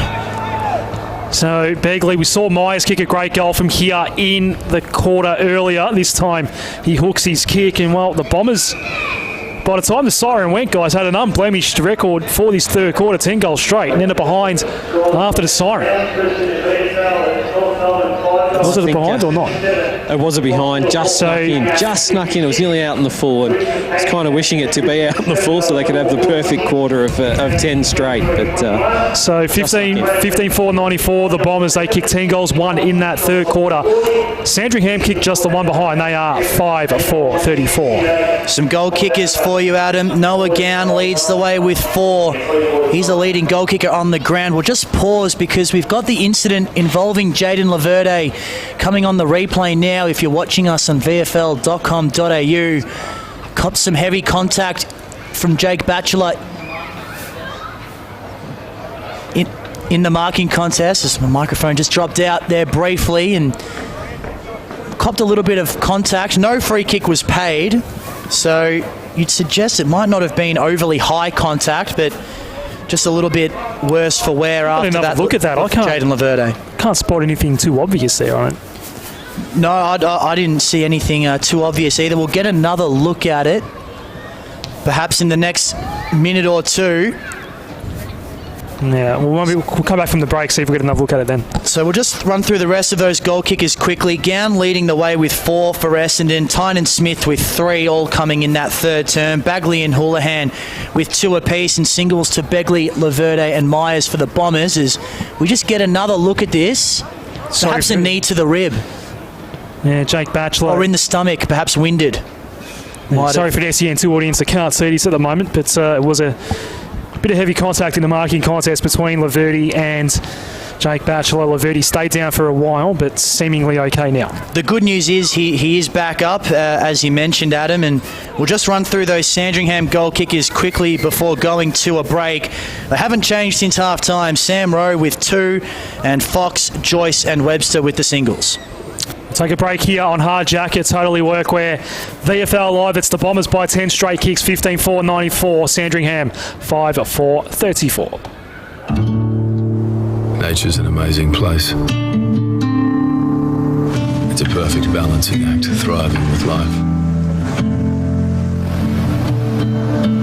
So Begley, we saw Myers kick a great goal from here in the quarter earlier. This time he hooks his kick, and well, the Bombers, by the time the siren went, guys, had an unblemished record for this third quarter, 10 goals straight, and ended behind after the siren. Was it a behind or not? It was a behind, just snuck in. It was nearly out in the full, and I was kind of wishing it to be out in the full so they could have the perfect quarter of 10 straight. But so 15-4-94, the Bombers, they kicked 10 goals, one in that third quarter. Sandringham kicked just the one behind. They are 5-4-34. Some goal kickers for you, Adam. Noah Gown leads the way with 4. He's the leading goal kicker on the ground. We'll just pause because we've got the incident involving Jaden Laverty coming on the replay now. If you're watching us on VFL.com.au, copped some heavy contact from Jake Batchelor in the marking contest. As my microphone just dropped out there briefly, and copped a little bit of contact. No free kick was paid, so you'd suggest it might not have been overly high contact, but just a little bit worse for wear after that. Look at that. I can't. Jaden Laverty. Can't spot anything too obvious there on it. No, I didn't see anything too obvious either. We'll get another look at it, perhaps in the next minute or two. Yeah, we'll come back from the break, see if we get another look at it then. So we'll just run through the rest of those goal kickers quickly. Gown leading the way with 4 for Essendon. Tynan Smith with 3, all coming in that third term. Bagley and Houlihan with 2 apiece, and singles to Begley, Laverty and Myers for the Bombers. As we just get another look at this. Perhaps a knee to the rib. Yeah, Jake Batchelor. Or in the stomach, perhaps winded. Yeah, sorry for the SEN2 audience that can't see this at the moment, but it was a bit of heavy contact in the marking contest between Laverty and Jake Batchelor. Laverty stayed down for a while, but seemingly okay now. The good news is he is back up, as you mentioned, Adam, and we'll just run through those Sandringham goal kickers quickly before going to a break. They haven't changed since half-time. Sam Rowe with 2, and Fox, Joyce and Webster with the singles. We'll take a break here on Hard Jacket, Totally Workwear. VFL Live, it's the Bombers by 10 straight kicks, 15-4-94. Sandringham, 5-4-34. Nature's an amazing place. It's a perfect balancing act, thriving with life.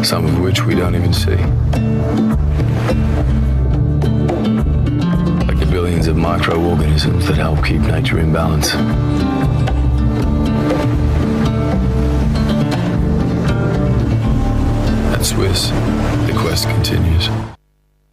Some of which we don't even see. Like the billions of microorganisms that help keep nature in balance. At Swiss, the quest continues.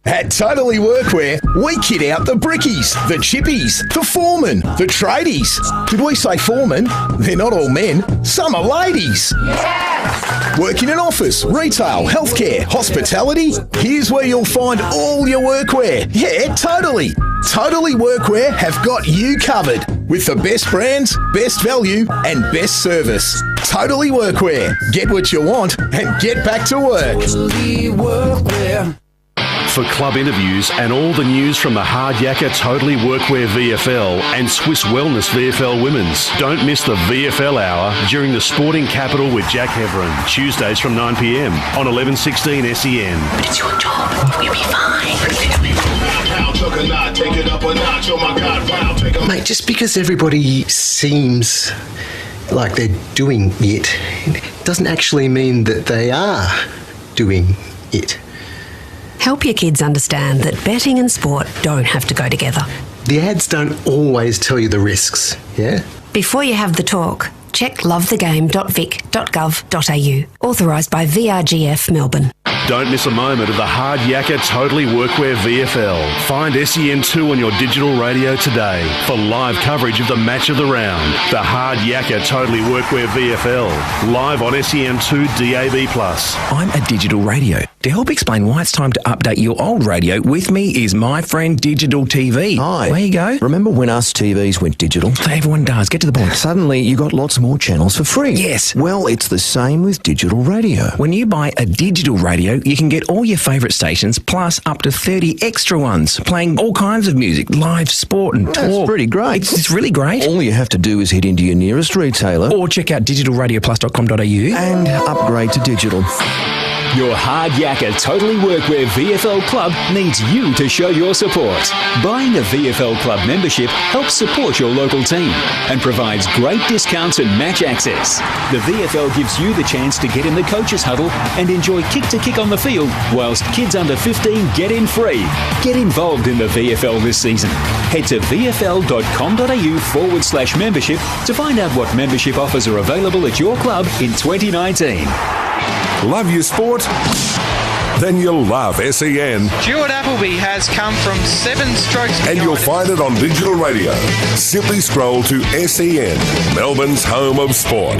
At Totally Workwear, we kit out the brickies, the chippies, the foremen, the tradies. Did we say foremen? They're not all men, some are ladies. Yeah! Work in an office, retail, healthcare, hospitality. Here's where you'll find all your workwear. Yeah, totally. Totally Workwear have got you covered with the best brands, best value and best service. Totally Workwear. Get what you want and get back to work. Totally Workwear. For club interviews and all the news from the Hard Yakka Totally Workwear VFL and Swiss Wellness VFL Women's, don't miss the VFL Hour during the Sporting Capital with Jack Heverin, Tuesdays from 9 p.m. on 1116 SEN. But it's your job. We'll be fine. Mate, just because everybody seems like they're doing it doesn't actually mean that they are doing it. Help your kids understand that betting and sport don't have to go together. The ads don't always tell you the risks, yeah? Before you have the talk, check lovethegame.vic.gov.au. Authorised by VRGF Melbourne. Don't miss a moment of the Hard Yakka Totally Workwear VFL. Find SEN2 on your digital radio today for live coverage of the match of the round. The Hard Yakka Totally Workwear VFL. Live on SEN2 DAB+. I'm a digital radio. To help explain why it's time to update your old radio, with me is my friend Digital TV. Hi. There you go. Remember when us TVs went digital? Everyone does. Get to the point. Suddenly you got lots more channels for free. Yes. Well, it's the same with digital radio. When you buy a digital radio, you can get all your favourite stations plus up to 30 extra ones, playing all kinds of music, live sport and talk. That's pretty great. It's really great. All you have to do is head into your nearest retailer or check out digitalradioplus.com.au and upgrade to digital. Your Hard Yakka Totally Workwear VFL Club needs you to show your support. Buying a VFL Club membership helps support your local team and provides great discounts and match access. The VFL gives you the chance to get in the coaches' huddle and enjoy kick-to-kick on the field, whilst kids under 15 get in free. Get involved in the VFL this season. Head to vfl.com.au/membership to find out what membership offers are available at your club in 2019. Love your sport? Then you'll love SEN. Stuart Appleby has come from 7 strokes behind. And you'll find it on digital radio. Simply scroll to SEN, Melbourne's home of sport.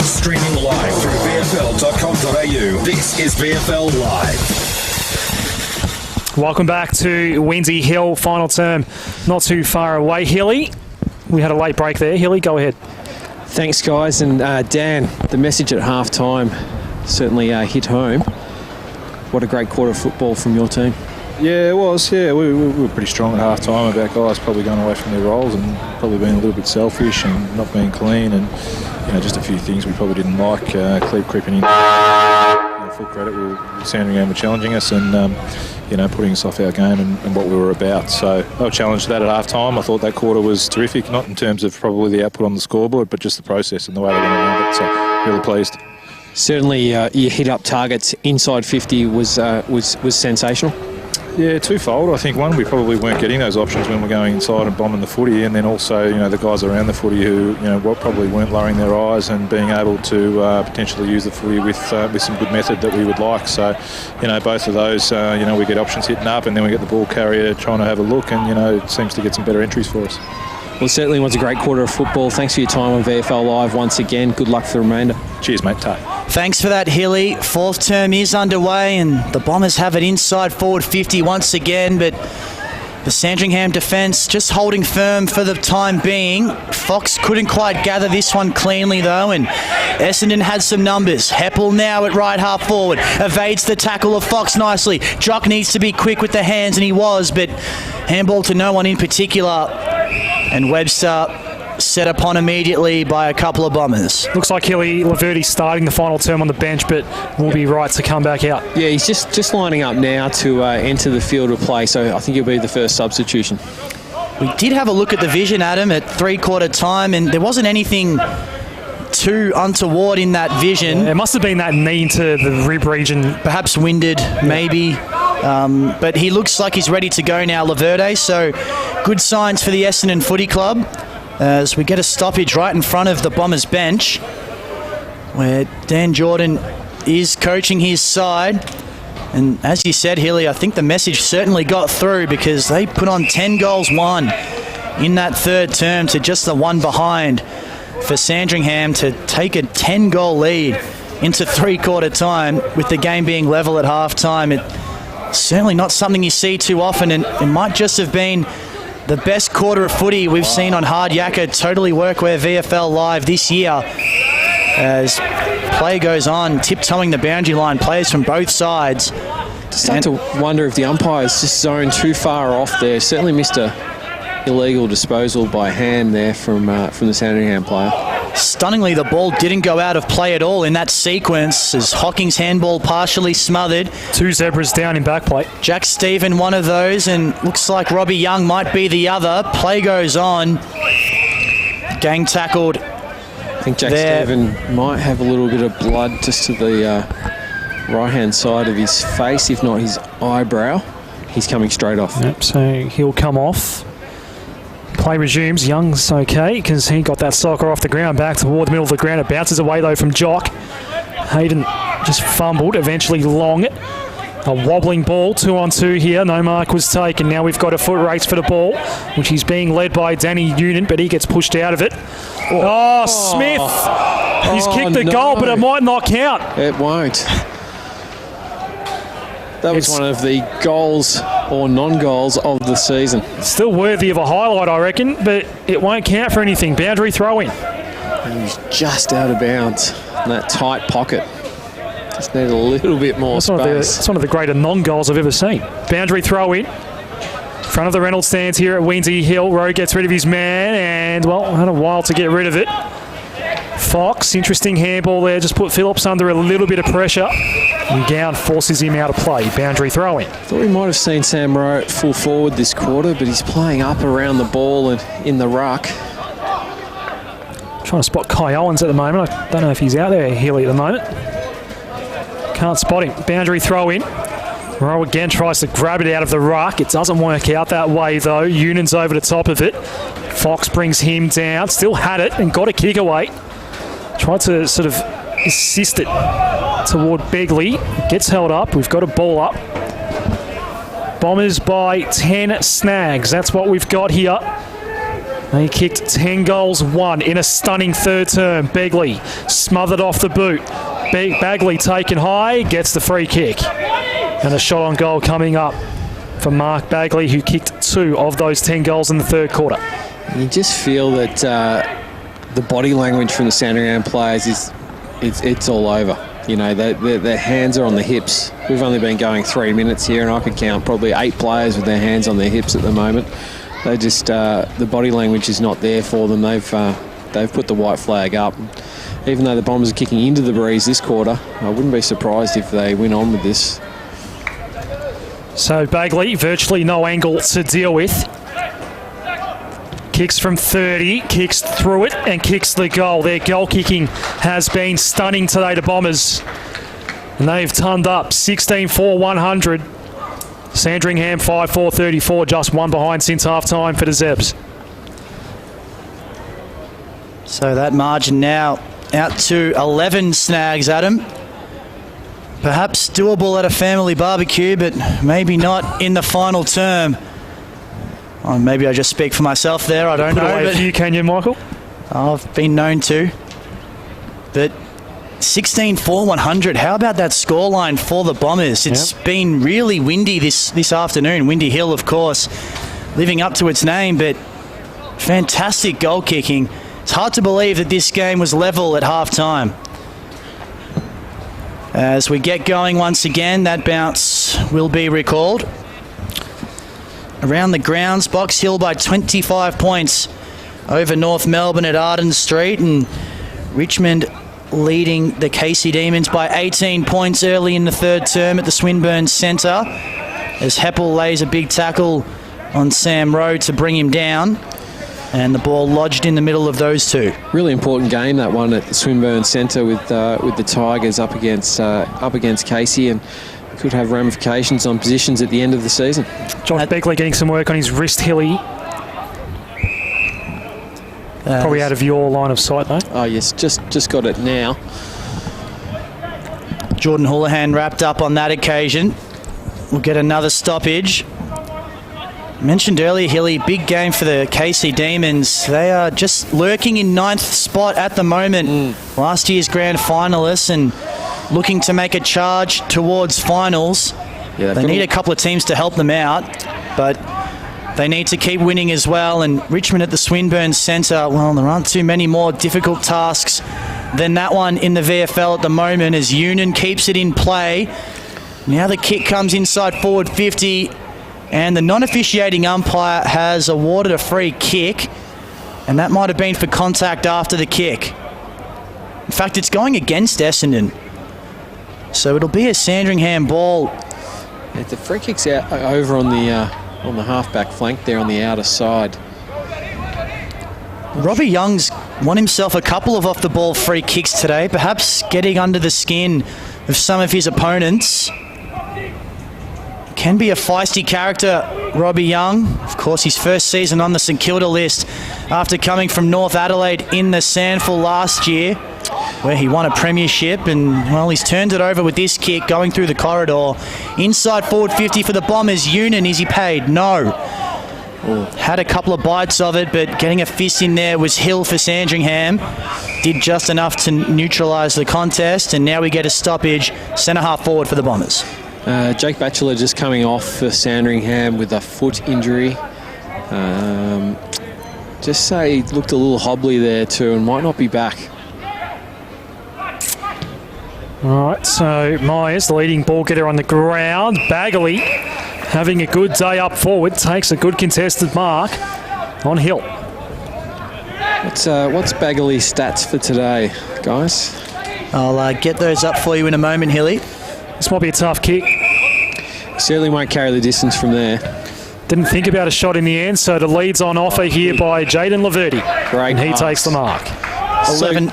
Streaming live through VFL.com.au. This is VFL Live. Welcome back to Windy Hill, final term not too far away. Hilly, we had a late break there. Hilly, go ahead. Thanks, guys. And Dan, the message at half-time certainly hit home. What a great quarter of football from your team. Yeah, it was. Yeah, we were pretty strong at half-time about guys probably going away from their roles and probably being a little bit selfish and not being clean, and just a few things we probably didn't like creeping in. Full credit, Sandringham were challenging us and putting us off our game and what we were about. So they were challenged that at half-time. I thought that quarter was terrific, not in terms of probably the output on the scoreboard, but just the process and the way they went around it. So really pleased. Certainly, you hit up targets inside 50 was sensational. Yeah, twofold. I think one, we probably weren't getting those options when we're going inside and bombing the footy, and then also, the guys around the footy who, probably weren't lowering their eyes and being able to potentially use the footy with some good method that we would like. So, both of those, we get options hitting up, and then we get the ball carrier trying to have a look, and it seems to get some better entries for us. Well, it certainly was a great quarter of football. Thanks for your time on VFL Live once again. Good luck for the remainder. Cheers, mate. Thanks for that, Hilly. Fourth term is underway and the Bombers have it inside forward 50 once again, but the Sandringham defence just holding firm for the time being. Fox couldn't quite gather this one cleanly though, and Essendon had some numbers. Heppel now at right half forward, evades the tackle of Fox nicely. Jock needs to be quick with the hands, and he was, but handball to no one in particular. And Webster set upon immediately by a couple of Bombers. Looks like Hilly Laverty starting the final term on the bench, but will be right to come back out. Yeah, he's just lining up now to enter the field of play, so I think he'll be the first substitution. We did have a look at the vision, Adam, at three-quarter time, and there wasn't anything too untoward in that vision. Yeah, it must have been that knee into the rib region. Perhaps winded, maybe. But he looks like he's ready to go now, Laverde, so good signs for the Essendon Footy Club as we get a stoppage right in front of the Bombers bench where Dan Jordan is coaching his side. And as you said, Hilly, I think the message certainly got through because they put on 10 goals won in that third term to just the one behind for Sandringham to take a 10-goal lead into three-quarter time with the game being level at half-time. It's certainly not something you see too often, and it might just have been the best quarter of footy we've seen on Hard Yakka Totally Workwear VFL Live this year as play goes on, tiptoeing the boundary line, players from both sides Start to wonder if the umpire's just zoned too far off there. Certainly missed a illegal disposal by hand there from the Sandringham player. Stunningly, the ball didn't go out of play at all in that sequence as Hocking's handball partially smothered. 2 zebras down in back plate. Jack Stephen, one of those, and looks like Robbie Young might be the other. Play goes on. Gang tackled. I think Jack Stephen might have a little bit of blood just to the right-hand side of his face, if not his eyebrow. He's coming straight off. Yep, so he'll come off. Play resumes. Young's okay because he got that soccer off the ground back toward the middle of the ground. It bounces away though from Jock. Hayden just fumbled, eventually long. A wobbling ball, 2-on-2 here. No mark was taken. Now we've got a foot race for the ball, which is being led by Danny Noonan, but he gets pushed out of it. Oh, Smith! He's kicked the goal, but it might not count. It won't. That was one of the goals or non-goals of the season. Still worthy of a highlight, I reckon, but it won't count for anything. Boundary throw-in. And he's just out of bounds in that tight pocket. Just need a little bit more space. That's one of the greater non-goals I've ever seen. Boundary throw-in. Front of the Reynolds stands here at Windy Hill. Rowe gets rid of his man and, well, had a while to get rid of it. Fox, interesting handball there. Just put Phillips under a little bit of pressure. And Gown forces him out of play. Boundary throw-in. Thought we might have seen Sam Rowe full forward this quarter, but he's playing up around the ball and in the ruck. Trying to spot Kai Owens at the moment. I don't know if he's out there, Healy, at the moment. Can't spot him. Boundary throw-in. Rowe again tries to grab it out of the ruck. It doesn't work out that way, though. Eunan's over the top of it. Fox brings him down. Still had it and got a kick away. Tried to sort of assist it toward Begley. Gets held up. We've got a ball up. Bombers by 10 snags. That's what we've got here. They kicked 10 goals, 1 in a stunning third term. Begley smothered off the boot. Bagley taken high, gets the free kick. And a shot on goal coming up for Mark Bagley, who kicked 2 of those 10 goals in the third quarter. You just feel that the body language from the Sandringham players it's all over. You know, their hands are on the hips. We've only been going 3 minutes here, and I could count probably 8 players with their hands on their hips at the moment. They just the body language is not there for them. They've put the white flag up. Even though the Bombers are kicking into the breeze this quarter, I wouldn't be surprised if they win on with this. So Bagley, virtually no angle to deal with. Kicks from 30, kicks through it and kicks the goal. Their goal kicking has been stunning today to Bombers. And they've turned up 16-4-100. Sandringham 5-4-34, just 1 behind since half-time for the Zebs. So that margin now out to 11 snags, Adam. Perhaps doable at a family barbecue, but maybe not in the final term. Oh, maybe I just speak for myself there, I don't know. Put away a few, can you, Michael? I've been known to. But 16-4-100, how about that scoreline for the Bombers? It's been really windy this afternoon. Windy Hill, of course, living up to its name, but fantastic goal kicking. It's hard to believe that this game was level at half-time. As we get going once again, that bounce will be recalled. Around the grounds, Box Hill by 25 points over North Melbourne at Arden Street, and Richmond leading the Casey Demons by 18 points early in the third term at the Swinburne Centre, as Heppel lays a big tackle on Sam Rowe to bring him down, and the ball lodged in the middle of those two. Really important game, that one at the Swinburne Centre with the Tigers up against Casey, and could have ramifications on positions at the end of the season. Josh Beckley getting some work on his wrist, Hilly. Probably out of your line of sight, though. Oh, yes, just got it now. Jordan Houlihan wrapped up on that occasion. We'll get another stoppage. Mentioned earlier, Hilly, big game for the Casey Demons. They are just lurking in 9th spot at the moment. Last year's grand finalists and looking to make a charge towards finals. Yeah, they need a couple of teams to help them out, but they need to keep winning as well. And Richmond at the Swinburne Centre, well, there aren't too many more difficult tasks than that one in the VFL at the moment, as Union keeps it in play. Now the kick comes inside forward 50, and the non-officiating umpire has awarded a free kick, and that might have been for contact after the kick. In fact, it's going against Essendon. So it'll be a Sandringham ball. Yeah, the free kick's out over on the half-back flank there on the outer side. Robbie Young's won himself a couple of off-the-ball free kicks today, perhaps getting under the skin of some of his opponents. Can be a feisty character, Robbie Young. Of course, his first season on the St Kilda list after coming from North Adelaide in the Sandful last year, where he won a premiership, and, well, he's turned it over with this kick going through the corridor. Inside forward 50 for the Bombers. Unan, is he paid? No. Had a couple of bites of it, but getting a fist in there was Hill for Sandringham. Did just enough to neutralise the contest, and now we get a stoppage. Centre half forward for the Bombers. Jake Batchelor just coming off for Sandringham with a foot injury. Just say he looked a little hobbly there too and might not be back. All right, so Myers, the leading ball getter on the ground. Bagley having a good day up forward, takes a good contested mark on Hill. What's Bagley's stats for today, guys? I'll get those up for you in a moment, Hilly. This might be a tough kick. Certainly won't carry the distance from there. Didn't think about a shot in the end, so the lead's on offer here by Jaden Laverty. Great and he pass. takes the mark.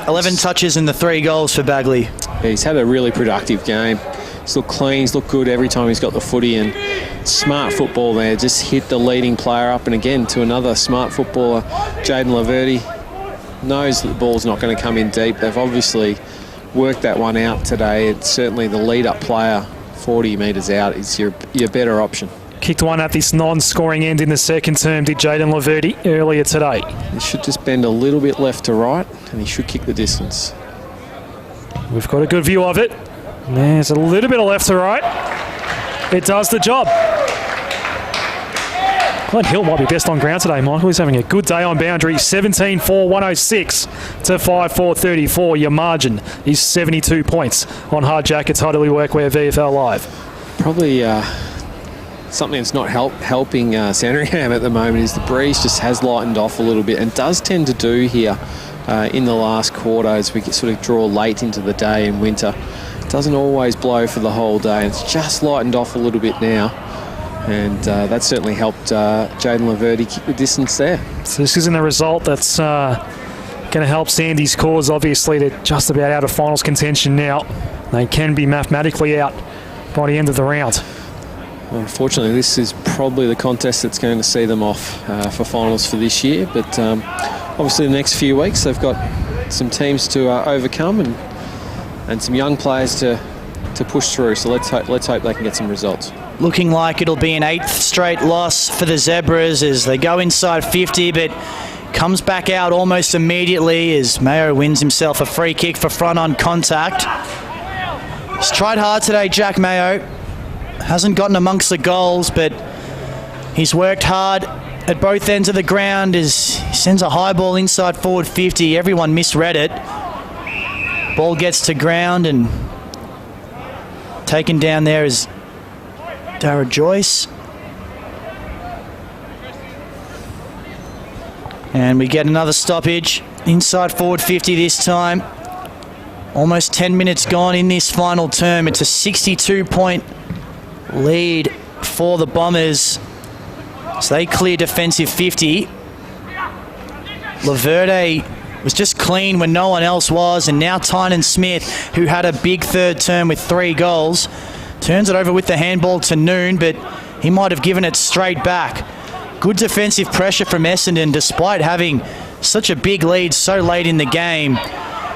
11 touches and the 3 goals for Bagley. He's had a really productive game. He's looked clean, he's looked good every time he's got the footy, and smart football there. Just hit the leading player up, and again to another smart footballer, Jaden Laverty. Knows that the ball's not going to come in deep. They've obviously worked that one out today. It's certainly the lead-up player 40 metres out is your better option. Kicked one at this non-scoring end in the second term, did Jaden Laverty earlier today. He should just bend a little bit left to right, and he should kick the distance. We've got a good view of it. There's a little bit of left to right. It does the job. Glenn Hill might be best on ground today, Michael. He's having a good day on boundary. 17-4, 106 to 5-4-34. Your margin is 72 points on Hard Jackets, Hardly Workwear, VFL Live. Probably something that's not helping Sandringham at the moment is the breeze just has lightened off a little bit, and does tend to do here in the last quarter as we sort of draw late into the day in winter. It doesn't always blow for the whole day. It's just lightened off a little bit now. And that certainly helped Jaden Laverty kick the distance there. So this isn't a result that's going to help Sandy's cause, obviously. They're just about out of finals contention now. They can be mathematically out by the end of the round. Well, unfortunately, this is probably the contest that's going to see them off for finals for this year. But obviously the next few weeks they've got some teams to overcome and some young players to push through. So let's hope they can get some results. Looking like it'll be an 8th straight loss for the Zebras as they go inside 50, but comes back out almost immediately as Mayo wins himself a free kick for front on contact. He's tried hard today, Jack Mayo. Hasn't gotten amongst the goals, but he's worked hard at both ends of the ground as he sends a high ball inside forward 50. Everyone misread it. Ball gets to ground and taken down there is Dara Joyce. And we get another stoppage. Inside forward 50 this time. Almost 10 minutes gone in this final term. It's a 62-point lead for the Bombers. So they clear defensive 50. Laverde was just clean when no one else was. And now Tynan Smith, who had a big third term with 3 goals, turns it over with the handball to Noon, but he might have given it straight back. Good defensive pressure from Essendon despite having such a big lead so late in the game.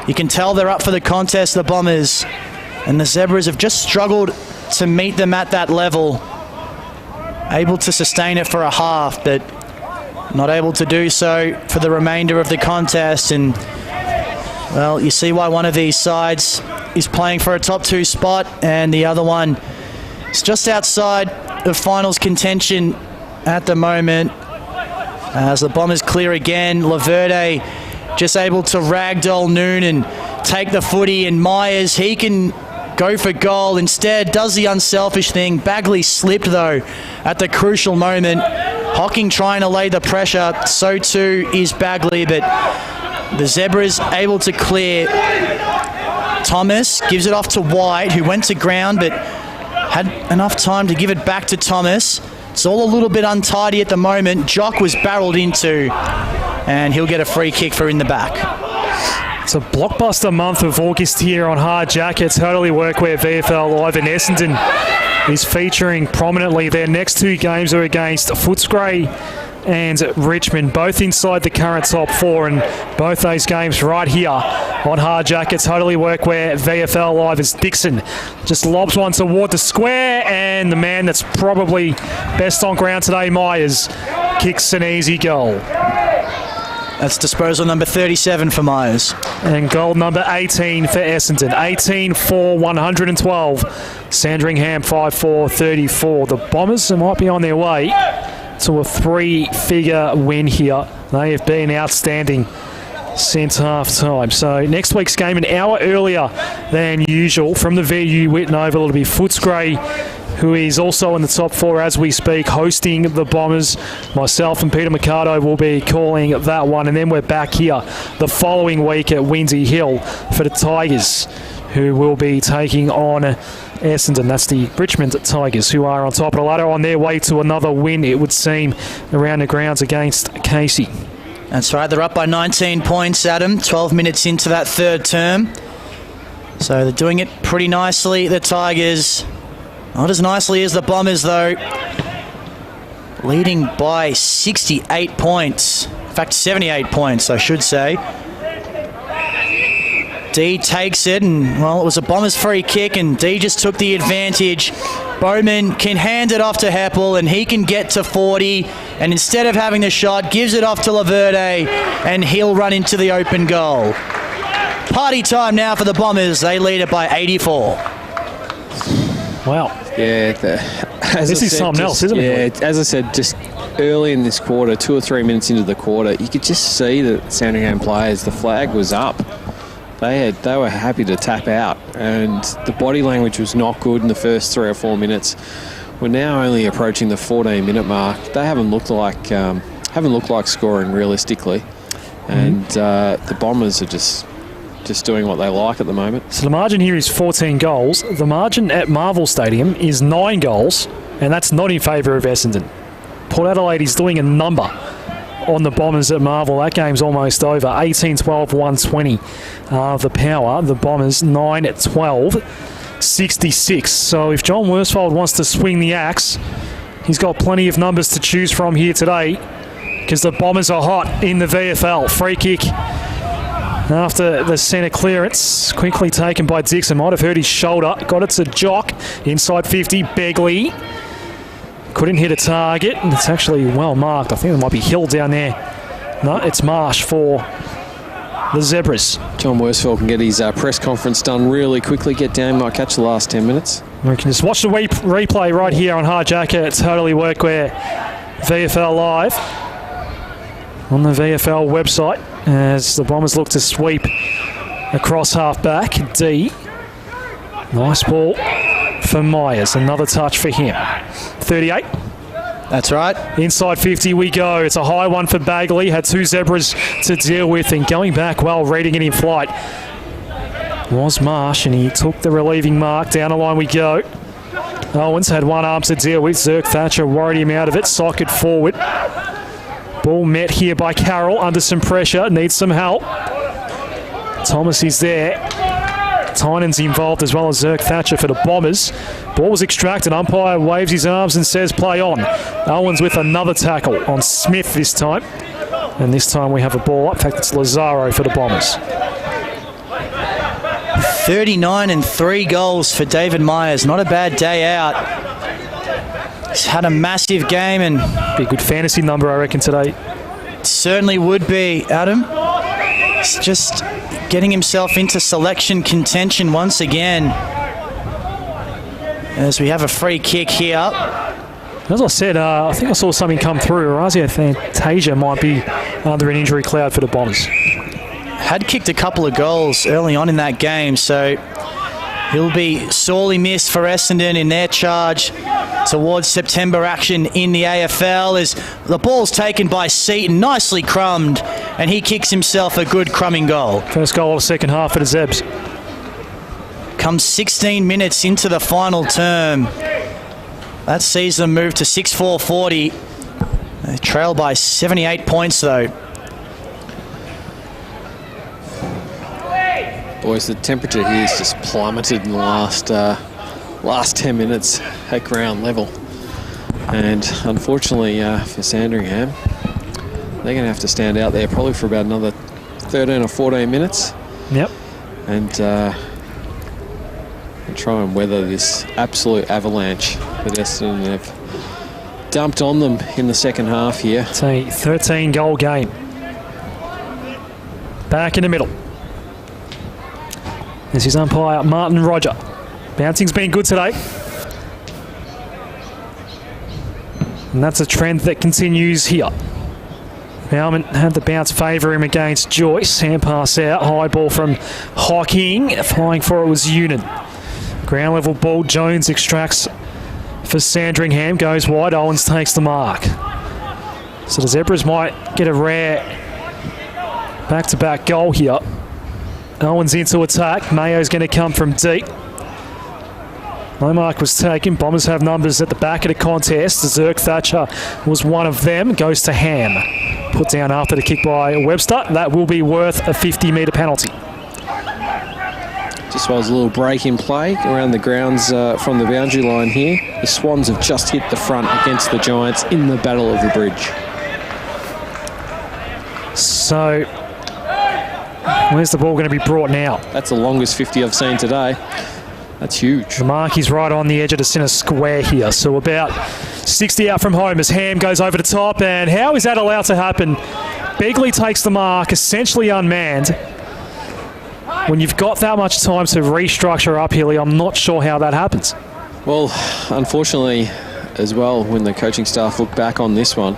You can tell they're up for the contest, the Bombers, and the Zebras have just struggled to meet them at that level. Able to sustain it for a half, but not able to do so for the remainder of the contest. And, well, you see why one of these sides is playing for a top 2 spot and the other one is just outside of finals contention at the moment. As the Bombers clear again, Laverde just able to ragdoll Noon and take the footy, and Myers, he can go for goal. Instead, does the unselfish thing. Bagley slipped, though, at the crucial moment. Hocking trying to lay the pressure. So too is Bagley, but the Zebras able to clear. Thomas gives it off to White, who went to ground, but had enough time to give it back to Thomas. It's all a little bit untidy at the moment. Jock was barreled into, and he'll get a free kick for in the back. It's a blockbuster month of August here on Hard Jackets. Totally Workwear VFL Live, and Essendon is featuring prominently. Their next two games are against Footscray and Richmond, both inside the current top four, and both those games right here on Hard Jackets. Totally Workwear VFL Live as Dixon just lobs one toward the square, and the man that's probably best on ground today, Myers, kicks an easy goal. That's disposal number 37 for Myers. And goal number 18 for Essendon. 18-4-112. Sandringham 5-4-34. The Bombers might be on their way to a three-figure win here. They have been outstanding since half-time. So next week's game an hour earlier than usual from the VU Whitten Oval. It'll be Footscray, who is also in the top four as we speak, hosting the Bombers. Myself and Peter Mercado will be calling that one. And then we're back here the following week at Windy Hill for the Tigers, who will be taking on Essendon. That's the Richmond Tigers, who are on top of the ladder on their way to another win, it would seem, around the grounds against Casey. That's right, they're up by 19 points, Adam, 12 minutes into that third term. So they're doing it pretty nicely, the Tigers. Not as nicely as the Bombers, though. Leading by 68 points. In fact, 78 points, I should say. D takes it, and, well, it was a Bombers free kick, and D just took the advantage. Bowman can hand it off to Heppel, and he can get to 40, and instead of having the shot, gives it off to Laverde, and he'll run into the open goal. Party time now for the Bombers. They lead it by 84. Wow. Yeah. This is something else, isn't it? Yeah, as I said, just early in this quarter, 2 or 3 minutes into the quarter, you could just see that Sandringham players, the flag was up. They were happy to tap out, and the body language was not good in the first 3 or 4 minutes. We're now only approaching the 14-minute mark. They haven't looked like scoring realistically, and the Bombers are just doing what they like at the moment. So the margin here is 14 goals. The margin at Marvel Stadium is 9 goals, and that's not in favour of Essendon. Port Adelaide is doing a number on the Bombers at Marvel. That game's almost over. 18-12-120 the power. The Bombers 9-12-66. So if John Worsfold wants to swing the axe, he's got plenty of numbers to choose from here today, because the Bombers are hot in the VFL. Free kick after the centre clearance, quickly taken by Dixon. Might have hurt his shoulder. Got it to Jock. Inside 50, Begley. Couldn't hit a target, and it's actually well marked. I think there might be Hill down there. No, it's Marsh for the Zebras. John Worsfold can get his press conference done really quickly, get down, might catch the last 10 minutes. We can just watch the replay right here on Hard Jacket. Totally Workwear VFL Live on the VFL website as the Bombers look to sweep across half-back. D. Nice ball for Myers. Another touch for him. 38. That's right. Inside 50 we go. It's a high one for Bagley. Had 2 Zebras to deal with, and going back well, reading it in flight was Marsh, and he took the relieving mark. Down the line we go. Owens had one arm to deal with. Zerk Thatcher worried him out of it. Socket forward. Ball met here by Carroll under some pressure. Needs some help. Thomas is there. Tynan's involved as well as Zerk Thatcher for the Bombers. Ball was extracted. Umpire waves his arms and says play on. Owens with another tackle on Smith this time. And this time we have a ball up. In fact, it's Lazaro for the Bombers. 39 and 3 goals for David Myers. Not a bad day out. He's had a massive game, and be a good fantasy number, I reckon, today. Certainly would be, Adam. He's just getting himself into selection contention once again. As we have a free kick here. As I said, I think I saw something come through. Orazio Fantasia might be under an injury cloud for the Bombers. Had kicked a couple of goals early on in that game, so He'll be sorely missed for Essendon in their charge towards September action in the AFL as the ball's taken by Seaton, nicely crumbed, and he kicks himself a good crumbing goal. First goal of the second half for the Zebs. Comes 16 minutes into the final term. That sees them move to 6-4-40. They trail by 78 points though. Boys, the temperature here has just plummeted in the last 10 minutes at ground level. And unfortunately for Sandringham, they're going to have to stand out there probably for about another 13 or 14 minutes. Yep. And try and weather this absolute avalanche that Essendon have dumped on them in the second half here. It's a 13-goal game. Back in the middle. This is umpire Martin Roger. Bouncing's been good today. And that's a trend that continues here. Bauman had the bounce favour him against Joyce. Hand pass out. High ball from Hawking. Flying for it was Unan. Ground level ball. Jones extracts for Sandringham. Goes wide. Owens takes the mark. So the Zebras might get a rare back-to-back goal here. Owens into attack. Mayo's going to come from deep. No mark was taken. Bombers have numbers at the back of the contest. Zerk Thatcher was one of them. Goes to Ham. Put down after the kick by Webster. That will be worth a 50-metre penalty. Just was a little break in play around the grounds from the boundary line here. The Swans have just hit the front against the Giants in the Battle of the Bridge. So, where's the ball going to be brought now? That's the longest 50 I've seen today. That's huge. The mark is right on the edge of the centre square here. So about 60 out from home as Ham goes over the top. And how is that allowed to happen? Begley takes the mark, essentially unmanned. When you've got that much time to restructure up, Hilly, I'm not sure how that happens. Well, unfortunately, as well, when the coaching staff looked back on this one,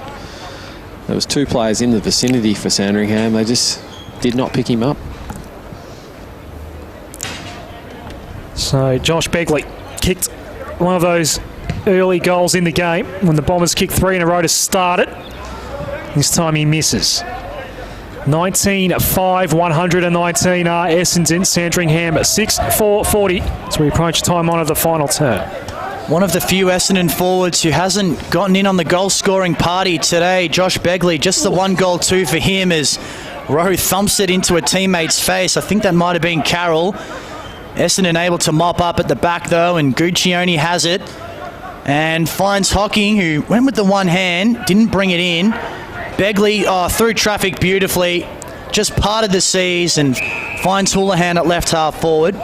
there was two players in the vicinity for Sandringham. They just did not pick him up. So Josh Begley kicked one of those early goals in the game when the Bombers kicked 3 in a row to start it. This time he misses. 19-5, 119 are Essendon. Sandringham 6-4-40 as we approach time on of the final term. One of the few Essendon forwards who hasn't gotten in on the goal-scoring party today, Josh Begley, just the 1 goal 2 for him as Rowe thumps it into a teammate's face. I think that might have been Carroll. Essendon able to mop up at the back though, and Guccione has it and finds Hocking, who went with the one hand, didn't bring it in. Begley through traffic beautifully, just parted the seas and finds Houlihan at left half forward.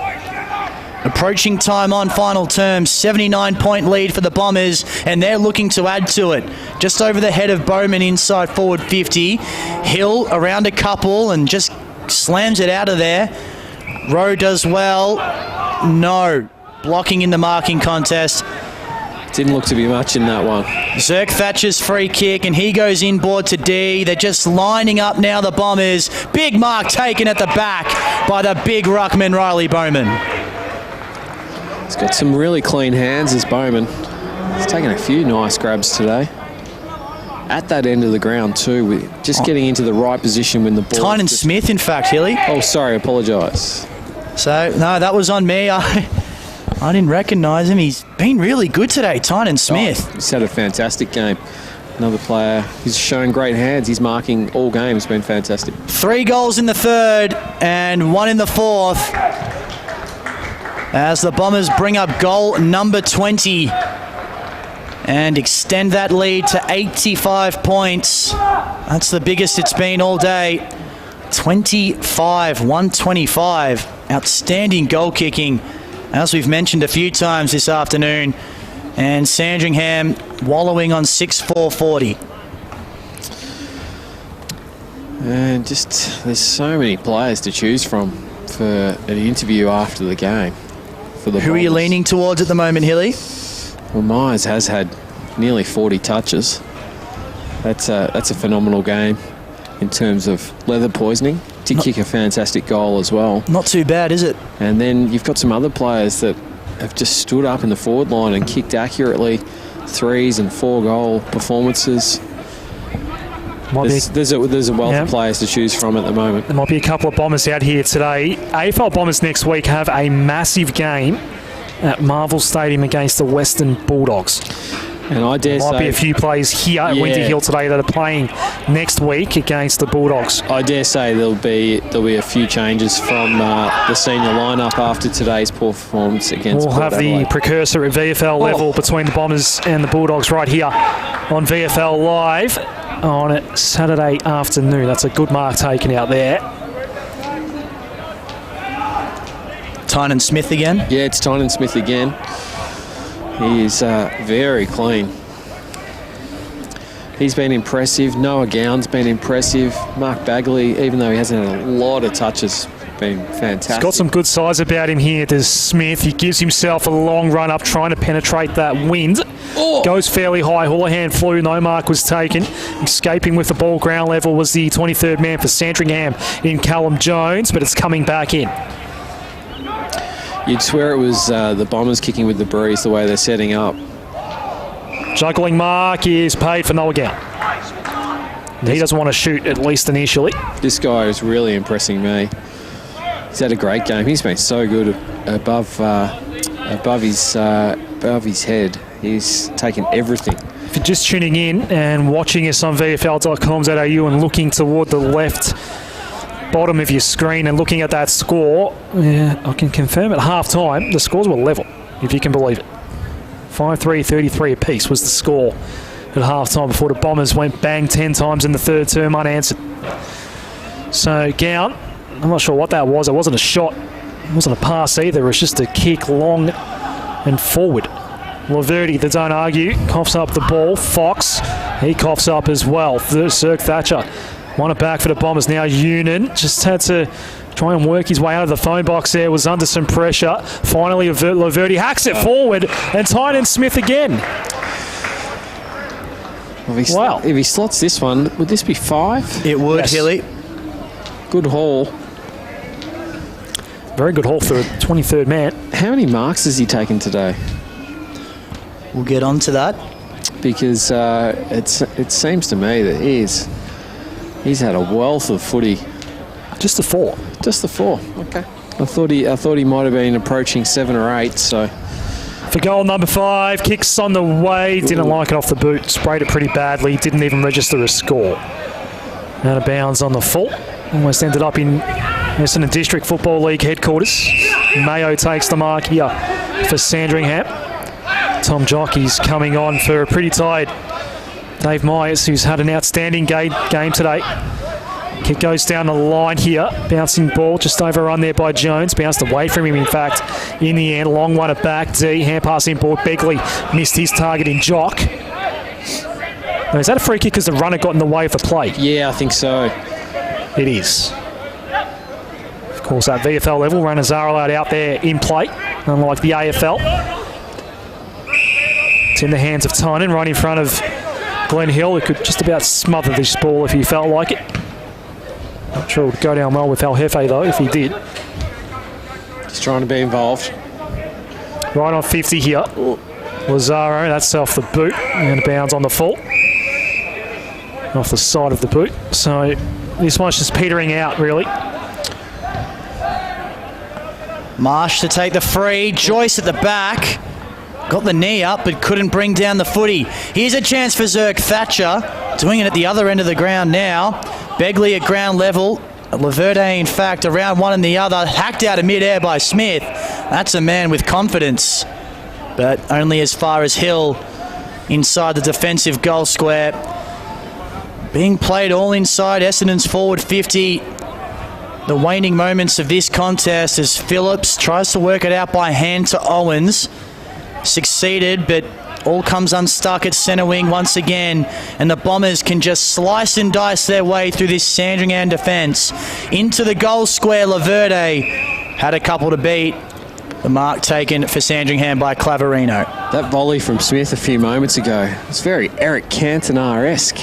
Approaching time on final term, 79-point lead for the Bombers, and they're looking to add to it. Just over the head of Bowman inside forward 50. Hill around a couple and just slams it out of there. Rowe does well. No. Blocking in the marking contest. Didn't look to be much in that one. Zerk Thatcher's free kick, and he goes inboard to D. They're just lining up now, the Bombers. Big mark taken at the back by the big ruckman, Riley Bowman. He's got some really clean hands, as Bowman. He's taken a few nice grabs today. At that end of the ground too, just getting into the right position when the ball... Tynan Smith, in fact, Hilly. Oh, sorry, apologise. So, no, that was on me. I didn't recognise him. He's been really good today, Tynan Smith. He's had a fantastic game. Another player. He's shown great hands. He's marking all games. It's been fantastic. 3 goals in the third and 1 in the fourth. As the Bombers bring up goal number 20 and extend that lead to 85 points. That's the biggest it's been all day. 25-125. Outstanding goal kicking, as we've mentioned a few times this afternoon. And Sandringham wallowing on 6-4-40. And just, there's so many players to choose from for an interview after the game. For the Who are you leaning towards at the moment, Hilly? Well, Myers has had nearly 40 touches. That's a phenomenal game. in terms of leather poisoning. Did kick a fantastic goal as well. Not too bad, is it? And then you've got some other players that have just stood up in the forward line and kicked accurately. 3s and 4-goal performances. There's a wealth of players to choose from at the moment. There might be a couple of Bombers out here today. AFL Bombers next week have a massive game at Marvel Stadium against the Western Bulldogs. And I dare say... There might be a few players here at Windy Hill today that are playing next week against the Bulldogs. I dare say there'll be a few changes from the senior lineup after today's poor performance against We'll have Adelaide. the precursor at VFL level between the Bombers and the Bulldogs right here on VFL Live on a Saturday afternoon. That's a good mark taken out there. Tynan Smith again? Yeah, it's Tynan Smith again. He is very clean. He's been impressive. Noah Gown's been impressive. Mark Bagley, even though he hasn't had a lot of touches, been fantastic. He's got some good size about him here, does Smith. He gives himself a long run up trying to penetrate that wind. Goes fairly high. Houlihan flew. No mark was taken. Escaping with the ball ground level was the 23rd man for Sandringham in Callum Jones, but it's coming back in. You'd swear it was the Bombers kicking with the breeze the way they're setting up. Juggling mark is paid for Noah Gown. He doesn't want to shoot, at least initially. This guy is really impressing me. He's had a great game. He's been so good above his head. He's taken everything. If you're just tuning in and watching us on VFL.com.au and looking toward the left bottom of your screen and looking at that score, I can confirm at half-time the scores were level, if you can believe it. 5-3, 33 apiece was the score at half-time before the Bombers went bang 10 times in the third term unanswered. So Gown, I'm not sure what that was. It wasn't a shot. It wasn't a pass either. It was just a kick long and forward. Laverty, they don't argue, coughs up the ball. Fox, he coughs up as well. Cirque Thatcher won it back for the Bombers. Now Union just had to try and work his way out of the phone box there, was under some pressure. Finally, Laverty hacks it forward, and Tynan Smith again. Wow. If he slots this one, would this be 5? It would, yes. Hilly. Good haul. Very good haul for a 23rd man. How many marks has he taken today? We'll get on to that. Because it seems to me that he's had a wealth of footy. Just the 4. Just the 4. Okay. I thought he might have been approaching 7 or 8. So for goal number 5, kicks on the way. Didn't like it off the boot. Sprayed it pretty badly. Didn't even register a score. Out of bounds on the full. Almost ended up in Essendon District Football League headquarters. Mayo takes the mark here for Sandringham. Tom Jockey's coming on for a pretty tired Dave Myers, who's had an outstanding game today. Kick goes down the line here. Bouncing ball just overrun there by Jones. Bounced away from him, in fact, in the end. Long one at back. D. Hand pass in board. Begley missed his target in Jock. Now, is that a free kick because the runner got in the way of the play? Yeah, I think so. It is. Of course, at VFL level, runners are allowed out there in play, unlike the AFL. It's in the hands of Tynan, right in front of Glenn Hill, who could just about smother this ball if he felt like it. Not sure it would go down well with El Jefe, though, if he did. Just trying to be involved. Right on 50 here. Lazaro, that's off the boot, and bounds on the full. Off the side of the boot. So this one's just petering out, really. Marsh to take the free. Joyce at the back. Got the knee up, but couldn't bring down the footy. Here's a chance for Zirk Thatcher. Doing it at the other end of the ground now. Begley at ground level. Laverde, in fact, around one and the other. Hacked out of mid-air by Smith. That's a man with confidence. But only as far as Hill inside the defensive goal square. Being played all inside Essendon's forward 50. The waning moments of this contest as Phillips tries to work it out by hand to Owens. Succeeded, but all comes unstuck at centre wing once again, and the Bombers can just slice and dice their way through this Sandringham defence. Into the goal square, Laverde had a couple to beat. The mark taken for Sandringham by Claverino. That volley from Smith a few moments ago, it's very Eric Cantona-esque.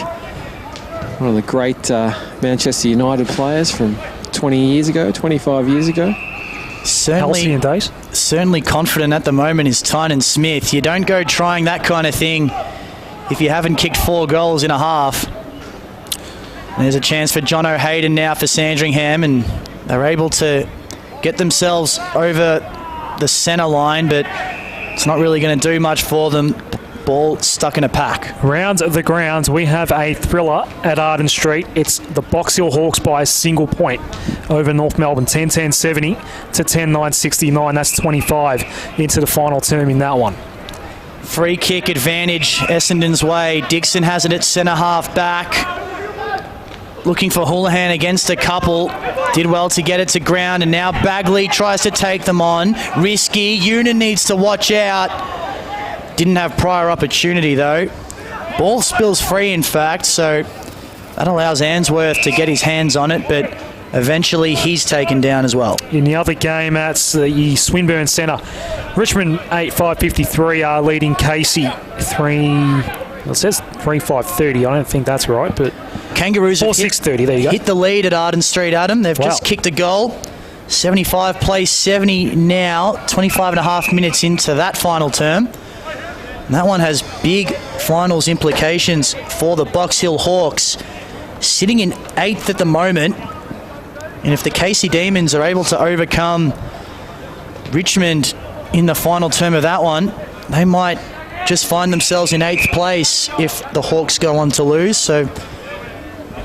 One of the great Manchester United players from 20 years ago, 25 years ago. Certainly confident at the moment is Tynan Smith. You don't go trying that kind of thing if you haven't kicked 4 goals in a half. And there's a chance for John O'Hayden now for Sandringham, and they're able to get themselves over the centre line, but it's not really going to do much for them. Ball stuck in a pack. Round of the grounds, we have a thriller at Arden Street. It's the Box Hill Hawks by a single point over North Melbourne, 10-10-70 to 10-9-69. That's 25 into the final term in that one. Free kick advantage Essendon's way. Dixon has it at centre half back. Looking for Houlihan against a couple. Did well to get it to ground, and now Bagley tries to take them on. Risky. Unan needs to watch out. Didn't have prior opportunity though. Ball spills free in fact, so that allows Answorth to get his hands on it, but eventually he's taken down as well. In the other game at the Swinburne Centre, Richmond 8-5-53 are leading Casey 3-5-30. I don't think that's right, but Kangaroos 4-6-30. There you go. Hit the lead at Arden Street, Adam. They've just kicked a goal. 75 plays 70 now. 25 and a half minutes into that final term. And that one has big finals implications for the Box Hill Hawks, sitting in 8th at the moment. And if the Casey Demons are able to overcome Richmond in the final term of that one, they might just find themselves in 8th place if the Hawks go on to lose. So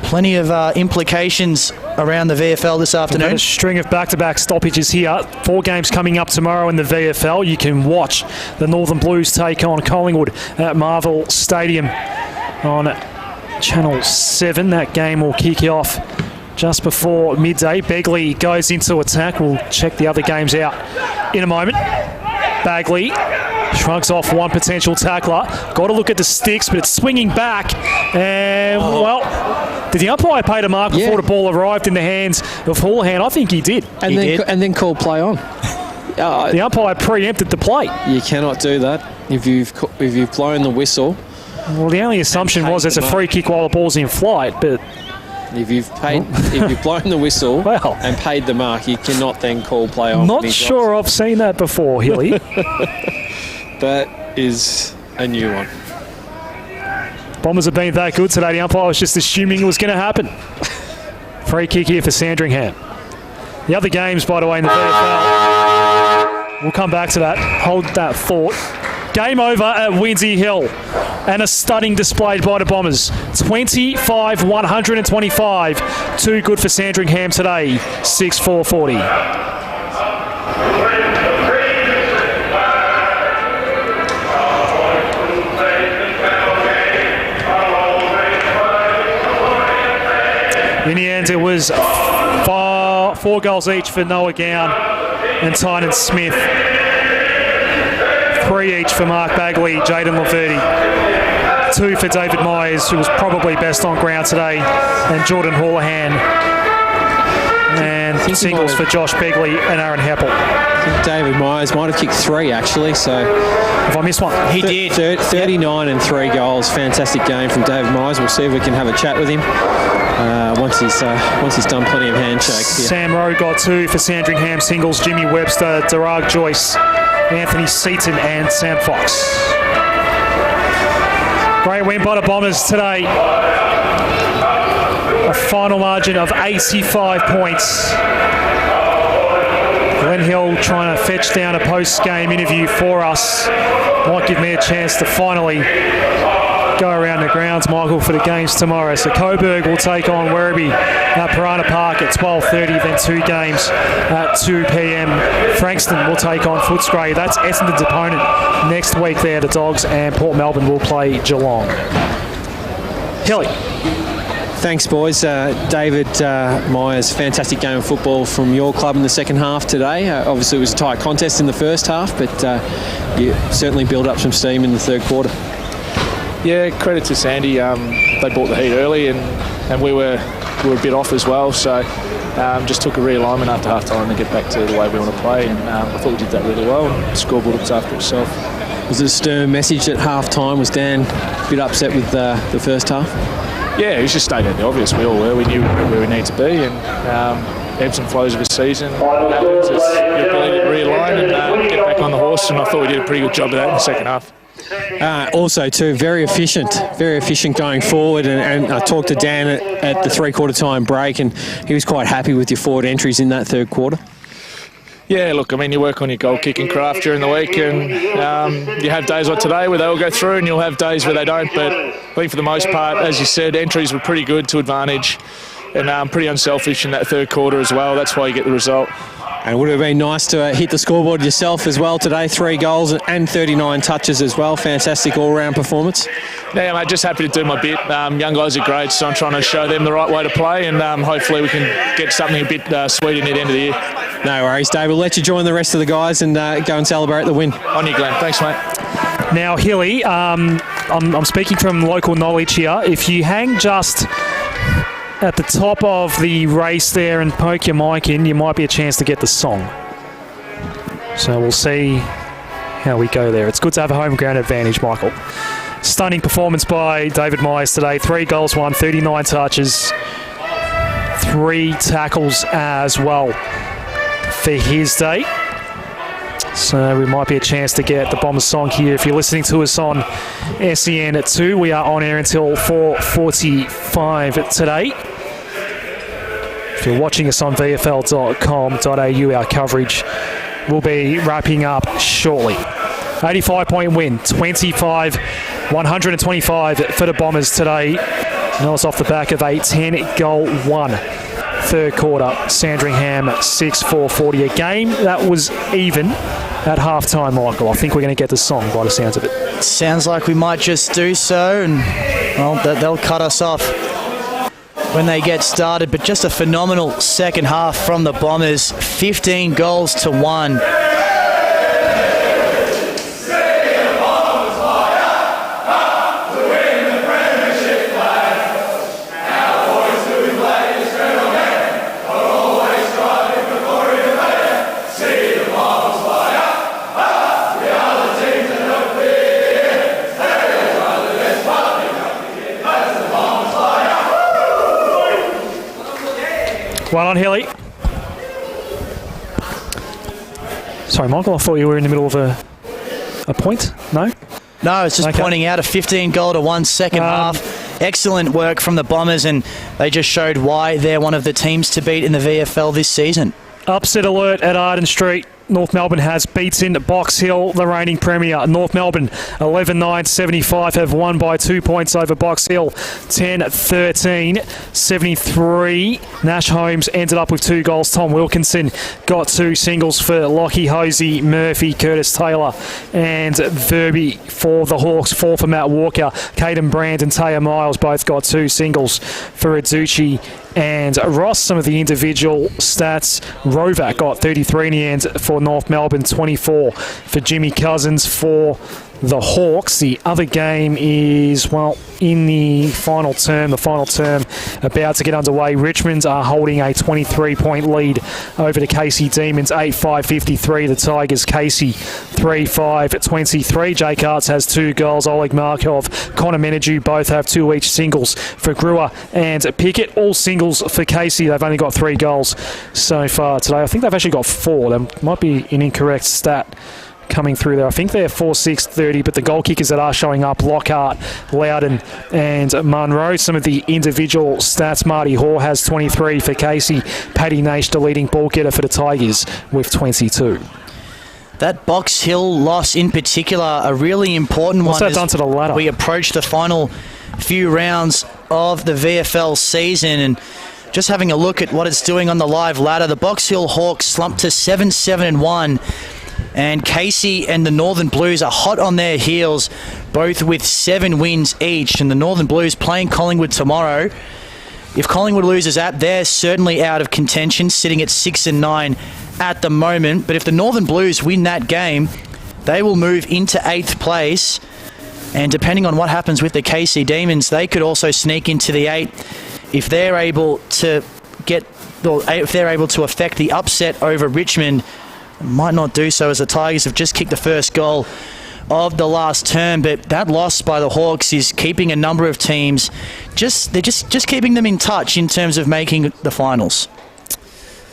plenty of implications around the VFL this afternoon. A string of back-to-back stoppages here. 4 games coming up tomorrow in the VFL. You can watch the Northern Blues take on Collingwood at Marvel Stadium on Channel 7. That game will kick off just before midday. Begley goes into attack. We'll check the other games out in a moment. Bagley shrugs off one potential tackler. Got to look at the sticks, but it's swinging back. And, did the umpire pay the mark before the ball arrived in the hands of Houlihan? I think he did. And then called play on. The umpire preempted the play. You cannot do that if you've blown the whistle. Well, the only assumption was it's a free kick while the ball's in flight, but if you've blown the whistle and paid the mark, you cannot then call play on. Not sure I've seen that before, Hilly. That is a new one. Bombers have been that good today. The umpire was just assuming it was going to happen. Free kick here for Sandringham. The other games, by the way, in the VFL, we'll come back to that. Hold that thought. Game over at Windsor Hill, and a stunning display by the Bombers. 25-125. Too good for Sandringham today. 6-4-40. In the end, it was 4 goals each for Noah Gown and Tynan Smith. 3 each for Mark Bagley, Jaden Laverty. 2 for David Myers, who was probably best on ground today, and Jordan Houlihan. And singles for Josh Begley and Aaron Heppel. I think David Myers might have kicked 3 actually, so if I missed one. He did. 39 and 3 goals. Fantastic game from David Myers. We'll see if we can have a chat with him once he's done plenty of handshakes here. Sam Rowe got 2 for Sandringham singles. Jimmy Webster, Darragh Joyce, Anthony Seaton and Sam Fox. Great win by the Bombers today. A final margin of 85 points. Glenn Hill trying to fetch down a post-game interview for us. Might give me a chance to finally go around the grounds, Michael, for the games tomorrow. So Coburg will take on Werribee at Piranha Park at 12:30, then 2 games at 2 p.m. Frankston will take on Footscray. That's Essendon's opponent next week there. The Dogs and Port Melbourne will play Geelong. Hilly. Thanks, boys. David Myers, fantastic game of football from your club in the second half today. Obviously, it was a tight contest in the first half, but you certainly built up some steam in the third quarter. Yeah, credit to Sandy. They brought the heat early, and we were a bit off as well. So just took a realignment after half time to get back to the way we want to play. And I thought we did that really well. And the scoreboard looks after itself. Was it a stern message at half time? Was Dan a bit upset with the first half? Yeah, it was just stated the obvious. We all were. We knew where we need to be, and ebbs and flows of a season happens. It's your ability to realign and get back on the horse, and I thought we did a pretty good job of that in the second half. Also, too, very efficient going forward. And I talked to Dan at the three-quarter time break, and he was quite happy with your forward entries in that third quarter. Yeah, look, I mean, you work on your goal-kicking craft during the week, and you have days like today where they all go through, and you'll have days where they don't. But I think for the most part, as you said, entries were pretty good to advantage, and pretty unselfish in that third quarter as well. That's why you get the result. And it would have been nice to hit the scoreboard yourself as well today. 3 goals and 39 touches as well. Fantastic all-round performance. Yeah, mate, just happy to do my bit. Young guys are great, so I'm trying to show them the right way to play, and hopefully we can get something a bit sweet in the end of the year. No worries, Dave. We'll let you join the rest of the guys and go and celebrate the win. On you, Glenn. Thanks, mate. Now, Hilly, I'm speaking from local knowledge here. If you hang just at the top of the race there and poke your mic in, you might be a chance to get the song. So we'll see how we go there. It's good to have a home ground advantage, Michael. Stunning performance by David Myers today. 3 goals, 39 touches, 3 tackles as well for his day. So we might be a chance to get the Bombers song here. If you're listening to us on SEN at 2, we are on air until 4:45 today. If you're watching us on VFL.com.au, our coverage will be wrapping up shortly. 85-point win, 125 for the Bombers today. And that was off the back of a 10-goal one. Third quarter, Sandringham 6-4-40. A game that was even at halftime, Michael. I think we're going to get the song by the sounds of it. Sounds like we might just do so, and well, they'll cut us off when they get started. But just a phenomenal second half from the Bombers. 15 goals to 1. Well on, Hilly. Sorry, Michael, I thought you were in the middle of a point. No? No, it's just pointing out a 15-goal to 1 second half. Excellent work from the Bombers, and they just showed why they're one of the teams to beat in the VFL this season. Upset alert at Arden Street. North Melbourne has beaten Box Hill, the reigning premier. North Melbourne 11-9-75 have won by 2 points over Box Hill. 10-13-73. Nash Holmes ended up with 2 goals. Tom Wilkinson got 2 singles for Lockie Hosey, Murphy, Curtis Taylor and Verby for the Hawks. 4 for Matt Walker. Caden Brand and Taya Miles both got 2 singles for Adducci and Ross. Some of the individual stats. Rovak got 33 in the end for North Melbourne, 24 for Jimmy Cousins for the Hawks. The other game is, well, in the final term about to get underway. Richmond are holding a 23-point lead over the Casey Demons, 8-5-53. The Tigers, Casey 3-5-23. Jake Arts has 2 goals. Oleg Markov, Connor Menadue both have 2 each singles for Brewer and Pickett. All singles for Casey. They've only got 3 goals so far today. I think they've actually got 4. That might be an incorrect stat coming through there. I think they're 4-6-30, but the goal kickers that are showing up, Lockhart, Loudon and Munro. Some of the individual stats, Marty Hoare has 23 for Casey. Paddy Naish, the leading ball getter for the Tigers, with 22. That Box Hill loss in particular, a really important one. What's that done to the ladder? We approach the final few rounds of the VFL season, and just having a look at what it's doing on the live ladder, the Box Hill Hawks slumped to 7-7-1. And Casey and the Northern Blues are hot on their heels, both with 7 wins each. And the Northern Blues playing Collingwood tomorrow. If Collingwood loses that, they're certainly out of contention, sitting at 6-9 at the moment. But if the Northern Blues win that game, they will move into 8th place. And depending on what happens with the Casey Demons, they could also sneak into the 8 if they're able to affect the upset over Richmond. Might not do so, as the Tigers have just kicked the first goal of the last term, but that loss by the Hawks is keeping a number of teams they're just keeping them in touch in terms of making the finals.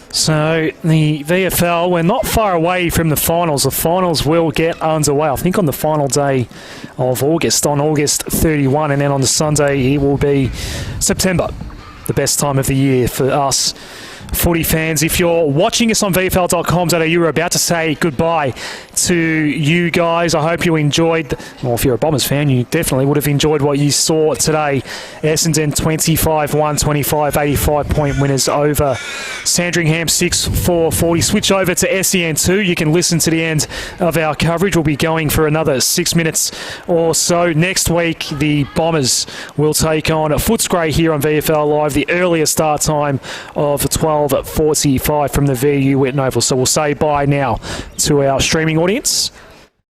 So the VFL, we're not far away from the finals. The finals will get underway, I think, on the final day of August, on August 31, and then on the Sunday it will be September, the best time of the year for us footy fans. If you're watching us on VFL.com.au, we're about to say goodbye to you guys. I hope you enjoyed, well, if you're a Bombers fan, you definitely would have enjoyed what you saw today. Essendon 25-1, 25, 85-point winners over Sandringham 6-4-40. Switch over to SEN2. You can listen to the end of our coverage. We'll be going for another 6 minutes or so. Next week, the Bombers will take on Footscray here on VFL Live, the earlier start time of 12:45 from the VU Whitten Oval. So we'll say bye now to our streaming audience.